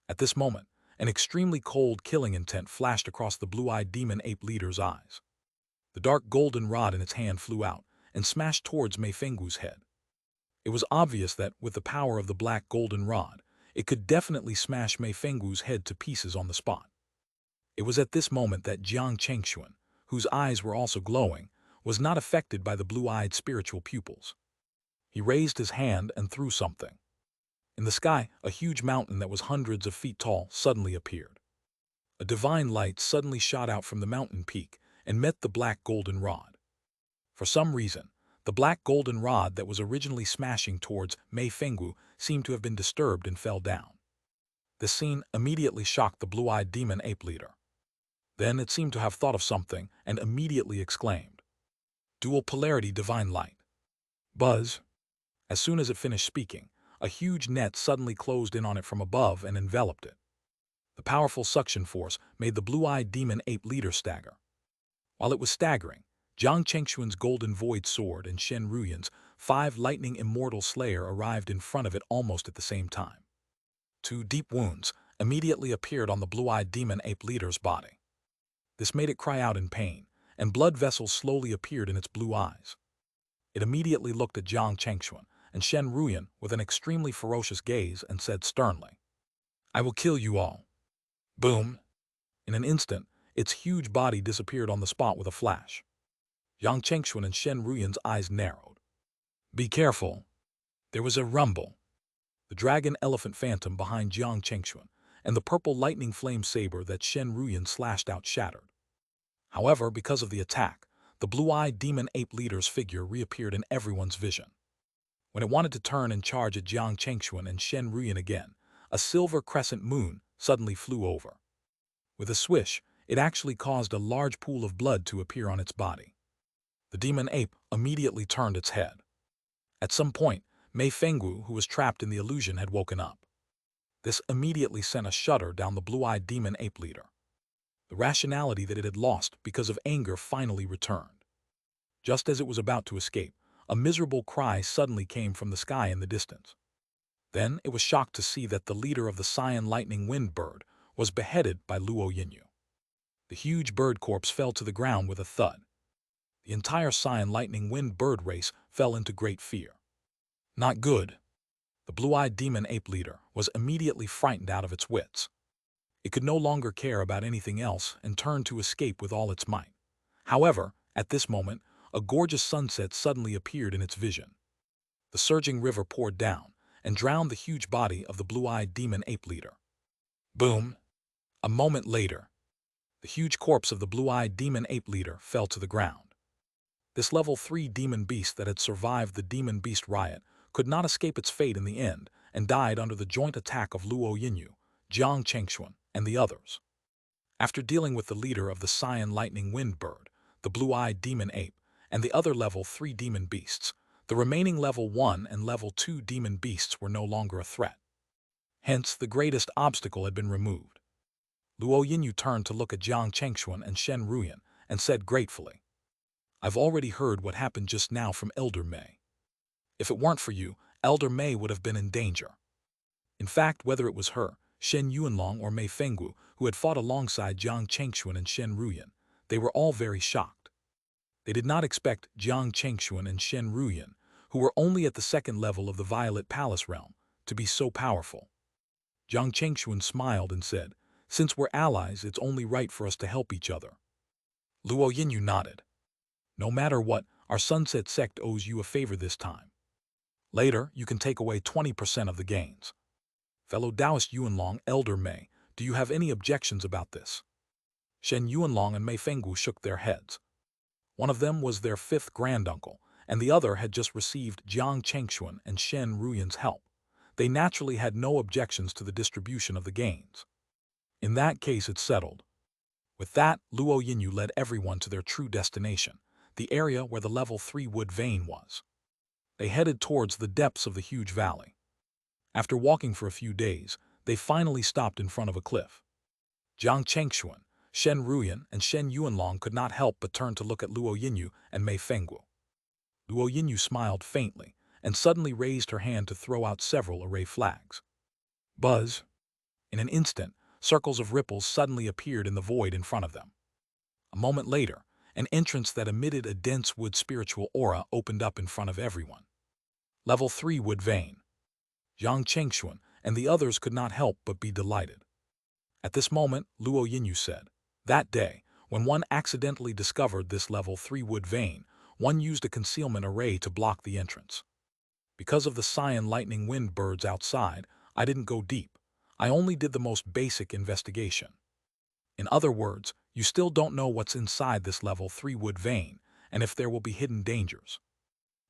At this moment, An extremely cold killing intent flashed across the blue-eyed demon ape leader's eyes. The dark golden rod in its hand flew out and smashed towards Mei Fenggu's head. It was obvious that, with the power of the black golden rod, it could definitely smash Mei Fenggu's head to pieces on the spot. It was at this moment that Jiang Chengxuan, whose eyes were also glowing, was not affected by the blue-eyed spiritual pupils. He raised his hand and threw something. In the sky, a huge mountain that was hundreds of feet tall suddenly appeared. A divine light suddenly shot out from the mountain peak and met the black golden rod. For some reason, the black golden rod that was originally smashing towards Mei Fenggu seemed to have been disturbed and fell down. This scene immediately shocked the blue-eyed demon ape leader. Then it seemed to have thought of something and immediately exclaimed, "Dual polarity divine light." Buzz! As soon as it finished speaking, a huge net suddenly closed in on it from above and enveloped it. The powerful suction force made the blue-eyed demon ape leader stagger. While it was staggering, Jiang Chengxuan's golden void sword and Shen Ruyan's 5 lightning immortal slayer arrived in front of it almost at the same time. 2 deep wounds immediately appeared on the blue-eyed demon ape leader's body. This made it cry out in pain, and blood vessels slowly appeared in its blue eyes. It immediately looked at Jiang Chengxuan and Shen Ruyan with an extremely ferocious gaze and said sternly, "I will kill you all." Boom! In an instant, its huge body disappeared on the spot with a flash. Jiang Chengxuan and Shen Ruyan's eyes narrowed. "Be careful." There was a rumble. The dragon elephant phantom behind Jiang Chengxuan and the purple lightning flame saber that Shen Ruyan slashed out shattered. However, because of the attack, the blue-eyed demon ape leader's figure reappeared in everyone's vision. When it wanted to turn and charge at Jiang Chengxuan and Shen Ruyan again, a silver crescent moon suddenly flew over. With a swish, it actually caused a large pool of blood to appear on its body. The demon ape immediately turned its head. At some point, Mei Fenggu, who was trapped in the illusion, had woken up. This immediately sent a shudder down the blue-eyed demon ape leader. The rationality that it had lost because of anger finally returned. Just as it was about to escape, a miserable cry suddenly came from the sky in the distance. Then it was shocked to see that the leader of the Cyan Lightning Wind Bird was beheaded by Luo Yinyu. The huge bird corpse fell to the ground with a thud. The entire Cyan Lightning Wind Bird race fell into great fear. Not good. The blue-eyed demon ape leader was immediately frightened out of its wits. It could no longer care about anything else and turned to escape with all its might. However, at this moment, a gorgeous sunset suddenly appeared in its vision. The surging river poured down and drowned the huge body of the blue-eyed demon ape leader. Boom! A moment later, the huge corpse of the blue-eyed demon ape leader fell to the ground. This level 3 demon beast that had survived the demon beast riot could not escape its fate in the end and died under the joint attack of Luo Yinyu, Jiang Chengxuan, and the others. After dealing with the leader of the Cyan Lightning Wind Bird, the blue-eyed demon ape, and the other level 3 demon beasts, the remaining level 1 and level 2 demon beasts were no longer a threat. Hence, the greatest obstacle had been removed. Luo Yinyu turned to look at Jiang Chengxuan and Shen Ruyan and said gratefully, "I've already heard what happened just now from Elder Mei. If it weren't for you, Elder Mei would have been in danger." In fact, whether it was her, Shen Yuanlong, or Mei Fenggu, who had fought alongside Jiang Chengxuan and Shen Ruyan, they were all very shocked. They did not expect Jiang Chengxuan and Shen Ruyan, who were only at the 2nd level of the Violet Palace realm, to be so powerful. Jiang Chengxuan smiled and said, "Since we're allies, it's only right for us to help each other." Luo Yinyu nodded. "No matter what, our Sunset Sect owes you a favor this time. Later, you can take away 20% of the gains." Fellow Taoist Yuanlong, Elder Mei, do you have any objections about this? Shen Yuanlong and Mei Fenggu shook their heads. One of them was their 5th granduncle, and the other had just received Jiang Chengxuan and Shen Ruyan's help. They naturally had no objections to the distribution of the gains. In that case, it's settled. With that, Luo Yinyu led everyone to their true destination, the area where the level 3 wood vein was. They headed towards the depths of the huge valley. After walking for a few days, they finally stopped in front of a cliff. Jiang Chengxuan, Shen Ruyan, and Shen Yuanlong could not help but turn to look at Luo Yinyu and Mei Fenggu. Luo Yinyu smiled faintly and suddenly raised her hand to throw out several array flags. Buzz! In an instant, circles of ripples suddenly appeared in the void in front of them. A moment later, an entrance that emitted a dense wood spiritual aura opened up in front of everyone. Level 3 Wood Vein. Jiang Chengxuan and the others could not help but be delighted. At this moment, Luo Yinyu said, "That day, when one accidentally discovered this level 3 wood vein, one used a concealment array to block the entrance. Because of the cyan lightning wind birds outside, I didn't go deep. I only did the most basic investigation. In other words, you still don't know what's inside this level 3 wood vein, and if there will be hidden dangers."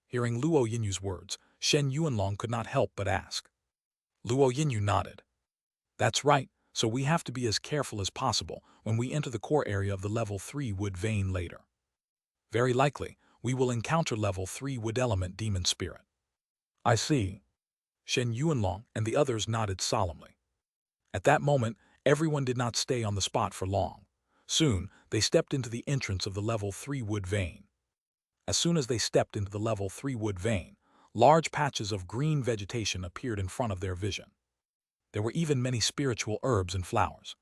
Hearing Luo Yinyu's words, Shen Yuanlong could not help but ask. Luo Yinyu nodded. "That's right, so we have to be as careful as possible when we enter the core area of the level 3 wood vein later. Very likely, we will encounter level 3 wood element demon spirit." "I see." Shen Yuanlong and the others nodded solemnly. At that moment, everyone did not stay on the spot for long. Soon, they stepped into the entrance of the level 3 wood vein. As soon as they stepped into the level 3 wood vein, large patches of green vegetation appeared in front of their vision. There were even many spiritual herbs and flowers.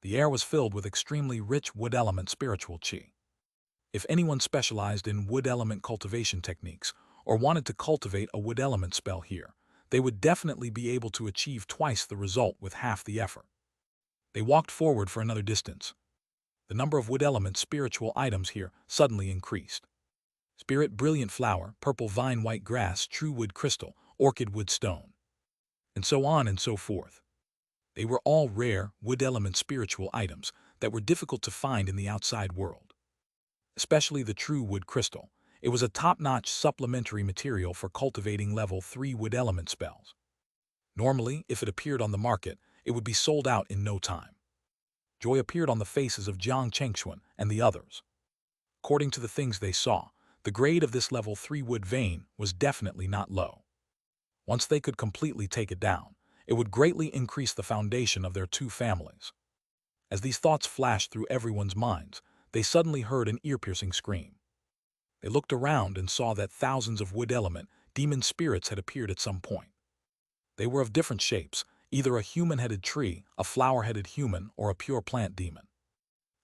The air was filled with extremely rich wood element spiritual qi. If anyone specialized in wood element cultivation techniques or wanted to cultivate a wood element spell here, they would definitely be able to achieve twice the result with half the effort. They walked forward for another distance. The number of wood element spiritual items here suddenly increased. Spirit brilliant flower, purple vine white grass, true wood crystal, orchid wood stone, and so on and so forth. They were all rare, wood element spiritual items that were difficult to find in the outside world. Especially the true wood crystal. It was a top-notch supplementary material for cultivating level 3 wood element spells. Normally, if it appeared on the market, it would be sold out in no time. Joy appeared on the faces of Jiang Chengxuan and the others. According to the things they saw, the grade of this level 3 wood vein was definitely not low. Once they could completely take it down, it would greatly increase the foundation of their two families. As these thoughts flashed through everyone's minds, they suddenly heard an ear-piercing scream. They looked around and saw that thousands of wood element demon spirits had appeared at some point. They were of different shapes, either a human-headed tree, a flower-headed human, or a pure plant demon.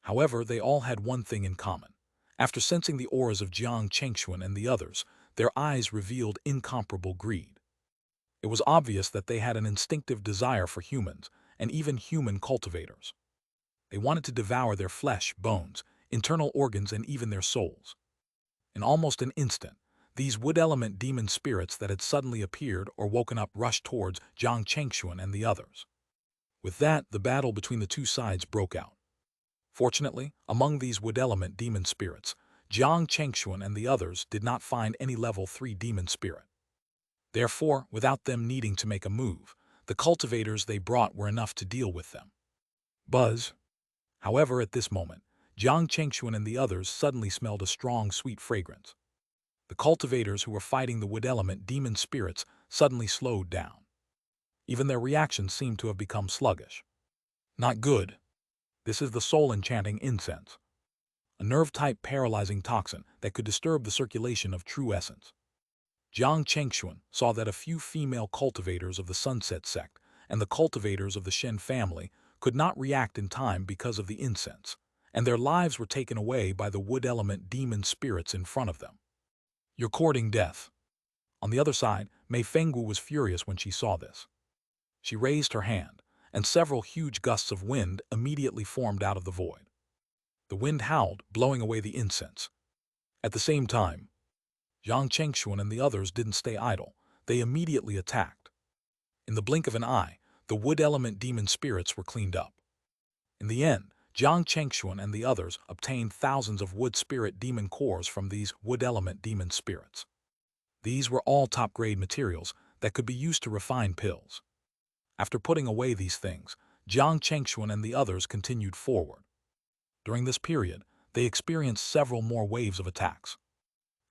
However, they all had one thing in common. After sensing the auras of Jiang Chengxuan and the others, their eyes revealed incomparable greed. It was obvious that they had an instinctive desire for humans, and even human cultivators. They wanted to devour their flesh, bones, internal organs, and even their souls. In almost an instant, these wood element demon spirits that had suddenly appeared or woken up rushed towards Jiang Chengxuan and the others. With that, the battle between the two sides broke out. Fortunately, among these wood element demon spirits, Jiang Chengxuan and the others did not find any level 3 demon spirit. Therefore, without them needing to make a move, the cultivators they brought were enough to deal with them. Buzz. However, at this moment, Jiang Chengxuan and the others suddenly smelled a strong, sweet fragrance. The cultivators who were fighting the wood element demon spirits suddenly slowed down. Even their reactions seemed to have become sluggish. Not good. This is the soul-enchanting incense, a nerve-type paralyzing toxin that could disturb the circulation of true essence. Jiang Chengxuan saw that a few female cultivators of the Sunset sect and the cultivators of the Shen family could not react in time because of the incense, and their lives were taken away by the wood element demon spirits in front of them. "You're courting death." On the other side, Mei Fengwu was furious when she saw this. She raised her hand, and several huge gusts of wind immediately formed out of the void. The wind howled, blowing away the incense. At the same time, Jiang Chengxuan and the others didn't stay idle. They immediately attacked. In the blink of an eye, the wood element demon spirits were cleaned up. In the end, Jiang Chengxuan and the others obtained thousands of wood spirit demon cores from these wood element demon spirits. These were all top-grade materials that could be used to refine pills. After putting away these things, Jiang Chengxuan and the others continued forward. During this period, they experienced several more waves of attacks.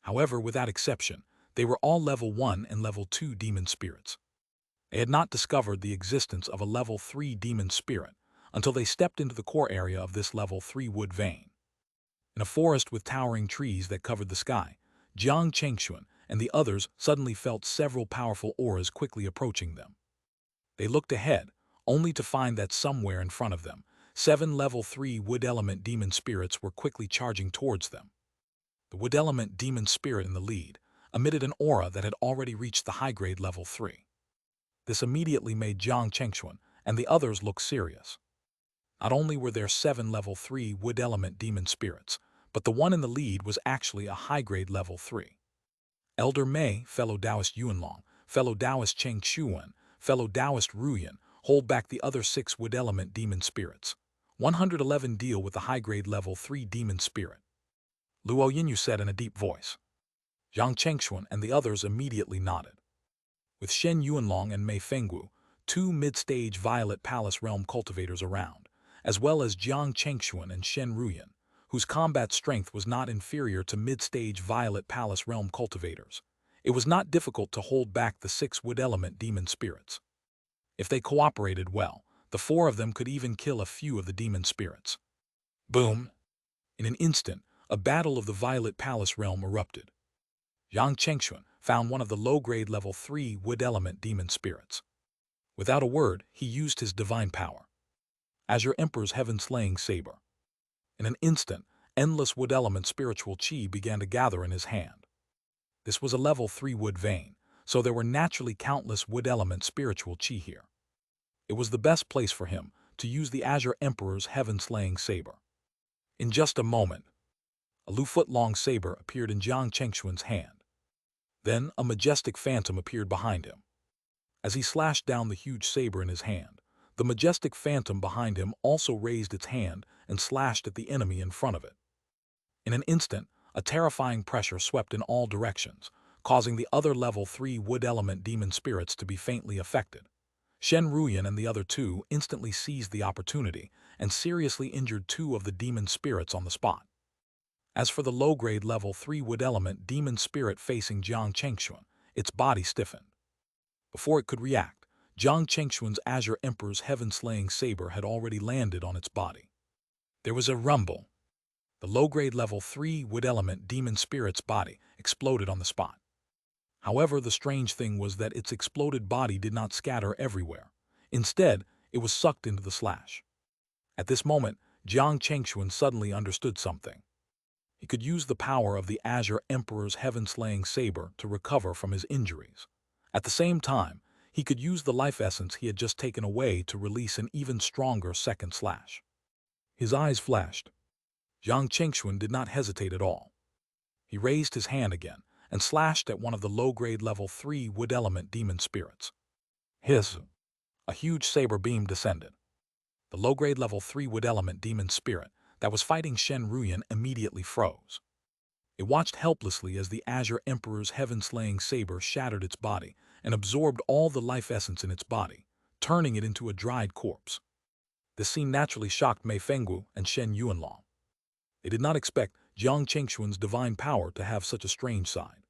However, without exception, they were all level 1 and level 2 demon spirits. They had not discovered the existence of a level 3 demon spirit until they stepped into the core area of this level 3 wood vein. In a forest with towering trees that covered the sky, Jiang Chengxuan and the others suddenly felt several powerful auras quickly approaching them. They looked ahead, only to find that somewhere in front of them, 7 level 3 wood element demon spirits were quickly charging towards them. The wood element demon spirit in the lead emitted an aura that had already reached the high-grade level 3. This immediately made Jiang Chengxuan and the others look serious. Not only were there 7 level 3 wood element demon spirits, but the one in the lead was actually a high-grade level 3. Elder Mei, fellow Taoist Yuanlong, fellow Taoist Cheng Xuan, fellow Taoist Ruyan, hold back the other 6 wood element demon spirits. 111 deal with the high-grade level 3 demon spirit. Luo Yinyu said in a deep voice. Jiang Chengxuan and the others immediately nodded. With Shen Yuanlong and Mei Fengwu, 2 mid-stage Violet Palace Realm cultivators around, as well as Jiang Chengxuan and Shen Ruyan, whose combat strength was not inferior to mid-stage Violet Palace Realm cultivators, it was not difficult to hold back the 6 wood element demon spirits. If they cooperated well, the 4 of them could even kill a few of the demon spirits. Boom! In an instant, a battle of the Violet Palace Realm erupted. Jiang Chengxuan found one of the low-grade level 3 wood element demon spirits. Without a word, he used his divine power. Azure Emperor's heaven-slaying saber. In an instant, endless wood element spiritual chi began to gather in his hand. This was a level 3 wood vein, so there were naturally countless wood element spiritual chi here. It was the best place for him to use the Azure Emperor's heaven-slaying saber. In just a moment, a Lu-foot-long saber appeared in Jiang Chengxuan's hand. Then a majestic phantom appeared behind him. As he slashed down the huge saber in his hand, the majestic phantom behind him also raised its hand and slashed at the enemy in front of it. In an instant, a terrifying pressure swept in all directions, causing the other level 3 wood element demon spirits to be faintly affected. Shen Ruyan and the other 2 instantly seized the opportunity and seriously injured 2 of the demon spirits on the spot. As for the low-grade level 3 wood element demon spirit facing Jiang Chengxuan, its body stiffened. Before it could react, Jiang Chengxuan's Azure Emperor's heaven-slaying saber had already landed on its body. There was a rumble. The low-grade level 3 wood element demon spirit's body exploded on the spot. However, the strange thing was that its exploded body did not scatter everywhere. Instead, it was sucked into the slash. At this moment, Jiang Chengxuan suddenly understood something. He could use the power of the Azure Emperor's heaven-slaying saber to recover from his injuries. At the same time, he could use the life essence he had just taken away to release an even stronger second slash. His eyes flashed. Jiang Chengxuan did not hesitate at all. He raised his hand again and slashed at one of the low-grade level 3 wood element demon spirits. Hiss! A huge saber beam descended. The low-grade level 3 wood element demon spirit that was fighting Shen Ruyan immediately froze. It watched helplessly as the Azure Emperor's heaven-slaying saber shattered its body and absorbed all the life essence in its body, turning it into a dried corpse. This scene naturally shocked Mei Fengwu and Shen Yuanlong. They did not expect Jiang Chengxuan's divine power to have such a strange side.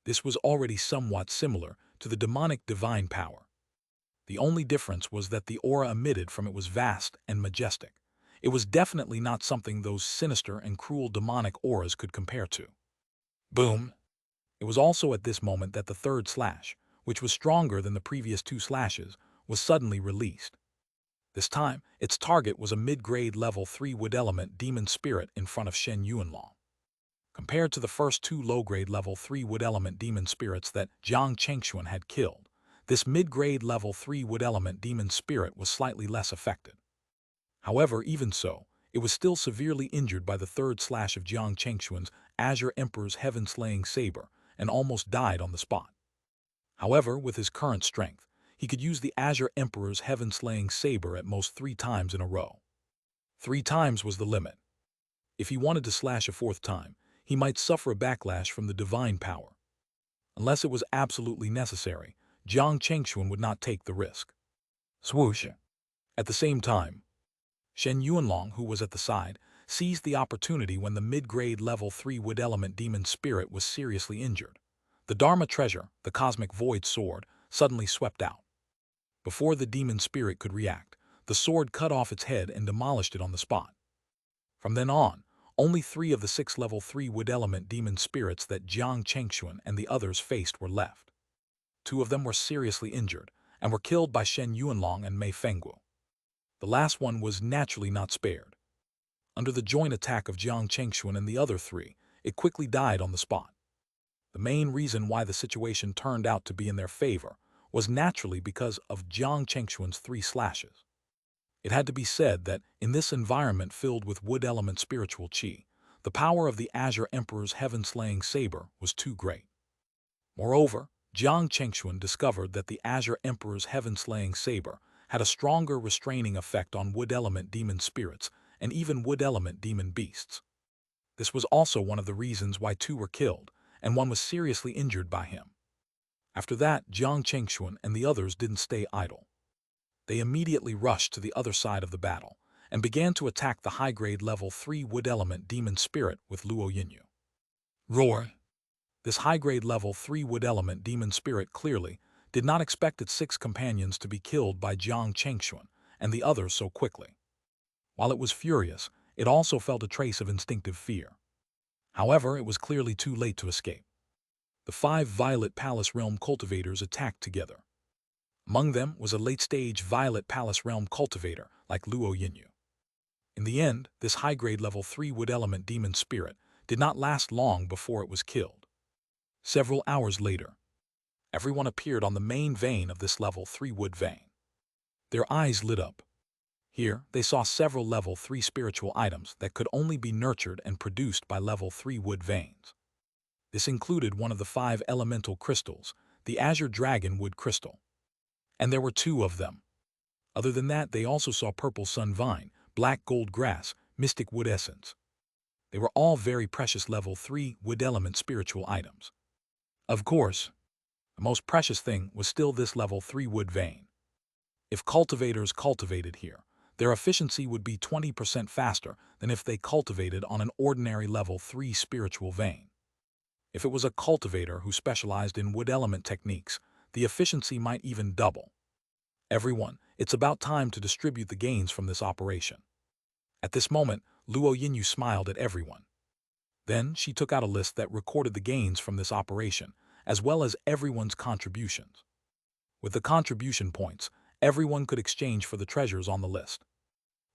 This was already somewhat similar to the demonic divine power. The only difference was that the aura emitted from it was vast and majestic. It was definitely not something those sinister and cruel demonic auras could compare to. Boom! It was also at this moment that the third slash, which was stronger than the previous 2 slashes, was suddenly released. This time, its target was a mid-grade level 3 wood element demon spirit in front of Shen Yuanlong. Compared to the first 2 low-grade level 3 wood element demon spirits that Jiang Chengxuan had killed, this mid-grade level 3 wood element demon spirit was slightly less affected. However, even so, it was still severely injured by the third slash of Jiang Chengxuan's Azure Emperor's heaven-slaying saber and almost died on the spot. However, with his current strength, he could use the Azure Emperor's heaven-slaying saber at most 3 times in a row. 3 times was the limit. If he wanted to slash a 4th time, he might suffer a backlash from the divine power. Unless it was absolutely necessary, Jiang Chengxuan would not take the risk. Swoosh! At the same time, Shen Yuanlong, who was at the side, seized the opportunity when the mid-grade level 3 wood element demon spirit was seriously injured. The Dharma treasure, the cosmic void sword, suddenly swept out. Before the demon spirit could react, the sword cut off its head and demolished it on the spot. From then on, only 3 of the 6 level 3 wood element demon spirits that Jiang Chengxuan and the others faced were left. 2 of them were seriously injured, and were killed by Shen Yuanlong and Mei Fenggu. The last one was naturally not spared. Under the joint attack of Jiang Chengxuan and the other three, it quickly died on the spot. The main reason why the situation turned out to be in their favor was naturally because of Jiang Chengxuan's 3 slashes. It had to be said that in this environment filled with wood element spiritual qi, the power of the Azure Emperor's heaven-slaying saber was too great. Moreover, Jiang Chengxuan discovered that the Azure Emperor's heaven-slaying saber had a stronger restraining effect on wood element demon spirits and even wood element demon beasts. This was also one of the reasons why 2 were killed, and 1 was seriously injured by him. After that, Jiang Chengxuan and the others didn't stay idle. They immediately rushed to the other side of the battle and began to attack the high-grade level 3 wood element demon spirit with Luo Yinyu. Roar! This high-grade level 3 wood element demon spirit clearly did not expect its 6 companions to be killed by Jiang Chengxuan and the others so quickly. While it was furious, it also felt a trace of instinctive fear. However, it was clearly too late to escape. The 5 Violet Palace Realm cultivators attacked together. Among them was a late-stage Violet Palace Realm cultivator like Luo Yinyu. In the end, this high-grade level 3 wood element demon spirit did not last long before it was killed. Several hours later, everyone appeared on the main vein of this level 3 wood vein. Their eyes lit up. Here, they saw several level 3 spiritual items that could only be nurtured and produced by level 3 wood veins. This included one of the 5 elemental crystals, the Azure Dragon Wood Crystal. And there were 2 of them. Other than that, they also saw purple sun vine, black gold grass, mystic wood essence. They were all very precious level 3 wood element spiritual items. Of course, the most precious thing was still this level 3 wood vein. If cultivators cultivated here, their efficiency would be 20% faster than if they cultivated on an ordinary level 3 spiritual vein. If it was a cultivator who specialized in wood element techniques, the efficiency might even double. Everyone, it's about time to distribute the gains from this operation. At this moment, Luo Yinyu smiled at everyone. Then she took out a list that recorded the gains from this operation, as well as everyone's contributions. With the contribution points, everyone could exchange for the treasures on the list.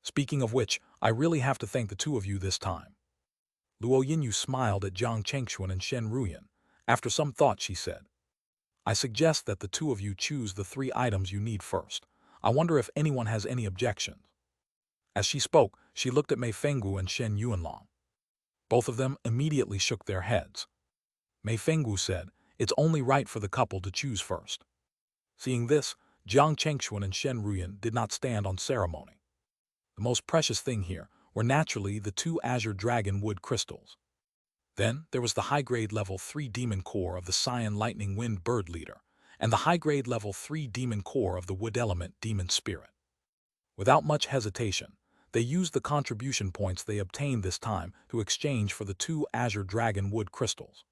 Speaking of which, I really have to thank the 2 of you this time. Luo Yinyu smiled at Jiang Chengxuan and Shen Ruyan. After some thought, she said, I suggest that the 2 of you choose the 3 items you need first. I wonder if anyone has any objections. As she spoke, she looked at Mei Fenggu and Shen Yuanlong. Both of them immediately shook their heads. Mei Fenggu said, it's only right for the couple to choose first. Seeing this, Jiang Chengxuan and Shen Ruyan did not stand on ceremony. The most precious thing here were naturally the 2 Azure Dragon Wood crystals. Then there was the high-grade level 3 demon core of the Cyan Lightning Wind Bird Leader, and the high-grade level 3 demon core of the Wood Element Demon Spirit. Without much hesitation, they used the contribution points they obtained this time to exchange for the 2 Azure Dragon Wood crystals.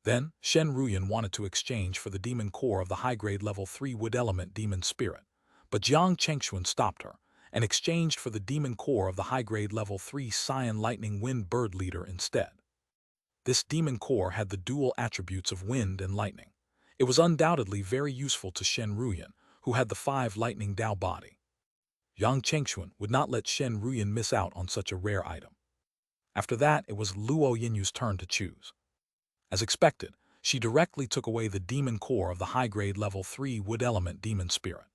Then, Shen Ruyan wanted to exchange for the demon core of the high-grade level 3 Wood Element Demon Spirit, but Jiang Chengxuan stopped her and exchanged for the demon core of the high-grade level 3 Cyan Lightning Wind Bird Leader instead. This demon core had the dual attributes of wind and lightning. It was undoubtedly very useful to Shen Ruyan, who had the 5 lightning Dao body. Jiang Chengxuan would not let Shen Ruyan miss out on such a rare item. After that, it was Luo Yinyu's turn to choose. As expected, she directly took away the demon core of the high-grade level 3 Wood Element Demon Spirit.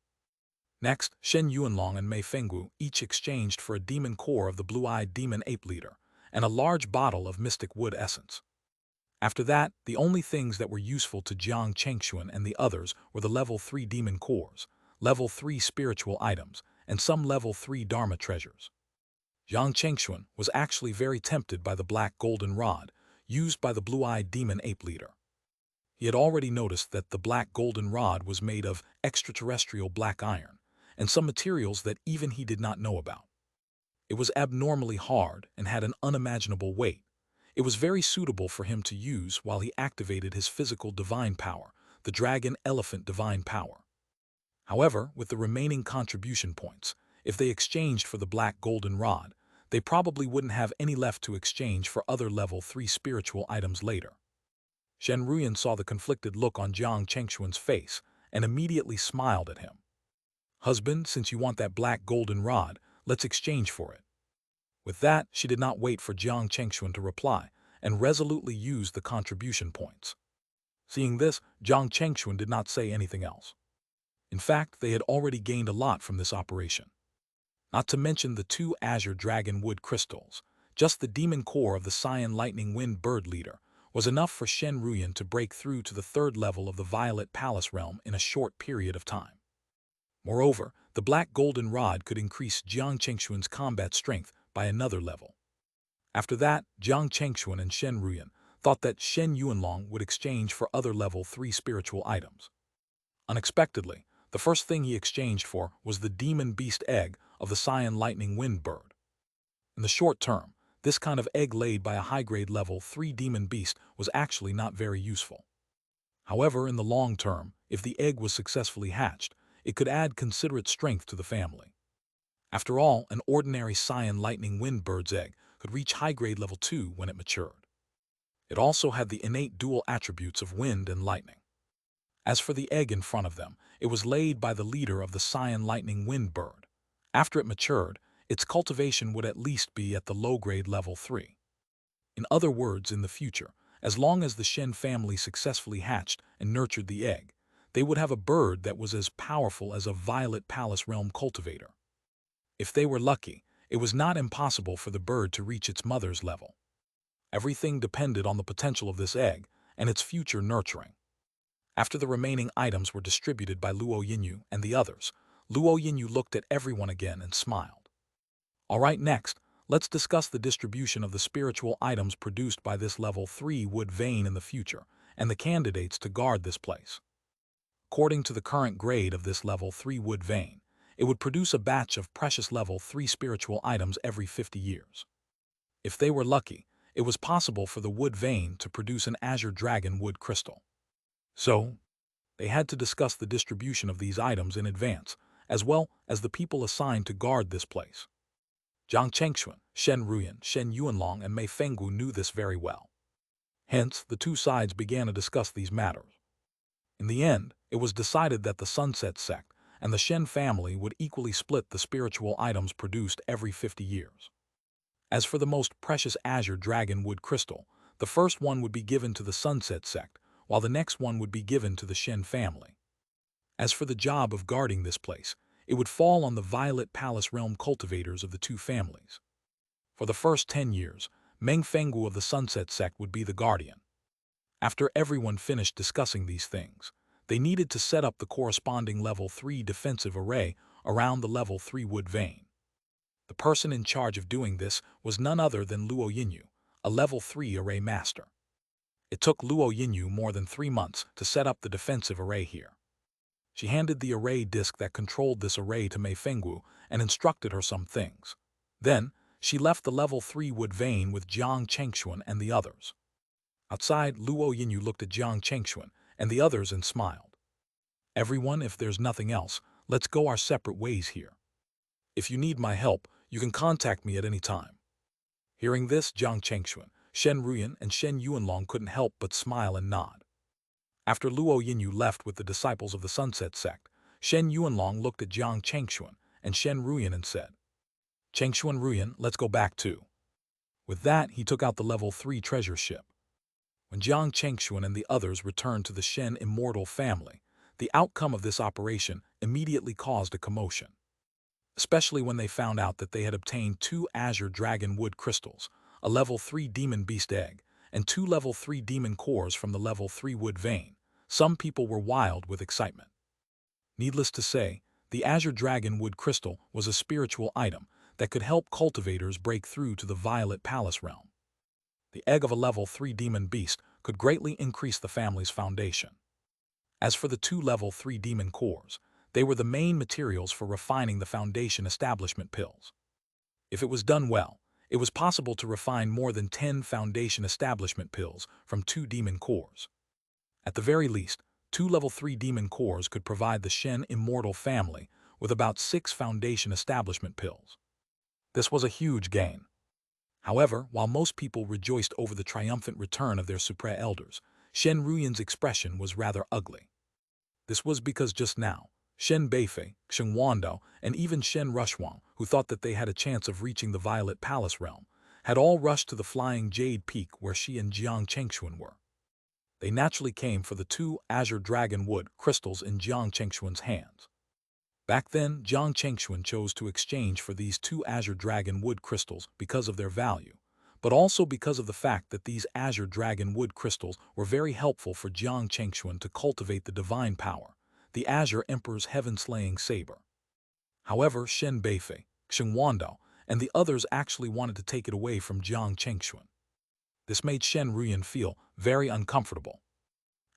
Next, Shen Yuanlong and Mei Fenggu each exchanged for a demon core of the blue-eyed demon ape leader and a large bottle of mystic wood essence. After that, the only things that were useful to Jiang Chengxuan and the others were the level 3 demon cores, level 3 spiritual items, and some level 3 dharma treasures. Jiang Chengxuan was actually very tempted by the black golden rod used by the blue-eyed demon ape leader. He had already noticed that the black golden rod was made of extraterrestrial black iron and some materials that even he did not know about. It was abnormally hard and had an unimaginable weight. It was very suitable for him to use while he activated his physical divine power, the dragon elephant divine power. However, with the remaining contribution points, if they exchanged for the black golden rod, they probably wouldn't have any left to exchange for other level 3 spiritual items later. Shen Ruyan saw the conflicted look on Jiang Chengxuan's face and immediately smiled at him. "Husband, since you want that black golden rod, let's exchange for it." With that, she did not wait for Jiang Chengxuan to reply, and resolutely used the contribution points. Seeing this, Jiang Chengxuan did not say anything else. In fact, they had already gained a lot from this operation. Not to mention the 2 azure dragon wood crystals. Just the demon core of the Cyan Lightning Wind Bird Leader was enough for Shen Ruyan to break through to the 3rd level of the Violet Palace realm in a short period of time. Moreover, the black golden rod could increase Jiang Chengxuan's combat strength by another level. After that, Jiang Chengxuan and Shen Ruyan thought that Shen Yuanlong would exchange for other level 3 spiritual items. Unexpectedly, the first thing he exchanged for was the demon beast egg of the Cyan Lightning Wind Bird. In the short term, this kind of egg laid by a high-grade level 3 demon beast was actually not very useful. However, in the long term, if the egg was successfully hatched, it could add considerate strength to the family. After all, an ordinary Cyan Lightning Wind Bird's egg could reach high-grade level 2 when it matured. It also had the innate dual attributes of wind and lightning. As for the egg in front of them, it was laid by the leader of the Cyan Lightning Wind Bird. After it matured, its cultivation would at least be at the low-grade level 3. In other words, in the future, as long as the Shen family successfully hatched and nurtured the egg, they would have a bird that was as powerful as a Violet Palace realm cultivator. If they were lucky, it was not impossible for the bird to reach its mother's level. Everything depended on the potential of this egg and its future nurturing. After the remaining items were distributed by Luo Yinyu and the others, Luo Yinyu looked at everyone again and smiled. Alright, next, let's discuss the distribution of the spiritual items produced by this level 3 wood vein in the future, and the candidates to guard this place. According to the current grade of this level 3 wood vein, it would produce a batch of precious level 3 spiritual items every 50 years. If they were lucky, it was possible for the wood vein to produce an azure dragon wood crystal. So, they had to discuss the distribution of these items in advance, as well as the people assigned to guard this place. Jiang Chengxuan, Shen Ruyan, Shen Yuanlong, and Mei Fenggu knew this very well. Hence, the 2 sides began to discuss these matters. In the end, it was decided that the Sunset Sect and the Shen family would equally split the spiritual items produced every 50 years. As for the most precious azure dragon wood crystal, the first one would be given to the Sunset Sect, while the next one would be given to the Shen family. As for the job of guarding this place, it would fall on the Violet Palace realm cultivators of the 2 families. For the first 10 years, Meng Fenggu of the Sunset Sect would be the guardian. After everyone finished discussing these things, they needed to set up the corresponding level 3 defensive array around the level 3 wood vein. The person in charge of doing this was none other than Luo Yinyu, a level 3 array master. It took Luo Yinyu more than 3 months to set up the defensive array here. She handed the array disk that controlled this array to Mei Fenggu and instructed her some things. Then, she left the level 3 wood vein with Jiang Chengxuan and the others. Outside, Luo Yinyu looked at Jiang Chengxuan and the others and smiled. "Everyone, if there's nothing else, let's go our separate ways here. If you need my help, you can contact me at any time." Hearing this, Jiang Chengxuan, Shen Ruyan, and Shen Yuanlong couldn't help but smile and nod. After Luo Yinyu left with the disciples of the Sunset Sect, Shen Yuanlong looked at Jiang Chengxuan and Shen Ruyan and said, "Chengxuan Ruyan, let's go back too." With that, he took out the level 3 treasure ship. When Jiang Chengxuan and the others returned to the Shen immortal family, the outcome of this operation immediately caused a commotion. Especially when they found out that they had obtained 2 azure dragon wood crystals, a level 3 demon beast egg, and 2 level 3 demon cores from the level 3 wood vein. Some people were wild with excitement. Needless to say, the azure dragon wood crystal was a spiritual item that could help cultivators break through to the Violet Palace realm. The egg of a level 3 demon beast could greatly increase the family's foundation. As for the 2 level 3 demon cores, they were the main materials for refining the foundation establishment pills. If it was done well, it was possible to refine more than 10 foundation establishment pills from 2 demon cores. At the very least, 2 level 3 demon cores could provide the Shen immortal family with about 6 foundation establishment pills. This was a huge gain. However, while most people rejoiced over the triumphant return of their Supre elders, Shen Ruyan's expression was rather ugly. This was because just now, Shen Beifei, Xing Wandao, and even Shen Rushwang, who thought that they had a chance of reaching the Violet Palace realm, had all rushed to the flying Jade Peak where she and Jiang Chengxuan were. They naturally came for the 2 azure dragon wood crystals in Jiang Chengxuan's hands. Back then, Jiang Chengxuan chose to exchange for these 2 azure dragon wood crystals because of their value, but also because of the fact that these azure dragon wood crystals were very helpful for Jiang Chengxuan to cultivate the divine power, the Azure Emperor's heaven-slaying saber. However, Shen Beifei, Xing Wandao, and the others actually wanted to take it away from Jiang Chengxuan. This made Shen Ruyan feel very uncomfortable.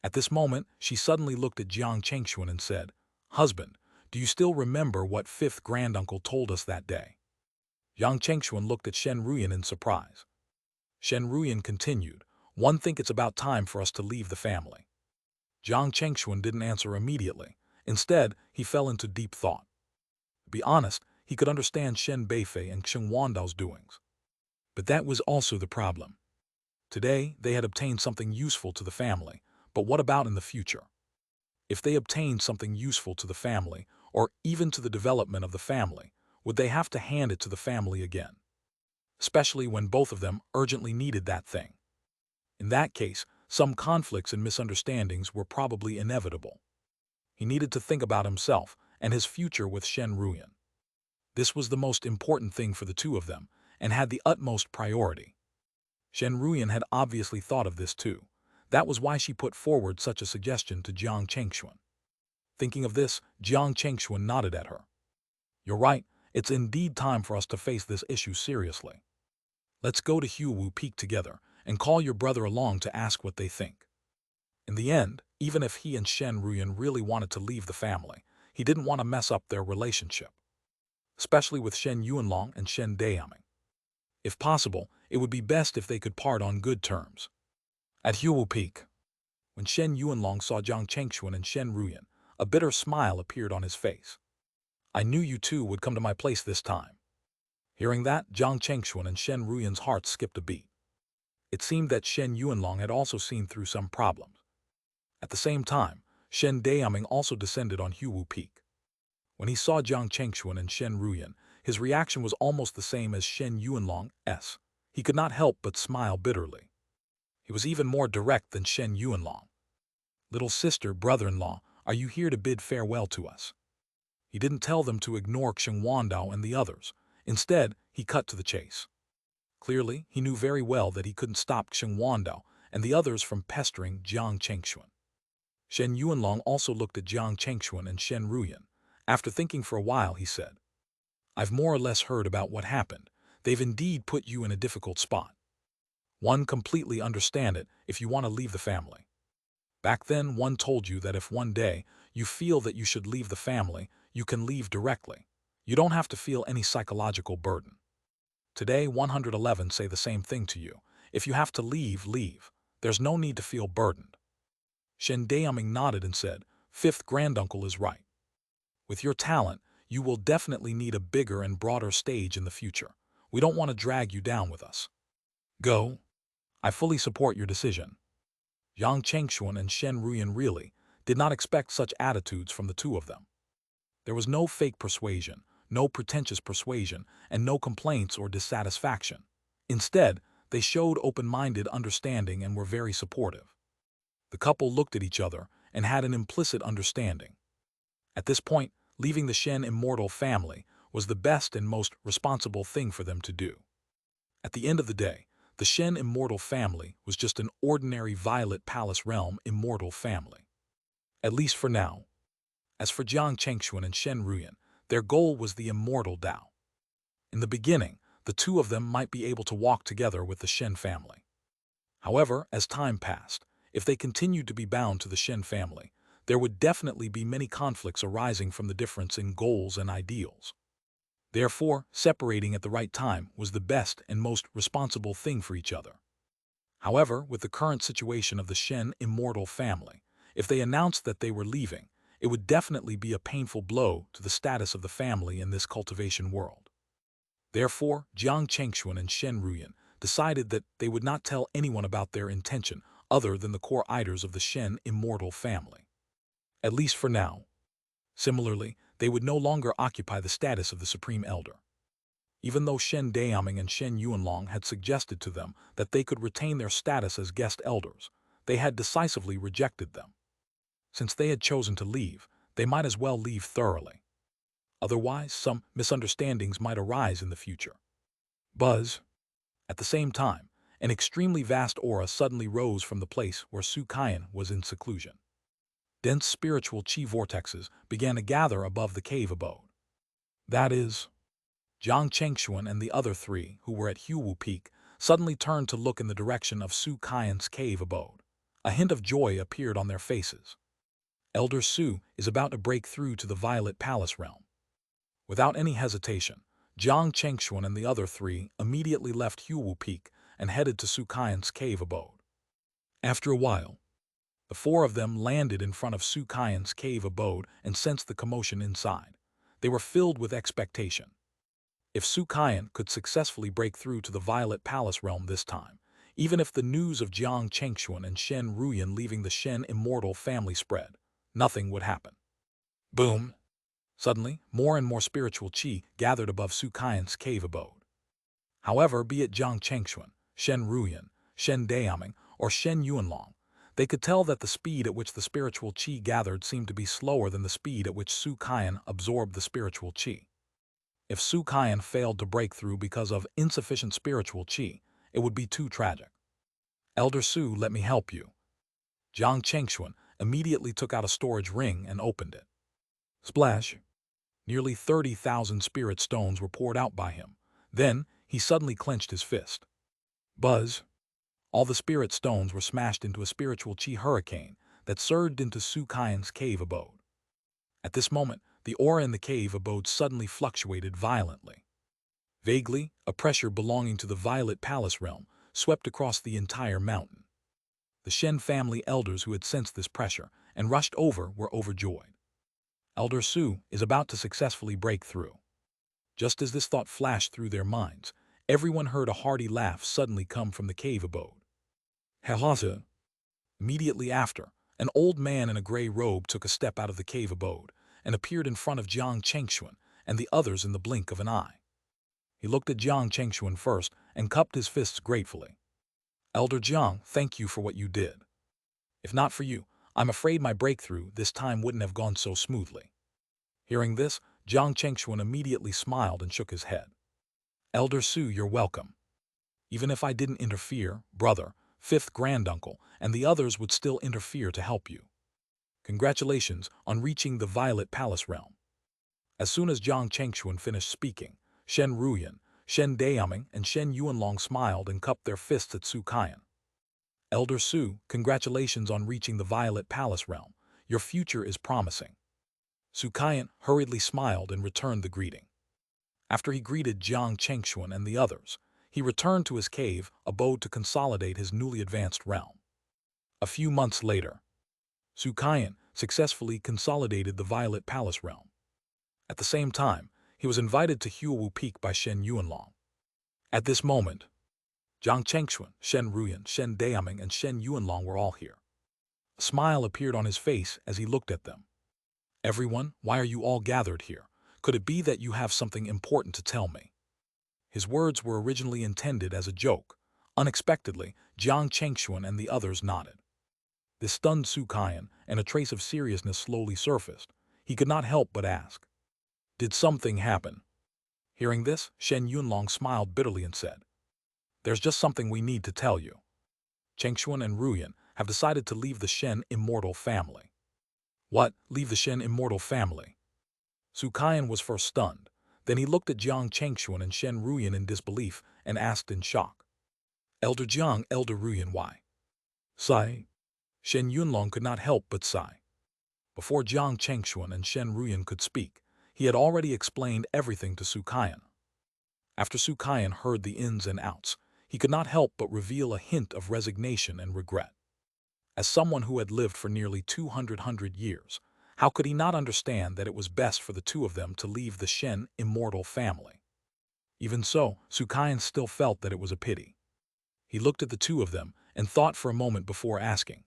At this moment, she suddenly looked at Jiang Chengxuan and said, "Husband, do you still remember what 5th granduncle told us that day?" Jiang Chengxuan looked at Shen Ruyan in surprise. Shen Ruyan continued, "One think it's about time for us to leave the family." Jiang Chengxuan didn't answer immediately. Instead, he fell into deep thought. To be honest, he could understand Shen Beifei and Xing Wandao's doings. But that was also the problem. Today, they had obtained something useful to the family, but what about in the future? If they obtained something useful to the family, or even to the development of the family, would they have to hand it to the family again? Especially when both of them urgently needed that thing. In that case, some conflicts and misunderstandings were probably inevitable. He needed to think about himself and his future with Shen Ruyan. This was the most important thing for the 2 of them, and had the utmost priority. Shen Ruyan had obviously thought of this too. That was why she put forward such a suggestion to Jiang Chengxuan. Thinking of this, Jiang Chengxuan nodded at her. "You're right, it's indeed time for us to face this issue seriously. Let's go to Huwu Peak together, and call your brother along to ask what they think." In the end, even if he and Shen Ruyan really wanted to leave the family, he didn't want to mess up their relationship. Especially with Shen Yuanlong and Shen Dayaming. If possible, it would be best if they could part on good terms. At Huwu Peak, when Shen Yuanlong saw Jiang Chengxuan and Shen Ruyan, a bitter smile appeared on his face. "I knew you 2 would come to my place this time." Hearing that, Jiang Chengxuan and Shen Ruyan's hearts skipped a beat. It seemed that Shen Yuanlong had also seen through some problems. At the same time, Shen Dayaming also descended on Huwu Peak. When he saw Jiang Chengxuan and Shen Ruyan, his reaction was almost the same as Shen Yuanlong's. He could not help but smile bitterly. He was even more direct than Shen Yuanlong. "Little sister, brother-in-law, are you here to bid farewell to us?" He didn't tell them to ignore Xing Wandao and the others. Instead, he cut to the chase. Clearly, he knew very well that he couldn't stop Xing Wandao and the others from pestering Jiang Chengxuan. Shen Yuanlong also looked at Jiang Chengxuan and Shen Ruyan. After thinking for a while, he said, "I've more or less heard about what happened. They've indeed put you in a difficult spot. One completely understand it if you want to leave the family. Back then, one told you that if one day you feel that you should leave the family, you can leave directly. You don't have to feel any psychological burden. Today, 111 say the same thing to you. If you have to leave, leave. There's no need to feel burdened." Shen Dayaming nodded and said, "5th granduncle is right. With your talent, you will definitely need a bigger and broader stage in the future. We don't want to drag you down with us. Go. I fully support your decision." Jiang Chengxuan and Shen Ruyan really did not expect such attitudes from the 2 of them. There was no fake persuasion, no pretentious persuasion, and no complaints or dissatisfaction. Instead, they showed open-minded understanding and were very supportive. The couple looked at each other and had an implicit understanding. At this point, leaving the Shen immortal family was the best and most responsible thing for them to do. At the end of the day, the Shen immortal family was just an ordinary Violet Palace realm immortal family. At least for now. As for Jiang Chengxuan and Shen Ruyan, their goal was the immortal Tao. In the beginning, the 2 of them might be able to walk together with the Shen family. However, as time passed, if they continued to be bound to the Shen family, there would definitely be many conflicts arising from the difference in goals and ideals. Therefore, separating at the right time was the best and most responsible thing for each other. However, with the current situation of the Shen immortal family, if they announced that they were leaving, it would definitely be a painful blow to the status of the family in this cultivation world. Therefore, Jiang Chengxuan and Shen Ruyan decided that they would not tell anyone about their intention other than the core eaters of the Shen immortal family. at least for now. Similarly, they would no longer occupy the status of the Supreme Elder. Even though Shen Daoming and Shen Yuanlong had suggested to them that they could retain their status as guest elders, they had decisively rejected them. Since they had chosen to leave, they might as well leave thoroughly. Otherwise, some misunderstandings might arise in the future. Buzz. At the same time, an extremely vast aura suddenly rose from the place where Su Kaiyan was in seclusion. Dense spiritual chi vortexes began to gather above the cave abode. That is, Jiang Chengxuan and the other three, who were at Huwu Peak, suddenly turned to look in the direction of Su Kaiyan's cave abode. A hint of joy appeared on their faces. Elder Su is about to break through to the Violet Palace realm. Without any hesitation, Jiang Chengxuan and the other three immediately left Huwu Peak and headed to Su Kaiyan's cave abode. After a while, the four of them landed in front of Su Kaiyan's cave abode and sensed the commotion inside. They were filled with expectation. If Su Kaiyan could successfully break through to the Violet Palace realm this time, even if the news of Jiang Chengxuan and Shen Ruyan leaving the Shen immortal family spread, nothing would happen. Boom! Suddenly, more and more spiritual chi gathered above Su Kaiyan's cave abode. However, be it Jiang Chengxuan, Shen Ruyan, Shen Daoming, or Shen Yuanlong, they could tell that the speed at which the spiritual chi gathered seemed to be slower than the speed at which Su Kaiyan absorbed the spiritual chi. If Su Kaiyan failed to break through because of insufficient spiritual chi, it would be too tragic. Elder Su, let me help you. Jiang Chengxuan immediately took out a storage ring and opened it. Splash! Nearly 30,000 spirit stones were poured out by him. Then, he suddenly clenched his fist. Buzz! All the spirit stones were smashed into a spiritual chi hurricane that surged into Su Kaiyan's cave abode. At this moment, the aura in the cave abode suddenly fluctuated violently. Vaguely, a pressure belonging to the Violet Palace realm swept across the entire mountain. The Shen family elders who had sensed this pressure and rushed over were overjoyed. Elder Su is about to successfully break through. Just as this thought flashed through their minds, everyone heard a hearty laugh suddenly come from the cave abode. Halasa. Immediately after, an old man in a gray robe took a step out of the cave abode and appeared in front of Jiang Chengxuan and the others in the blink of an eye. He looked at Jiang Chengxuan first and cupped his fists gratefully. Elder Jiang, thank you for what you did. If not for you, I'm afraid my breakthrough this time wouldn't have gone so smoothly. Hearing this, Jiang Chengxuan immediately smiled and shook his head. Elder Su, you're welcome. Even if I didn't interfere, brother, fifth granduncle, and the others would still interfere to help you. Congratulations on reaching the Violet Palace realm. As soon as Jiang Chengxuan finished speaking, Shen Ruyan, Shen Daoming, and Shen Yuanlong smiled and cupped their fists at Su Kaiyan. Elder Su, congratulations on reaching the Violet Palace realm. Your future is promising. Su Kaiyan hurriedly smiled and returned the greeting. After he greeted Jiang Chengxuan and the others, he returned to his cave abode to consolidate his newly advanced realm. A few months later, Su Kaiyan successfully consolidated the Violet Palace realm. At the same time, he was invited to Huwu Peak by Shen Yuanlong. At this moment, Jiang Chengxuan, Shen Ruyan, Shen Daoming, and Shen Yuanlong were all here. A smile appeared on his face as he looked at them. Everyone, why are you all gathered here? Could it be that you have something important to tell me? His words were originally intended as a joke. Unexpectedly, Jiang Chengxuan and the others nodded. This stunned Su Kaiyan, and a trace of seriousness slowly surfaced. He could not help but ask, did something happen? Hearing this, Shen Yuanlong smiled bitterly and said, there's just something we need to tell you. Chengxuan and Ruyan have decided to leave the Shen immortal family. What? Leave the Shen immortal family? Su Kaiyan was first stunned. Then he looked at Jiang Chengxuan and Shen Ruyan in disbelief and asked in shock. Elder Jiang, Elder Ruyan, why? Sigh. Shen Yuanlong could not help but sigh. Before Jiang Chengxuan and Shen Ruyan could speak, he had already explained everything to Su Kaiyan. After Su Kaiyan heard the ins and outs, he could not help but reveal a hint of resignation and regret. As someone who had lived for nearly 200 years, how could he not understand that it was best for the two of them to leave the Shen immortal family? Even so, Su Kaiyan still felt that it was a pity. He looked at the two of them and thought for a moment before asking,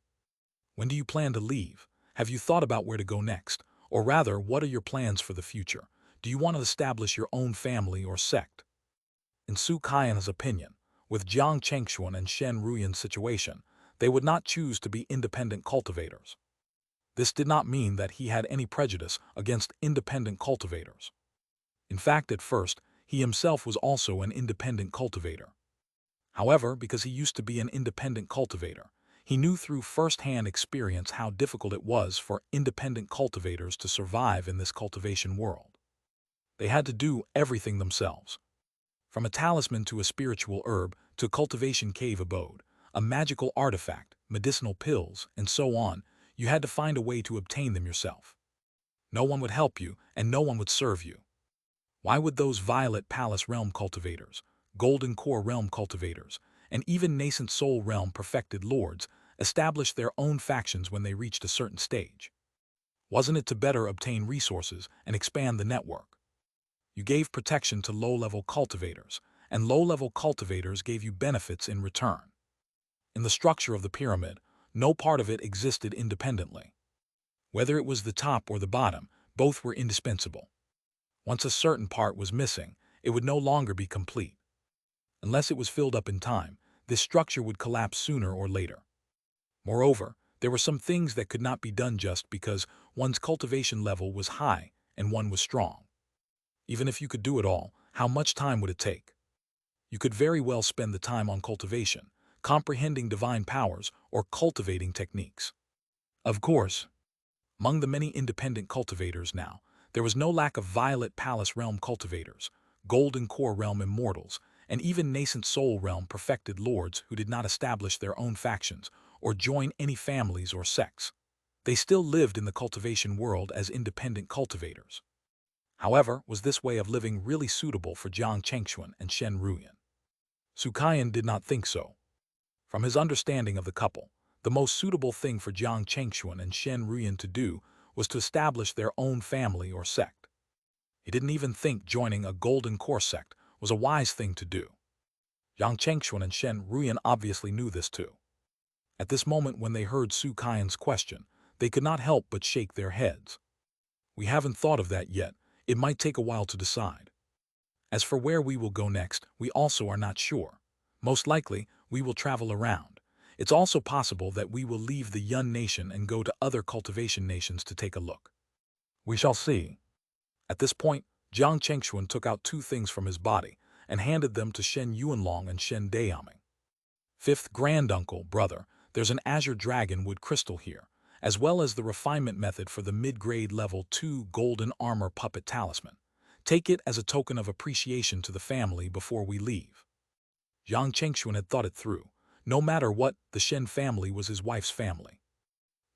when do you plan to leave? Have you thought about where to go next? Or rather, what are your plans for the future? Do you want to establish your own family or sect? In Su Kaiyan's opinion, with Jiang Chengxuan and Shen Ruyan's situation, they would not choose to be independent cultivators. This did not mean that he had any prejudice against independent cultivators. In fact, at first, he himself was also an independent cultivator. However, because he used to be an independent cultivator, he knew through first-hand experience how difficult it was for independent cultivators to survive in this cultivation world. They had to do everything themselves. From a talisman to a spiritual herb to cultivation cave abode, a magical artifact, medicinal pills, and so on, you had to find a way to obtain them yourself. No one would help you, and no one would serve you. Why would those Violet Palace Realm cultivators, Golden Core Realm cultivators, and even Nascent Soul Realm perfected lords establish their own factions when they reached a certain stage? Wasn't it to better obtain resources and expand the network? You gave protection to low-level cultivators, and low-level cultivators gave you benefits in return. In the structure of the pyramid, no part of it existed independently. Whether it was the top or the bottom, both were indispensable. Once a certain part was missing, it would no longer be complete. Unless it was filled up in time, this structure would collapse sooner or later. Moreover, there were some things that could not be done just because one's cultivation level was high and one was strong. Even if you could do it all, how much time would it take? You could very well spend the time on cultivation, comprehending divine powers, or cultivating techniques. Of course, among the many independent cultivators now, there was no lack of Violet Palace Realm cultivators, Golden Core Realm immortals, and even Nascent Soul Realm perfected lords who did not establish their own factions or join any families or sects. They still lived in the cultivation world as independent cultivators. However, was this way of living really suitable for Jiang Chengxuan and Shen Ruyan? Su Kaiyan did not think so. From his understanding of the couple, the most suitable thing for Jiang Chengxuan and Shen Ruyan to do was to establish their own family or sect. He didn't even think joining a Golden Core sect was a wise thing to do. Jiang Chengxuan and Shen Ruyan obviously knew this too. At this moment when they heard Su Kaiyan's question, they could not help but shake their heads. We haven't thought of that yet. It might take a while to decide. As for where we will go next, we also are not sure. Most likely, we will travel around. It's also possible that we will leave the Yun nation and go to other cultivation nations to take a look. We shall see. At this point, Jiang Chengxuan took out two things from his body and handed them to Shen Yuanlong and Shen Dayaming. Fifth granduncle, brother, there's an azure dragon wood crystal here, as well as the refinement method for the mid-grade level 2 golden armor puppet talisman. Take it as a token of appreciation to the family before we leave. Jiang Chengxuan had thought it through. No matter what, the Shen family was his wife's family.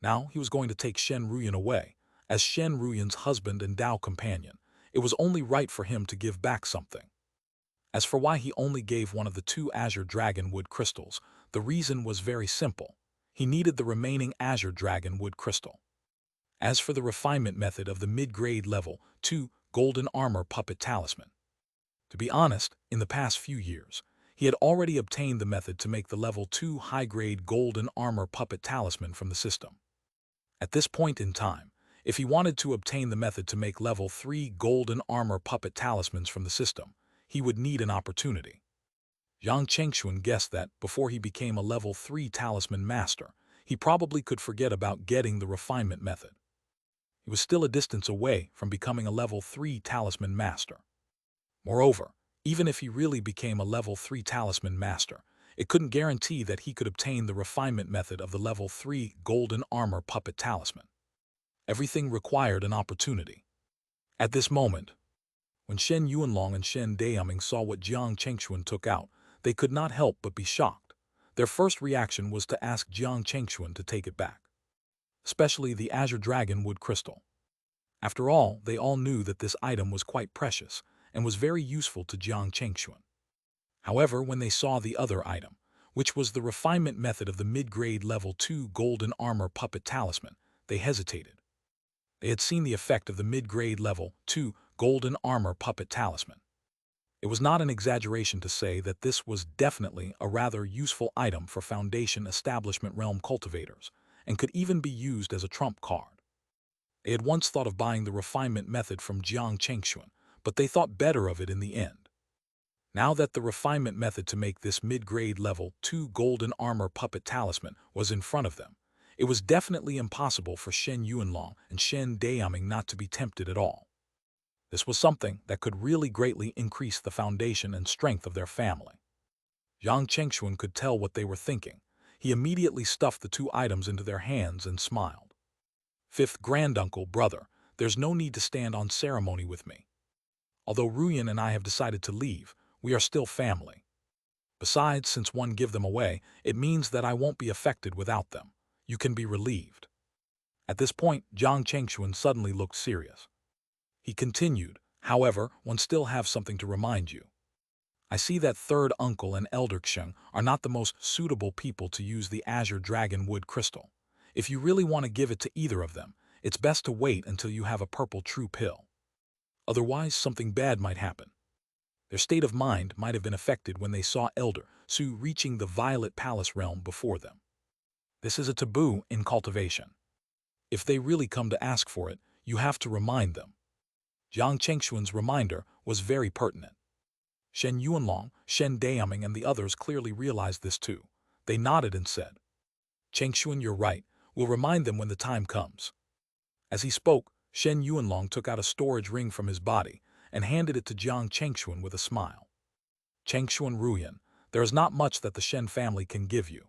Now he was going to take Shen Ruyan away. As Shen Ruyan's husband and Dao companion, it was only right for him to give back something. As for why he only gave one of the two azure dragon wood crystals, the reason was very simple. He needed the remaining azure dragon wood crystal. As for the refinement method of the mid-grade level 2 golden armor puppet talisman, to be honest, in the past few years, he had already obtained the method to make the level 2 high-grade golden armor puppet talisman from the system. At this point in time, if he wanted to obtain the method to make level 3 golden armor puppet talismans from the system, he would need an opportunity. Jiang Chengxuan guessed that, before he became a level 3 talisman master, he probably could forget about getting the refinement method. He was still a distance away from becoming a level 3 talisman master. Moreover, even if he really became a level 3 talisman master, it couldn't guarantee that he could obtain the refinement method of the level 3 golden armor puppet talisman. Everything required an opportunity. At this moment, when Shen Yuanlong and Shen Dayaming saw what Jiang Chengxuan took out, they could not help but be shocked. Their first reaction was to ask Jiang Chengxuan to take it back, especially the azure dragon wood crystal. After all, they all knew that this item was quite precious and was very useful to Jiang Chengxuan. However, when they saw the other item, which was the refinement method of the mid-grade level 2 golden armor puppet talisman, they hesitated. They had seen the effect of the mid-grade level 2 golden armor puppet talisman. It was not an exaggeration to say that this was definitely a rather useful item for Foundation Establishment Realm cultivators, and could even be used as a trump card. They had once thought of buying the refinement method from Jiang Chengxuan, but they thought better of it in the end. Now that the refinement method to make this mid-grade level 2 golden armor puppet talisman was in front of them, it was definitely impossible for Shen Yuanlong and Shen Dayaming not to be tempted at all. This was something that could really greatly increase the foundation and strength of their family. Jiang Chengxuan could tell what they were thinking. He immediately stuffed the 2 items into their hands and smiled. "Fifth granduncle, brother, there's no need to stand on ceremony with me. Although Ruyan and I have decided to leave, we are still family. Besides, since one give them away, it means that I won't be affected without them. You can be relieved." At this point, Jiang Chengxuan suddenly looked serious. He continued, "However, one still have something to remind you. I see that third uncle and elder Xiang are not the most suitable people to use the azure dragon wood crystal. If you really want to give it to either of them, it's best to wait until you have a purple true pill. Otherwise, something bad might happen." Their state of mind might have been affected when they saw Elder Su reaching the Violet Palace realm before them. This is a taboo in cultivation. If they really come to ask for it, you have to remind them. Jiang Chengxuan's reminder was very pertinent. Shen Yuanlong, Shen Dayaming, and the others clearly realized this too. They nodded and said, "Chengxuan, you're right. We'll remind them when the time comes." As he spoke, Shen Yuanlong took out a storage ring from his body and handed it to Jiang Chengxuan with a smile. "Chengxuan Ruyan, there is not much that the Shen family can give you.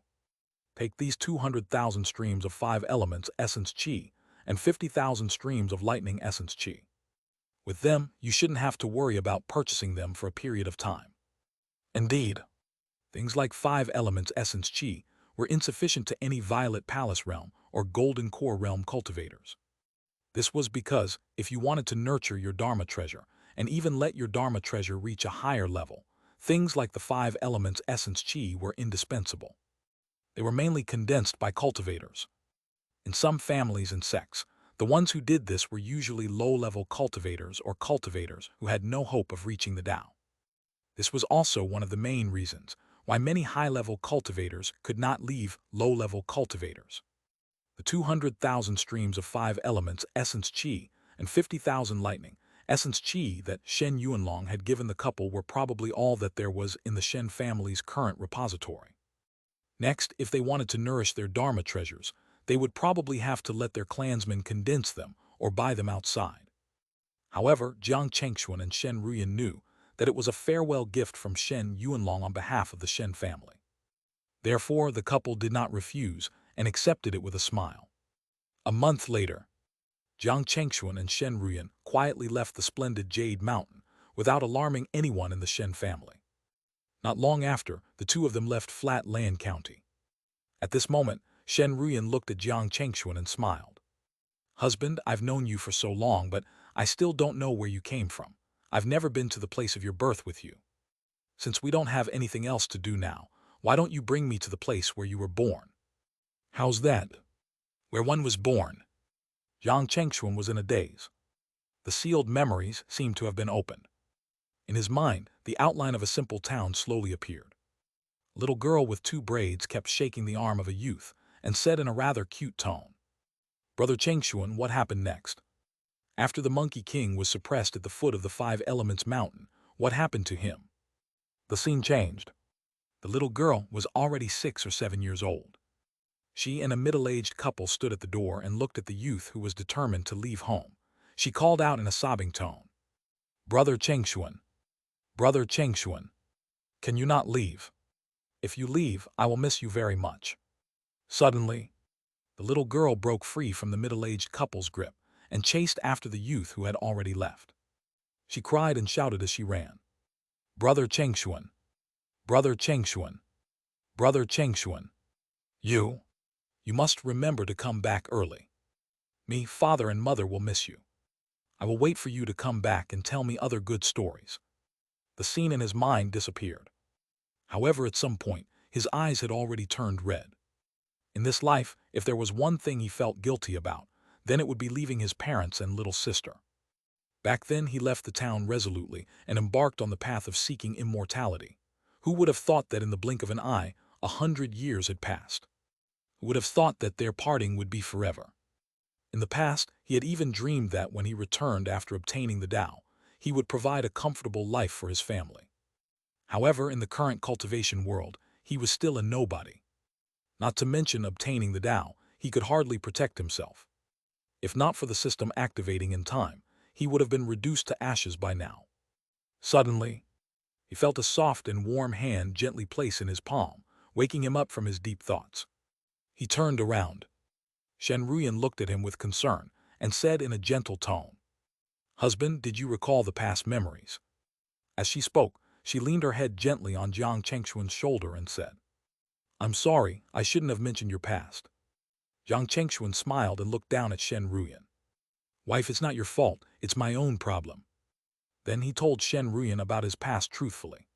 Take these 200,000 streams of 5 elements essence qi and 50,000 streams of lightning essence qi. With them, you shouldn't have to worry about purchasing them for a period of time." Indeed, things like 5 elements essence qi were insufficient to any Violet Palace realm or Golden Core realm cultivators. This was because, if you wanted to nurture your Dharma treasure, and even let your Dharma treasure reach a higher level, things like the 5 elements essence qi were indispensable. They were mainly condensed by cultivators. In some families and sects, the ones who did this were usually low-level cultivators or cultivators who had no hope of reaching the Tao. This was also one of the main reasons why many high-level cultivators could not leave low-level cultivators. The 200,000 streams of 5 elements essence qi and 50,000 lightning essence qi that Shen Yuanlong had given the couple were probably all that there was in the Shen family's current repository. Next, if they wanted to nourish their Dharma treasures, they would probably have to let their clansmen condense them or buy them outside. However, Jiang Chengxuan and Shen Ruyan knew that it was a farewell gift from Shen Yuanlong on behalf of the Shen family. Therefore, the couple did not refuse and accepted it with a smile. A month later, Jiang Chengxuan and Shen Ruyan quietly left the splendid Jade Mountain without alarming anyone in the Shen family. Not long after, the 2 of them left Flat Land County. At this moment, Shen Ruyan looked at Jiang Chengxuan and smiled. "Husband, I've known you for so long, but I still don't know where you came from. I've never been to the place of your birth with you. Since we don't have anything else to do now, why don't you bring me to the place where you were born?" "How's that?" "Where one was born." Jiang Chengxuan was in a daze. The sealed memories seemed to have been opened. In his mind, the outline of a simple town slowly appeared. A little girl with 2 braids kept shaking the arm of a youth and said in a rather cute tone, "Brother Chengxuan, what happened next? After the Monkey King was suppressed at the foot of the 5 Elements Mountain, what happened to him?" The scene changed. The little girl was already 6 or 7 years old. She and a middle-aged couple stood at the door and looked at the youth who was determined to leave home. She called out in a sobbing tone, "Brother Chengxuan, Brother Chengxuan, can you not leave? If you leave, I will miss you very much." Suddenly, the little girl broke free from the middle-aged couple's grip and chased after the youth who had already left. She cried and shouted as she ran, "Brother Chengxuan, Brother Chengxuan, Brother Chengxuan, you must remember to come back early. Me, father and mother will miss you. I will wait for you to come back and tell me other good stories." The scene in his mind disappeared. However, at some point, his eyes had already turned red. In this life, if there was one thing he felt guilty about, then it would be leaving his parents and little sister. Back then, he left the town resolutely and embarked on the path of seeking immortality. Who would have thought that in the blink of an eye, 100 years had passed? who would have thought that their parting would be forever. In the past, he had even dreamed that when he returned after obtaining the Tao, he would provide a comfortable life for his family. However, in the current cultivation world, he was still a nobody. Not to mention obtaining the Tao, he could hardly protect himself. If not for the system activating in time, he would have been reduced to ashes by now. Suddenly, he felt a soft and warm hand gently placed in his palm, waking him up from his deep thoughts. He turned around. Shen Ruyan looked at him with concern and said in a gentle tone, "Husband, did you recall the past memories?" As she spoke, she leaned her head gently on Jiang Chengxuan's shoulder and said, "I'm sorry, I shouldn't have mentioned your past." Jiang Chengxuan smiled and looked down at Shen Ruyan. "Wife, it's not your fault, it's my own problem." Then he told Shen Ruyan about his past truthfully.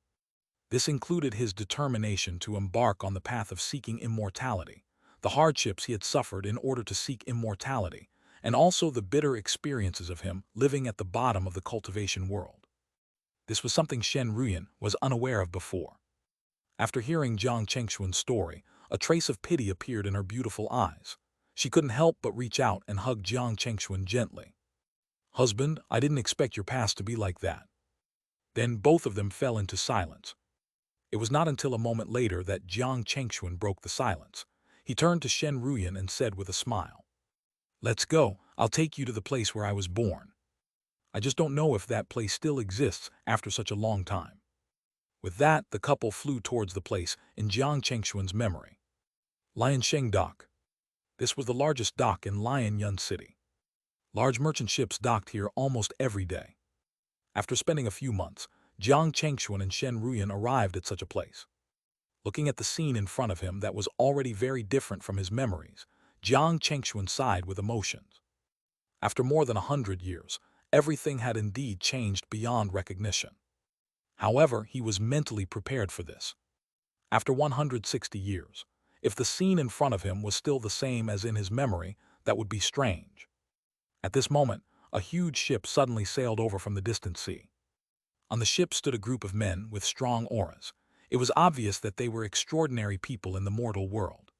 This included his determination to embark on the path of seeking immortality, the hardships he had suffered in order to seek immortality, and also the bitter experiences of him living at the bottom of the cultivation world. This was something Shen Ruyan was unaware of before. After hearing Jiang Chengxuan's story, a trace of pity appeared in her beautiful eyes. She couldn't help but reach out and hug Jiang Chengxuan gently. "Husband, I didn't expect your past to be like that." Then both of them fell into silence. It was not until a moment later that Jiang Chengxuan broke the silence. He turned to Shen Ruyan and said with a smile, "Let's go, I'll take you to the place where I was born. I just don't know if that place still exists after such a long time." With that, the couple flew towards the place in Jiang Chengxuan's memory. Liansheng Dock. This was the largest dock in Lianyun City. Large merchant ships docked here almost every day. After spending a few months, Jiang Chengxuan and Shen Ruyan arrived at such a place. Looking at the scene in front of him that was already very different from his memories, Jiang Chengxuan sighed with emotions. After more than 100 years, everything had indeed changed beyond recognition. However, he was mentally prepared for this. After 160 years, if the scene in front of him was still the same as in his memory, that would be strange. At this moment, a huge ship suddenly sailed over from the distant sea. On the ship stood a group of men with strong auras. It was obvious that they were extraordinary people in the mortal world.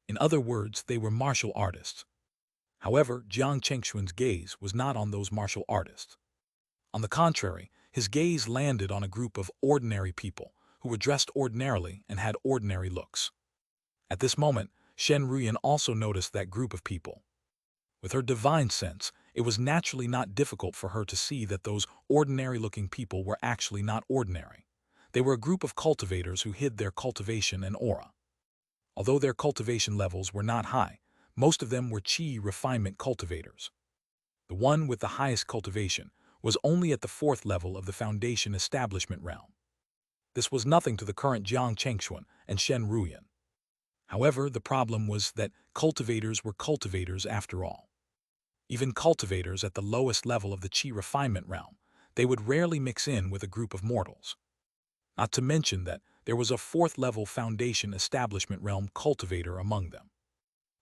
In other words, they were martial artists. However, Jiang Chengxuan's gaze was not on those martial artists. On the contrary, his gaze landed on a group of ordinary people who were dressed ordinarily and had ordinary looks. At this moment, Shen Ruyan also noticed that group of people. With her divine sense, it was naturally not difficult for her to see that those ordinary-looking people were actually not ordinary. They were a group of cultivators who hid their cultivation and aura. Although their cultivation levels were not high, most of them were chi refinement cultivators. The one with the highest cultivation was only at the 4th level of the foundation establishment realm. This was nothing to the current Jiang Chengxuan and Shen Ruyan. However, the problem was that cultivators were cultivators after all. Even cultivators at the lowest level of the chi refinement realm, they would rarely mix in with a group of mortals. Not to mention that there was a 4th level foundation establishment realm cultivator among them.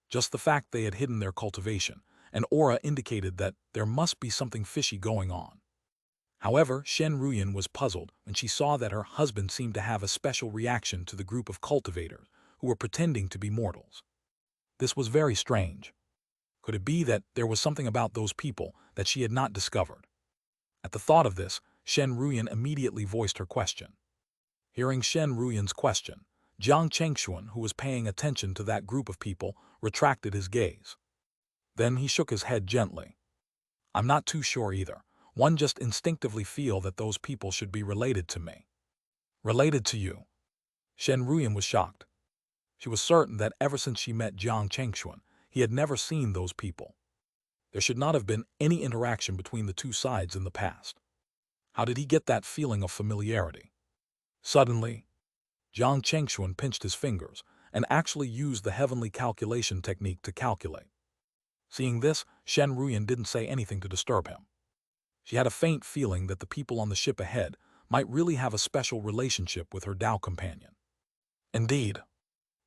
Just the fact they had hidden their cultivation and aura indicated that there must be something fishy going on. However, Shen Ruyan was puzzled when she saw that her husband seemed to have a special reaction to the group of cultivators who were pretending to be mortals. This was very strange. Could it be that there was something about those people that she had not discovered? At the thought of this, Shen Ruyan immediately voiced her question. Hearing Shen Ruyan's question, Jiang Chengxuan, who was paying attention to that group of people, retracted his gaze. Then he shook his head gently. "I'm not too sure either. One just instinctively feel that those people should be related to me." "Related to you?" Shen Ruyan was shocked. She was certain that ever since she met Jiang Chengxuan, he had never seen those people. There should not have been any interaction between the two sides in the past. How did he get that feeling of familiarity? Suddenly, Jiang Chengxuan pinched his fingers and actually used the heavenly calculation technique to calculate. Seeing this, Shen Ruyan didn't say anything to disturb him. She had a faint feeling that the people on the ship ahead might really have a special relationship with her Tao companion. Indeed,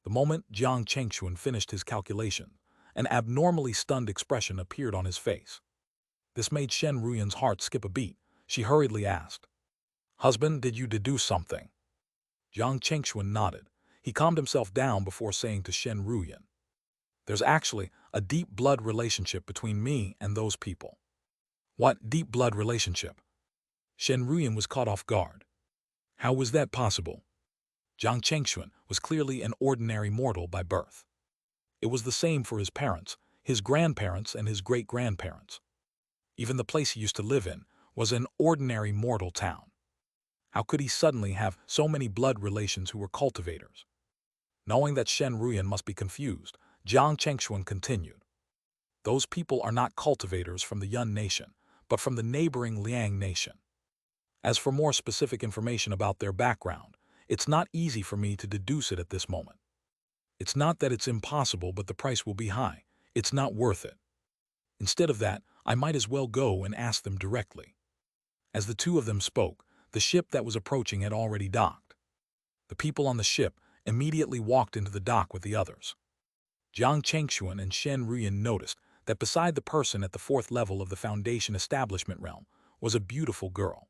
the moment Jiang Chengxuan finished his calculation, an abnormally stunned expression appeared on his face. This made Shen Ruyan's heart skip a beat. She hurriedly asked, "Husband, did you deduce something?" Jiang Chengxuan nodded. He calmed himself down before saying to Shen Ruyan, There's actually a deep blood relationship between me and those people. What deep blood relationship? Shen Ruyan was caught off guard. How was that possible? Jiang Chengxuan was clearly an ordinary mortal by birth. It was the same for his parents, his grandparents, and his great-grandparents. Even the place he used to live in was an ordinary mortal town. How could he suddenly have so many blood relations who were cultivators? Knowing that Shen Ruyan must be confused, Jiang Chengxuan continued. Those people are not cultivators from the Yun nation, but from the neighboring Liang nation. As for more specific information about their background, it's not easy for me to deduce it at this moment. It's not that it's impossible, but the price will be high. It's not worth it. Instead of that, I might as well go and ask them directly. As the two of them spoke, the ship that was approaching had already docked. The people on the ship immediately walked into the dock with the others. Jiang Chengxuan and Shen Ruyan noticed that beside the person at the fourth level of the Foundation establishment realm was a beautiful girl.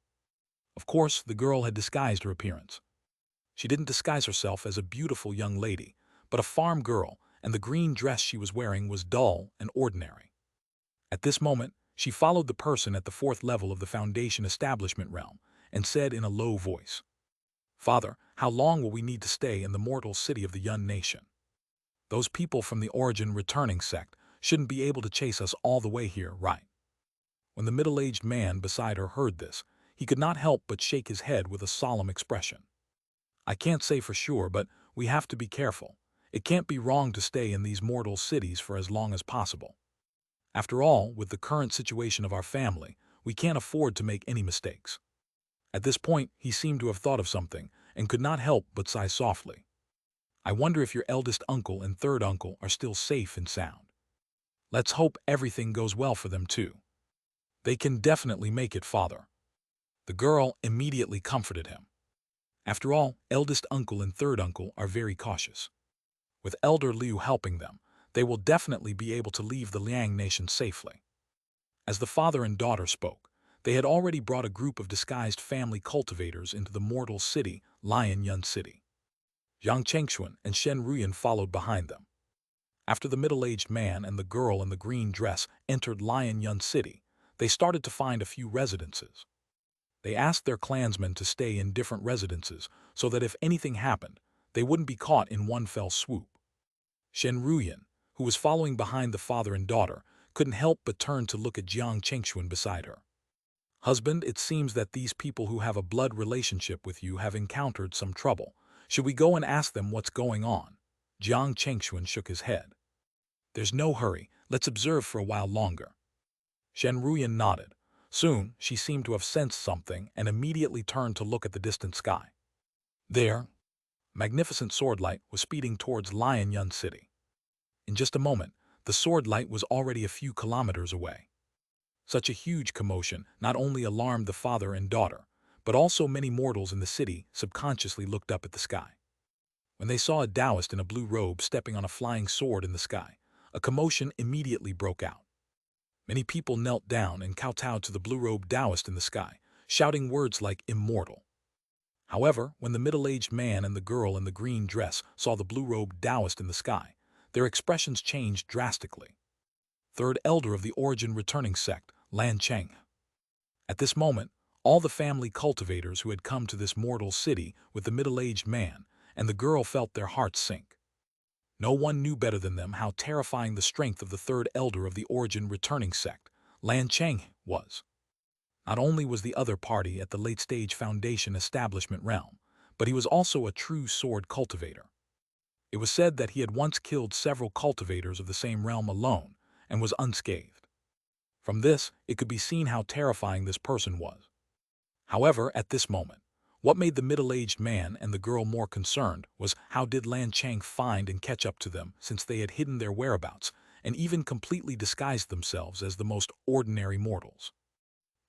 Of course, the girl had disguised her appearance. She didn't disguise herself as a beautiful young lady, but a farm girl, and the green dress she was wearing was dull and ordinary. At this moment, she followed the person at the fourth level of the Foundation establishment realm and said in a low voice, "Father, how long will we need to stay in the mortal city of the Yun nation? Those people from the origin returning sect shouldn't be able to chase us all the way here, right?" When the middle-aged man beside her heard this, he could not help but shake his head with a solemn expression. "I can't say for sure, but we have to be careful. It can't be wrong to stay in these mortal cities for as long as possible. After all, with the current situation of our family, we can't afford to make any mistakes." At this point, he seemed to have thought of something and could not help but sigh softly. "I wonder if your eldest uncle and third uncle are still safe and sound. Let's hope everything goes well for them too." "They can definitely make it, father." The girl immediately comforted him. After all, eldest uncle and third uncle are very cautious. With Elder Liu helping them, they will definitely be able to leave the Liang nation safely. As the father and daughter spoke, they had already brought a group of disguised family cultivators into the mortal city, Lion Yun City. Jiang Chengxuan and Shen Ruyan followed behind them. After the middle-aged man and the girl in the green dress entered Lion Yun City, they started to find a few residences. They asked their clansmen to stay in different residences so that if anything happened, they wouldn't be caught in one fell swoop. Shen Ruyan, who was following behind the father and daughter, couldn't help but turn to look at Jiang Chengxuan beside her. "Husband, it seems that these people who have a blood relationship with you have encountered some trouble. Should we go and ask them what's going on?" Jiang Chengxuan shook his head. "There's no hurry. Let's observe for a while longer." Shen Ruyan nodded. Soon, she seemed to have sensed something and immediately turned to look at the distant sky. There, magnificent sword light was speeding towards Lion Yun City. In just a moment, the sword light was already a few kilometers away. Such a huge commotion not only alarmed the father and daughter, but also many mortals in the city subconsciously looked up at the sky. When they saw a Taoist in a blue robe stepping on a flying sword in the sky, a commotion immediately broke out. Many people knelt down and kowtowed to the blue-robed Taoist in the sky, shouting words like immortal. However, when the middle-aged man and the girl in the green dress saw the blue-robed Taoist in the sky, their expressions changed drastically. Third elder of the origin returning sect, Lan Cheng. At this moment, all the family cultivators who had come to this mortal city with the middle-aged man and the girl felt their hearts sink. No one knew better than them how terrifying the strength of the third elder of the origin returning sect, Lan Cheng, was. Not only was the other party at the late-stage Foundation establishment realm, but he was also a true sword cultivator. It was said that he had once killed several cultivators of the same realm alone and was unscathed. From this, it could be seen how terrifying this person was. However, at this moment, what made the middle-aged man and the girl more concerned was how did Lan Cheng find and catch up to them, since they had hidden their whereabouts and even completely disguised themselves as the most ordinary mortals.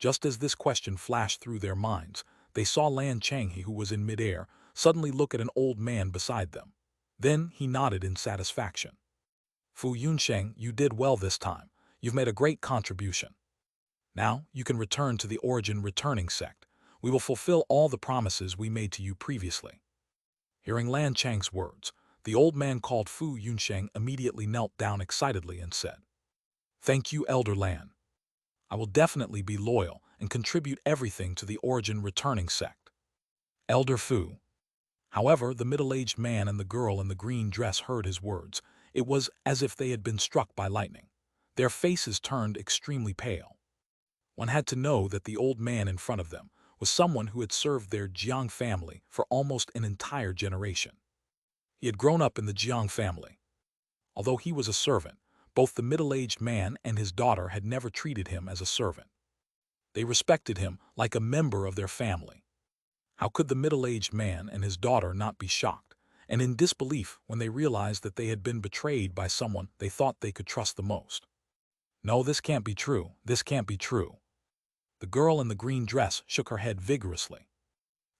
Just as this question flashed through their minds, they saw Lan Cheng, who was in midair, suddenly look at an old man beside them. Then he nodded in satisfaction. "Fu Yunsheng, you did well this time. You've made a great contribution. Now you can return to the origin returning sect. We will fulfill all the promises we made to you previously." Hearing Lan Cheng's words, The old man called Fu Yunsheng immediately knelt down excitedly and said, "Thank you, Elder Lan. I will definitely be loyal and contribute everything to the origin returning sect." Elder Fu. However, the middle-aged man and the girl in the green dress heard his words. It was as if they had been struck by lightning. Their faces turned extremely pale. One had to know that the old man in front of them was someone who had served their Jiang family for almost an entire generation. He had grown up in the Jiang family. Although he was a servant, both the middle-aged man and his daughter had never treated him as a servant. They respected him like a member of their family. How could the middle-aged man and his daughter not be shocked and in disbelief when they realized that they had been betrayed by someone they thought they could trust the most? No, this can't be true. This can't be true. The girl in the green dress shook her head vigorously.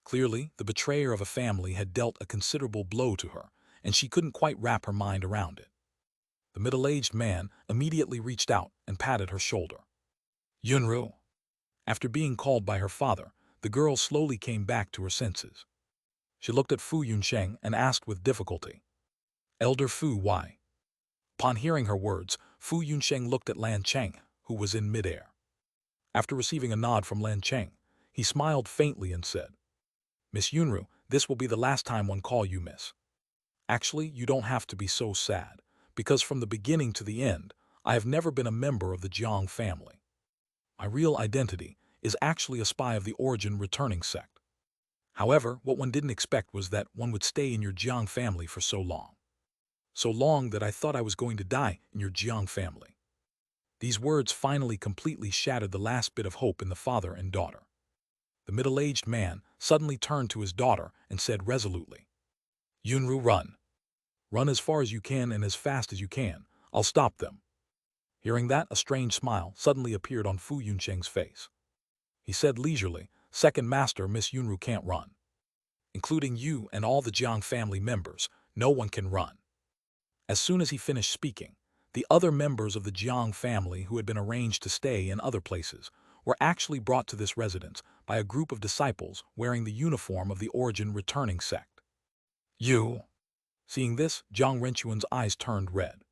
Clearly, the betrayer of a family had dealt a considerable blow to her, and she couldn't quite wrap her mind around it. The middle-aged man immediately reached out and patted her shoulder. "Yunru." After being called by her father, the girl slowly came back to her senses. She looked at Fu Yunsheng and asked with difficulty, "Elder Fu, why?" Upon hearing her words, Fu Yunsheng looked at Lan Cheng, who was in midair. After receiving a nod from Lan Cheng, he smiled faintly and said, "Miss Yunru, this will be the last time one call you miss. Actually, you don't have to be so sad, because from the beginning to the end, I have never been a member of the Jiang family. My real identity is actually a spy of the origin returning sect. However, what one didn't expect was that one would stay in your Jiang family for so long. So long that I thought I was going to die in your Jiang family." These words finally completely shattered the last bit of hope in the father and daughter. The middle-aged man suddenly turned to his daughter and said resolutely, "Yunru, run. Run as far as you can and as fast as you can. I'll stop them." Hearing that, a strange smile suddenly appeared on Fu Yunsheng's face. He said leisurely, "Second Master, Miss Yunru can't run. Including you and all the Jiang family members, no one can run." As soon as he finished speaking, the other members of the Jiang family who had been arranged to stay in other places were actually brought to this residence by a group of disciples wearing the uniform of the origin returning sect. "You?" Seeing this, Jiang Renchuan's eyes turned red.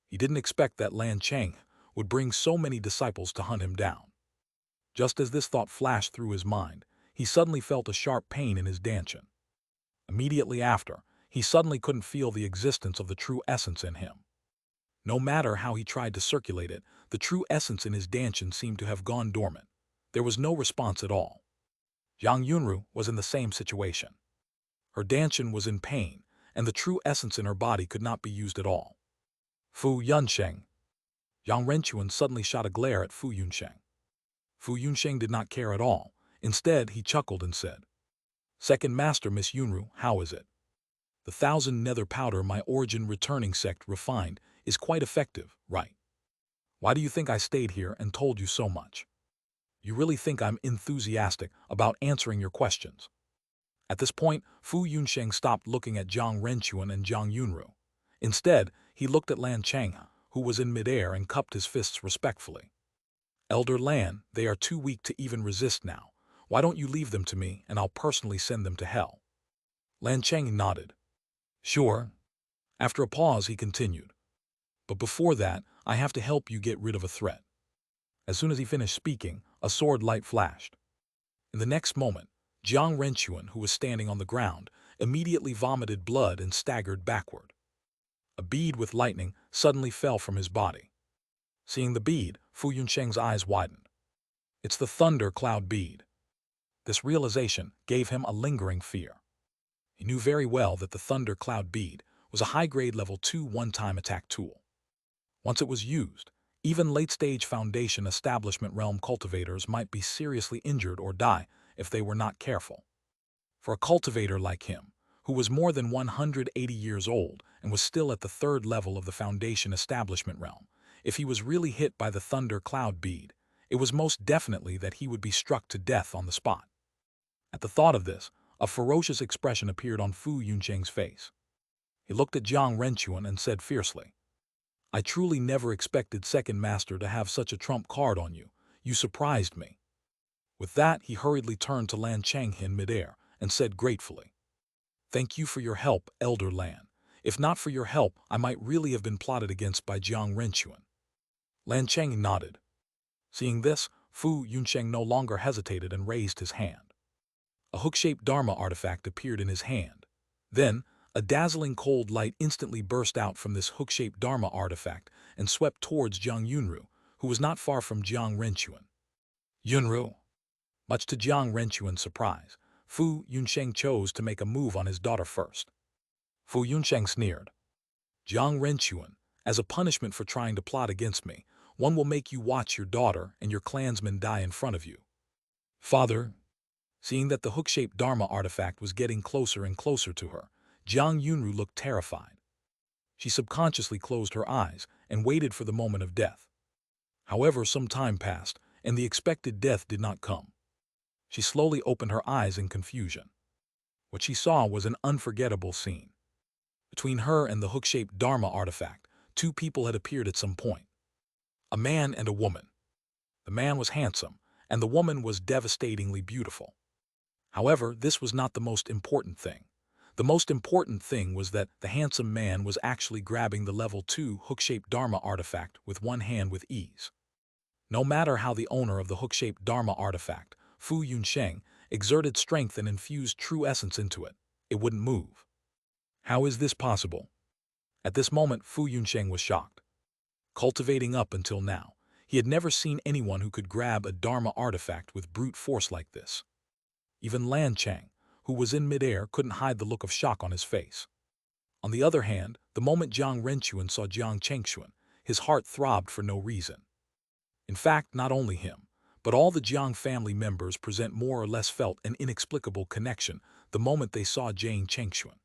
He didn't expect that Lan Cheng would bring so many disciples to hunt him down. Just as this thought flashed through his mind, he suddenly felt a sharp pain in his dantian. Immediately after, he suddenly couldn't feel the existence of the true essence in him. No matter how he tried to circulate it, the true essence in his dantian seemed to have gone dormant. There was no response at all. Yang Yunru was in the same situation. Her dantian was in pain, and the true essence in her body could not be used at all. "Fu Yunsheng." Yang Renchuan suddenly shot a glare at Fu Yunsheng. Fu Yunsheng did not care at all. Instead, he chuckled and said, "Second Master, Miss Yunru, how is it? The 1,000 nether powder my origin returning sect refined is quite effective, right? Why do you think I stayed here and told you so much? You really think I'm enthusiastic about answering your questions?" At this point, Fu Yunsheng stopped looking at Jiang Renchuan and Jiang Yunru. Instead, he looked at Lan Cheng, who was in midair, and cupped his fists respectfully. "Elder Lan, they are too weak to even resist now. Why don't you leave them to me and I'll personally send them to hell?" Lan Cheng nodded. "Sure." After a pause, he continued, "But before that, I have to help you get rid of a threat." As soon as he finished speaking, a sword light flashed. In the next moment, Jiang Renchuan, who was standing on the ground, immediately vomited blood and staggered backward. A bead with lightning suddenly fell from his body. Seeing the bead, Fu Yunsheng's eyes widened. It's the thunder cloud bead. This realization gave him a lingering fear. He knew very well that the thunder cloud bead was a high-grade level 2 one-time attack tool. Once it was used, even late-stage Foundation establishment realm cultivators might be seriously injured or die if they were not careful. For a cultivator like him, who was more than 180 years old and was still at the 3rd level of the Foundation establishment realm, if he was really hit by the thunder cloud bead, it was most definitely that he would be struck to death on the spot. At the thought of this, a ferocious expression appeared on Fu Yunsheng's face. He looked at Jiang Renchuan and said fiercely, "I truly never expected Second Master to have such a trump card on you. You surprised me." With that, he hurriedly turned to Lan Cheng in midair and said gratefully, "Thank you for your help, Elder Lan. If not for your help, I might really have been plotted against by Jiang Renquan. Lan Cheng nodded. Seeing this, Fu Yunsheng no longer hesitated and raised his hand. A hook-shaped Dharma artifact appeared in his hand. Then, a dazzling cold light instantly burst out from this hook-shaped Dharma artifact and swept towards Jiang Yunru, who was not far from Jiang Renquan. Yunru. Much to Jiang Renquan's surprise, Fu Yunsheng chose to make a move on his daughter first. Fu Yunsheng sneered. Jiang Renquan, as a punishment for trying to plot against me, one will make you watch your daughter and your clansmen die in front of you. Father. Seeing that the hook-shaped Dharma artifact was getting closer and closer to her, Jiang Yunru looked terrified. She subconsciously closed her eyes and waited for the moment of death. However, some time passed, and the expected death did not come. She slowly opened her eyes in confusion. What she saw was an unforgettable scene. Between her and the hook-shaped Dharma artifact, two people had appeared at some point. A man and a woman. The man was handsome, and the woman was devastatingly beautiful. However, this was not the most important thing. The most important thing was that the handsome man was actually grabbing the level 2 hook-shaped Dharma artifact with one hand with ease. No matter how the owner of the hook-shaped Dharma artifact, Fu Yunsheng, exerted strength and infused true essence into it, it wouldn't move. How is this possible? At this moment, Fu Yunsheng was shocked. Cultivating up until now, he had never seen anyone who could grab a Dharma artifact with brute force like this. Even Lan Cheng, who was in midair, couldn't hide the look of shock on his face. On the other hand, the moment Jiang Renquan saw Jiang Chengxuan, his heart throbbed for no reason. In fact, not only him, but all the Jiang family members present more or less felt an inexplicable connection the moment they saw Jiang Chengxuan.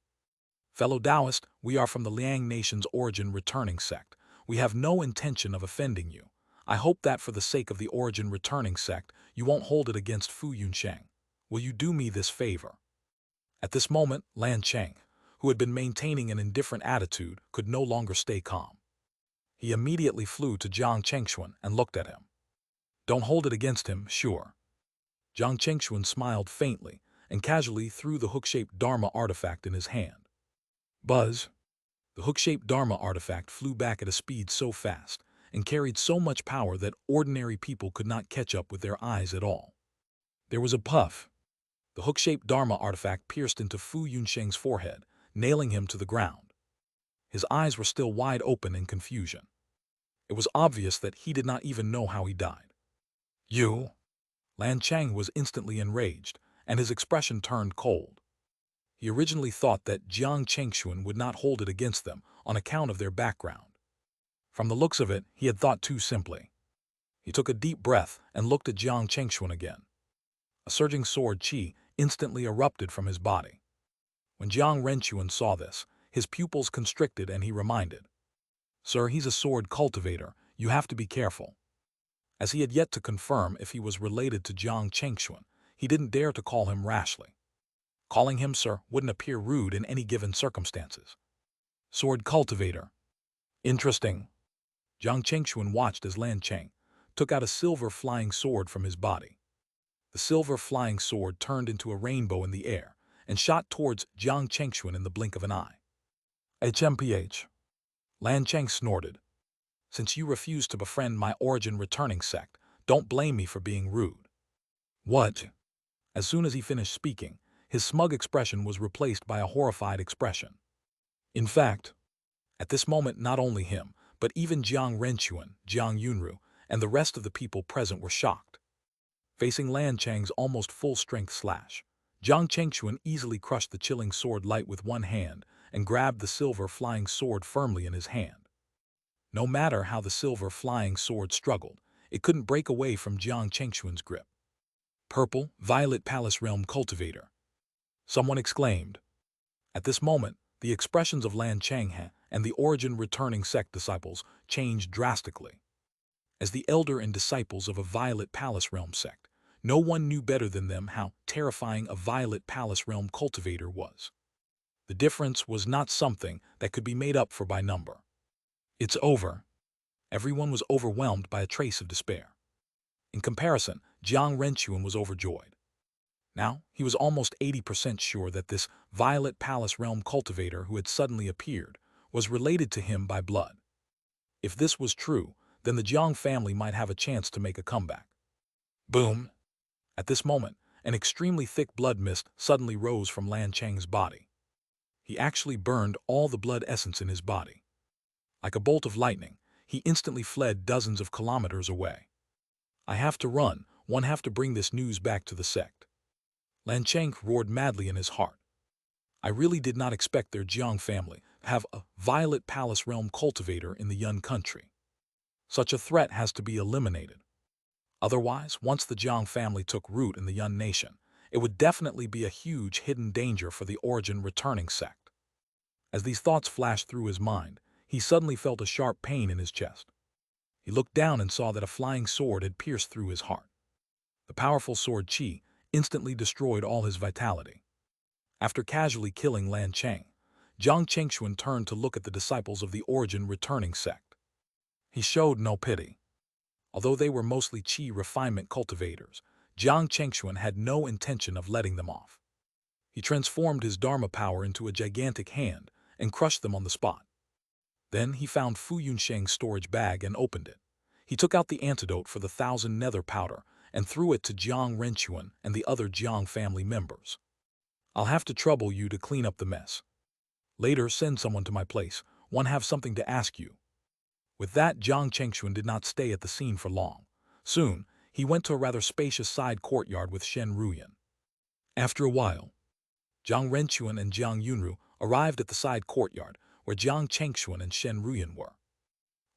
Fellow Taoist, we are from the Liang Nation's origin returning sect. We have no intention of offending you. I hope that for the sake of the origin returning sect, you won't hold it against Fu Yunsheng. Will you do me this favor? At this moment, Lan Cheng, who had been maintaining an indifferent attitude, could no longer stay calm. He immediately flew to Jiang Chengxuan and looked at him. Don't hold it against him, sure. Jiang Chengxuan smiled faintly and casually threw the hook-shaped Dharma artifact in his hand. Buzz! The hook-shaped Dharma artifact flew back at a speed so fast and carried so much power that ordinary people could not catch up with their eyes at all. There was a puff. The hook-shaped Dharma artifact pierced into Fu Yunsheng's forehead, nailing him to the ground. His eyes were still wide open in confusion. It was obvious that he did not even know how he died. You? Lan Cheng was instantly enraged, and his expression turned cold. He originally thought that Jiang Chengxuan would not hold it against them on account of their background. From the looks of it, he had thought too simply. He took a deep breath and looked at Jiang Chengxuan again. A surging sword qi instantly erupted from his body. When Jiang Renquan saw this, his pupils constricted and he reminded, Sir, he's a sword cultivator, you have to be careful. As he had yet to confirm if he was related to Jiang Chengxuan, he didn't dare to call him rashly. Calling him sir wouldn't appear rude in any given circumstances. Sword cultivator. Interesting. Jiang Chengxuan watched as Lan Cheng took out a silver flying sword from his body. The silver flying sword turned into a rainbow in the air and shot towards Jiang Chengxuan in the blink of an eye. HMPH. Lan Cheng snorted. Since you refuse to befriend my origin returning sect, don't blame me for being rude. What? As soon as he finished speaking, his smug expression was replaced by a horrified expression. In fact, at this moment not only him, but even Jiang Renquan, Jiang Yunru, and the rest of the people present were shocked. Facing Lan Cheng's almost full-strength slash, Jiang Chengxuan easily crushed the chilling sword light with one hand and grabbed the silver flying sword firmly in his hand. No matter how the silver flying sword struggled, it couldn't break away from Jiang Chengxuan's grip. Purple, violet palace realm cultivator. Someone exclaimed. At this moment, the expressions of Lan Cheng and the origin returning sect disciples changed drastically. As the elder and disciples of a violet palace realm sect, no one knew better than them how terrifying a violet palace realm cultivator was. The difference was not something that could be made up for by number. It's over. Everyone was overwhelmed by a trace of despair. In comparison, Jiang Renquan was overjoyed. Now, he was almost 80% sure that this Violet Palace Realm cultivator who had suddenly appeared was related to him by blood. If this was true, then the Jiang family might have a chance to make a comeback. Boom! At this moment, an extremely thick blood mist suddenly rose from Lan Cheng's body. He actually burned all the blood essence in his body. Like a bolt of lightning, he instantly fled dozens of kilometers away. I have to run, one have to bring this news back to the sect. Lan Cheng roared madly in his heart. I really did not expect their Jiang family to have a Violet Palace Realm cultivator in the Yun country. Such a threat has to be eliminated. Otherwise, once the Jiang family took root in the Yun nation, it would definitely be a huge hidden danger for the origin returning sect. As these thoughts flashed through his mind, he suddenly felt a sharp pain in his chest. He looked down and saw that a flying sword had pierced through his heart. The powerful sword Qi instantly destroyed all his vitality. After casually killing Lan Cheng, Jiang Chengxuan turned to look at the disciples of the origin returning sect. He showed no pity. Although they were mostly Qi refinement cultivators, Jiang Chengxuan had no intention of letting them off. He transformed his Dharma power into a gigantic hand and crushed them on the spot. Then he found Fu Yunsheng's storage bag and opened it. He took out the antidote for the 1,000 nether powder and threw it to Jiang Renchuan and the other Jiang family members. I'll have to trouble you to clean up the mess. Later, send someone to my place. One have something to ask you. With that, Jiang Chengxuan did not stay at the scene for long. Soon, he went to a rather spacious side courtyard with Shen Ruyan. After a while, Jiang Renchuan and Jiang Yunru arrived at the side courtyard where Jiang Chengxuan and Shen Ruyan were.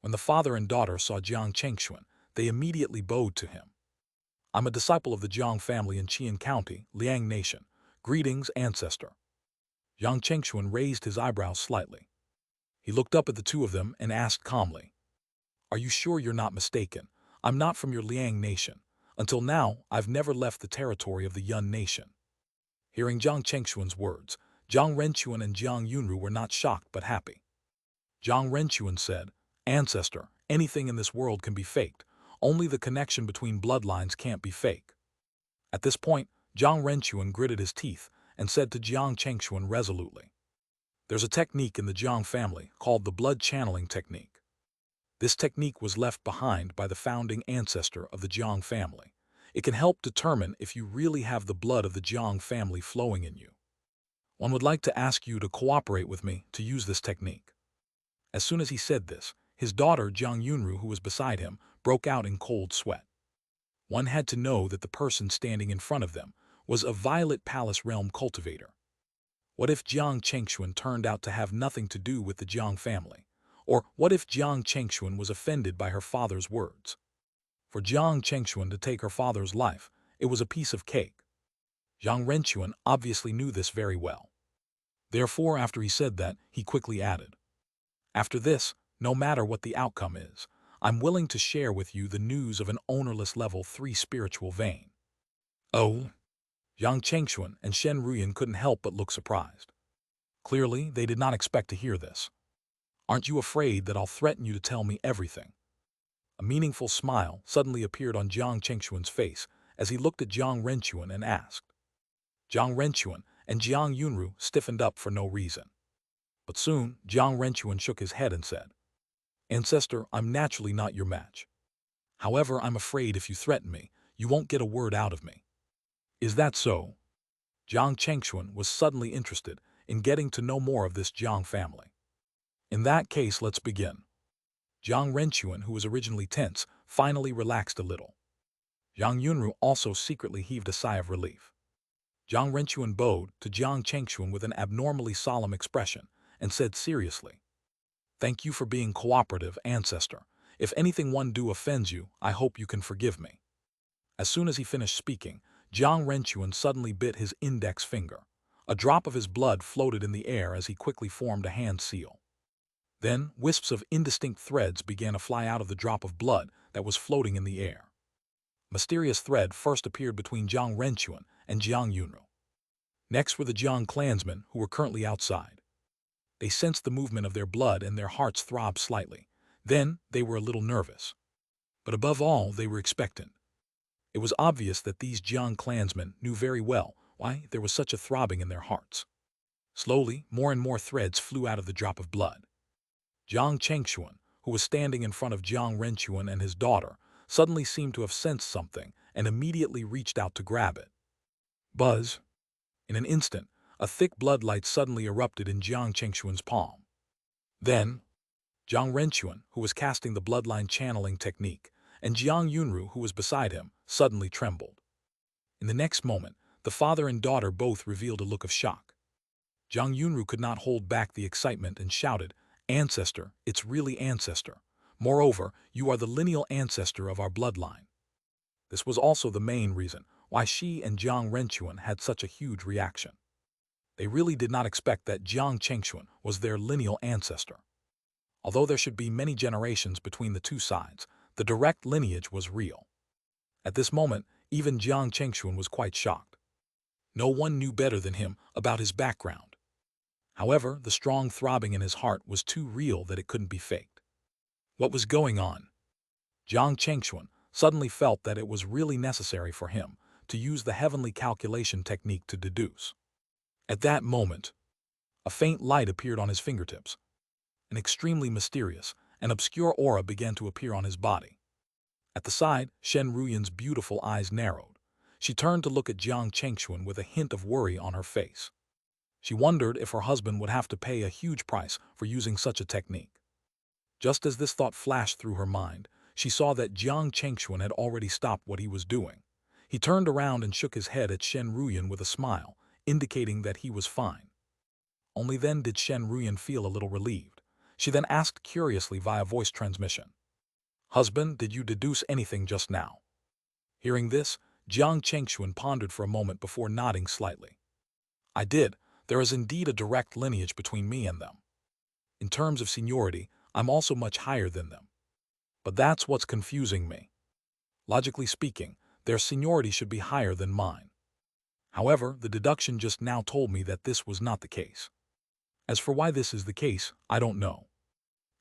When the father and daughter saw Jiang Chengxuan, they immediately bowed to him. I'm a disciple of the Jiang family in Qian County, Liang Nation. Greetings, ancestor. Jiang Chengxuan raised his eyebrows slightly. He looked up at the two of them and asked calmly, Are you sure you're not mistaken? I'm not from your Liang Nation. Until now, I've never left the territory of the Yun Nation. Hearing Jiang Chengxuan's words, Jiang Renchuan and Jiang Yunru were not shocked but happy. Jiang Renchuan said, Ancestor, anything in this world can be faked. Only the connection between bloodlines can't be fake. At this point, Jiang Renchuan gritted his teeth and said to Jiang Chengxuan resolutely, There's a technique in the Jiang family called the blood channeling technique. This technique was left behind by the founding ancestor of the Jiang family. It can help determine if you really have the blood of the Jiang family flowing in you. One would like to ask you to cooperate with me to use this technique. As soon as he said this, his daughter Jiang Yunru, who was beside him, broke out in cold sweat. One had to know that the person standing in front of them was a Violet Palace Realm cultivator. What if Jiang Chengxuan turned out to have nothing to do with the Jiang family? Or what if Jiang Chengxuan was offended by her father's words? For Jiang Chengxuan to take her father's life, it was a piece of cake. Jiang Renchuan obviously knew this very well. Therefore, after he said that, he quickly added, After this, no matter what the outcome is, I'm willing to share with you the news of an ownerless level 3 spiritual vein. Oh? Jiang Chengxuan and Shen Ruyan couldn't help but look surprised. Clearly, they did not expect to hear this. Aren't you afraid that I'll threaten you to tell me everything? A meaningful smile suddenly appeared on Jiang Chengxuan's face as he looked at Jiang Renchuan and asked. Jiang Renchuan and Jiang Yunru stiffened up for no reason. But soon, Jiang Renchuan shook his head and said, Ancestor, I'm naturally not your match. However, I'm afraid if you threaten me, you won't get a word out of me. Is that so? Jiang Chengxuan was suddenly interested in getting to know more of this Jiang family. In that case, let's begin. Jiang Renchuan, who was originally tense, finally relaxed a little. Jiang Yunru also secretly heaved a sigh of relief. Jiang Renchuan bowed to Jiang Chengxuan with an abnormally solemn expression and said seriously, Thank you for being cooperative, ancestor. If anything one do offends you, I hope you can forgive me. As soon as he finished speaking, Jiang Renchuan suddenly bit his index finger. A drop of his blood floated in the air as he quickly formed a hand seal. Then, wisps of indistinct threads began to fly out of the drop of blood that was floating in the air. Mysterious thread first appeared between Jiang Renchuan and Jiang Yunru. Next were the Jiang clansmen who were currently outside. They sensed the movement of their blood and their hearts throbbed slightly. Then, they were a little nervous. But above all, they were expectant. It was obvious that these Jiang clansmen knew very well why there was such a throbbing in their hearts. Slowly, more and more threads flew out of the drop of blood. Jiang Chengxuan, who was standing in front of Jiang Renchuan and his daughter, suddenly seemed to have sensed something and immediately reached out to grab it. Buzz! In an instant, a thick blood light suddenly erupted in Jiang Chengxuan's palm. Then, Jiang Renchuan, who was casting the bloodline channeling technique, and Jiang Yunru, who was beside him, suddenly trembled. In the next moment, the father and daughter both revealed a look of shock. Jiang Yunru could not hold back the excitement and shouted, "Ancestor, it's really ancestor. Moreover, you are the lineal ancestor of our bloodline." This was also the main reason why she and Jiang Renchuan had such a huge reaction. They really did not expect that Jiang Chengxuan was their lineal ancestor. Although there should be many generations between the two sides, the direct lineage was real. At this moment, even Jiang Chengxuan was quite shocked. No one knew better than him about his background. However, the strong throbbing in his heart was too real that it couldn't be faked. What was going on? Jiang Chengxuan suddenly felt that it was really necessary for him to use the heavenly calculation technique to deduce. At that moment, a faint light appeared on his fingertips. An extremely mysterious and obscure aura began to appear on his body. At the side, Shen Ruyan's beautiful eyes narrowed. She turned to look at Jiang Chengxuan with a hint of worry on her face. She wondered if her husband would have to pay a huge price for using such a technique. Just as this thought flashed through her mind, she saw that Jiang Chengxuan had already stopped what he was doing. He turned around and shook his head at Shen Ruyan with a smile, indicating that he was fine. Only then did Shen Ruyan feel a little relieved. She then asked curiously via voice transmission, "Husband, did you deduce anything just now?" Hearing this, Jiang Chengxuan pondered for a moment before nodding slightly. "I did. There is indeed a direct lineage between me and them. In terms of seniority, I'm also much higher than them. But that's what's confusing me. Logically speaking, their seniority should be higher than mine. However, the deduction just now told me that this was not the case. As for why this is the case, I don't know.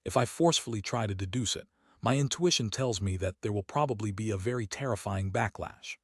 If I forcefully try to deduce it, my intuition tells me that there will probably be a very terrifying backlash.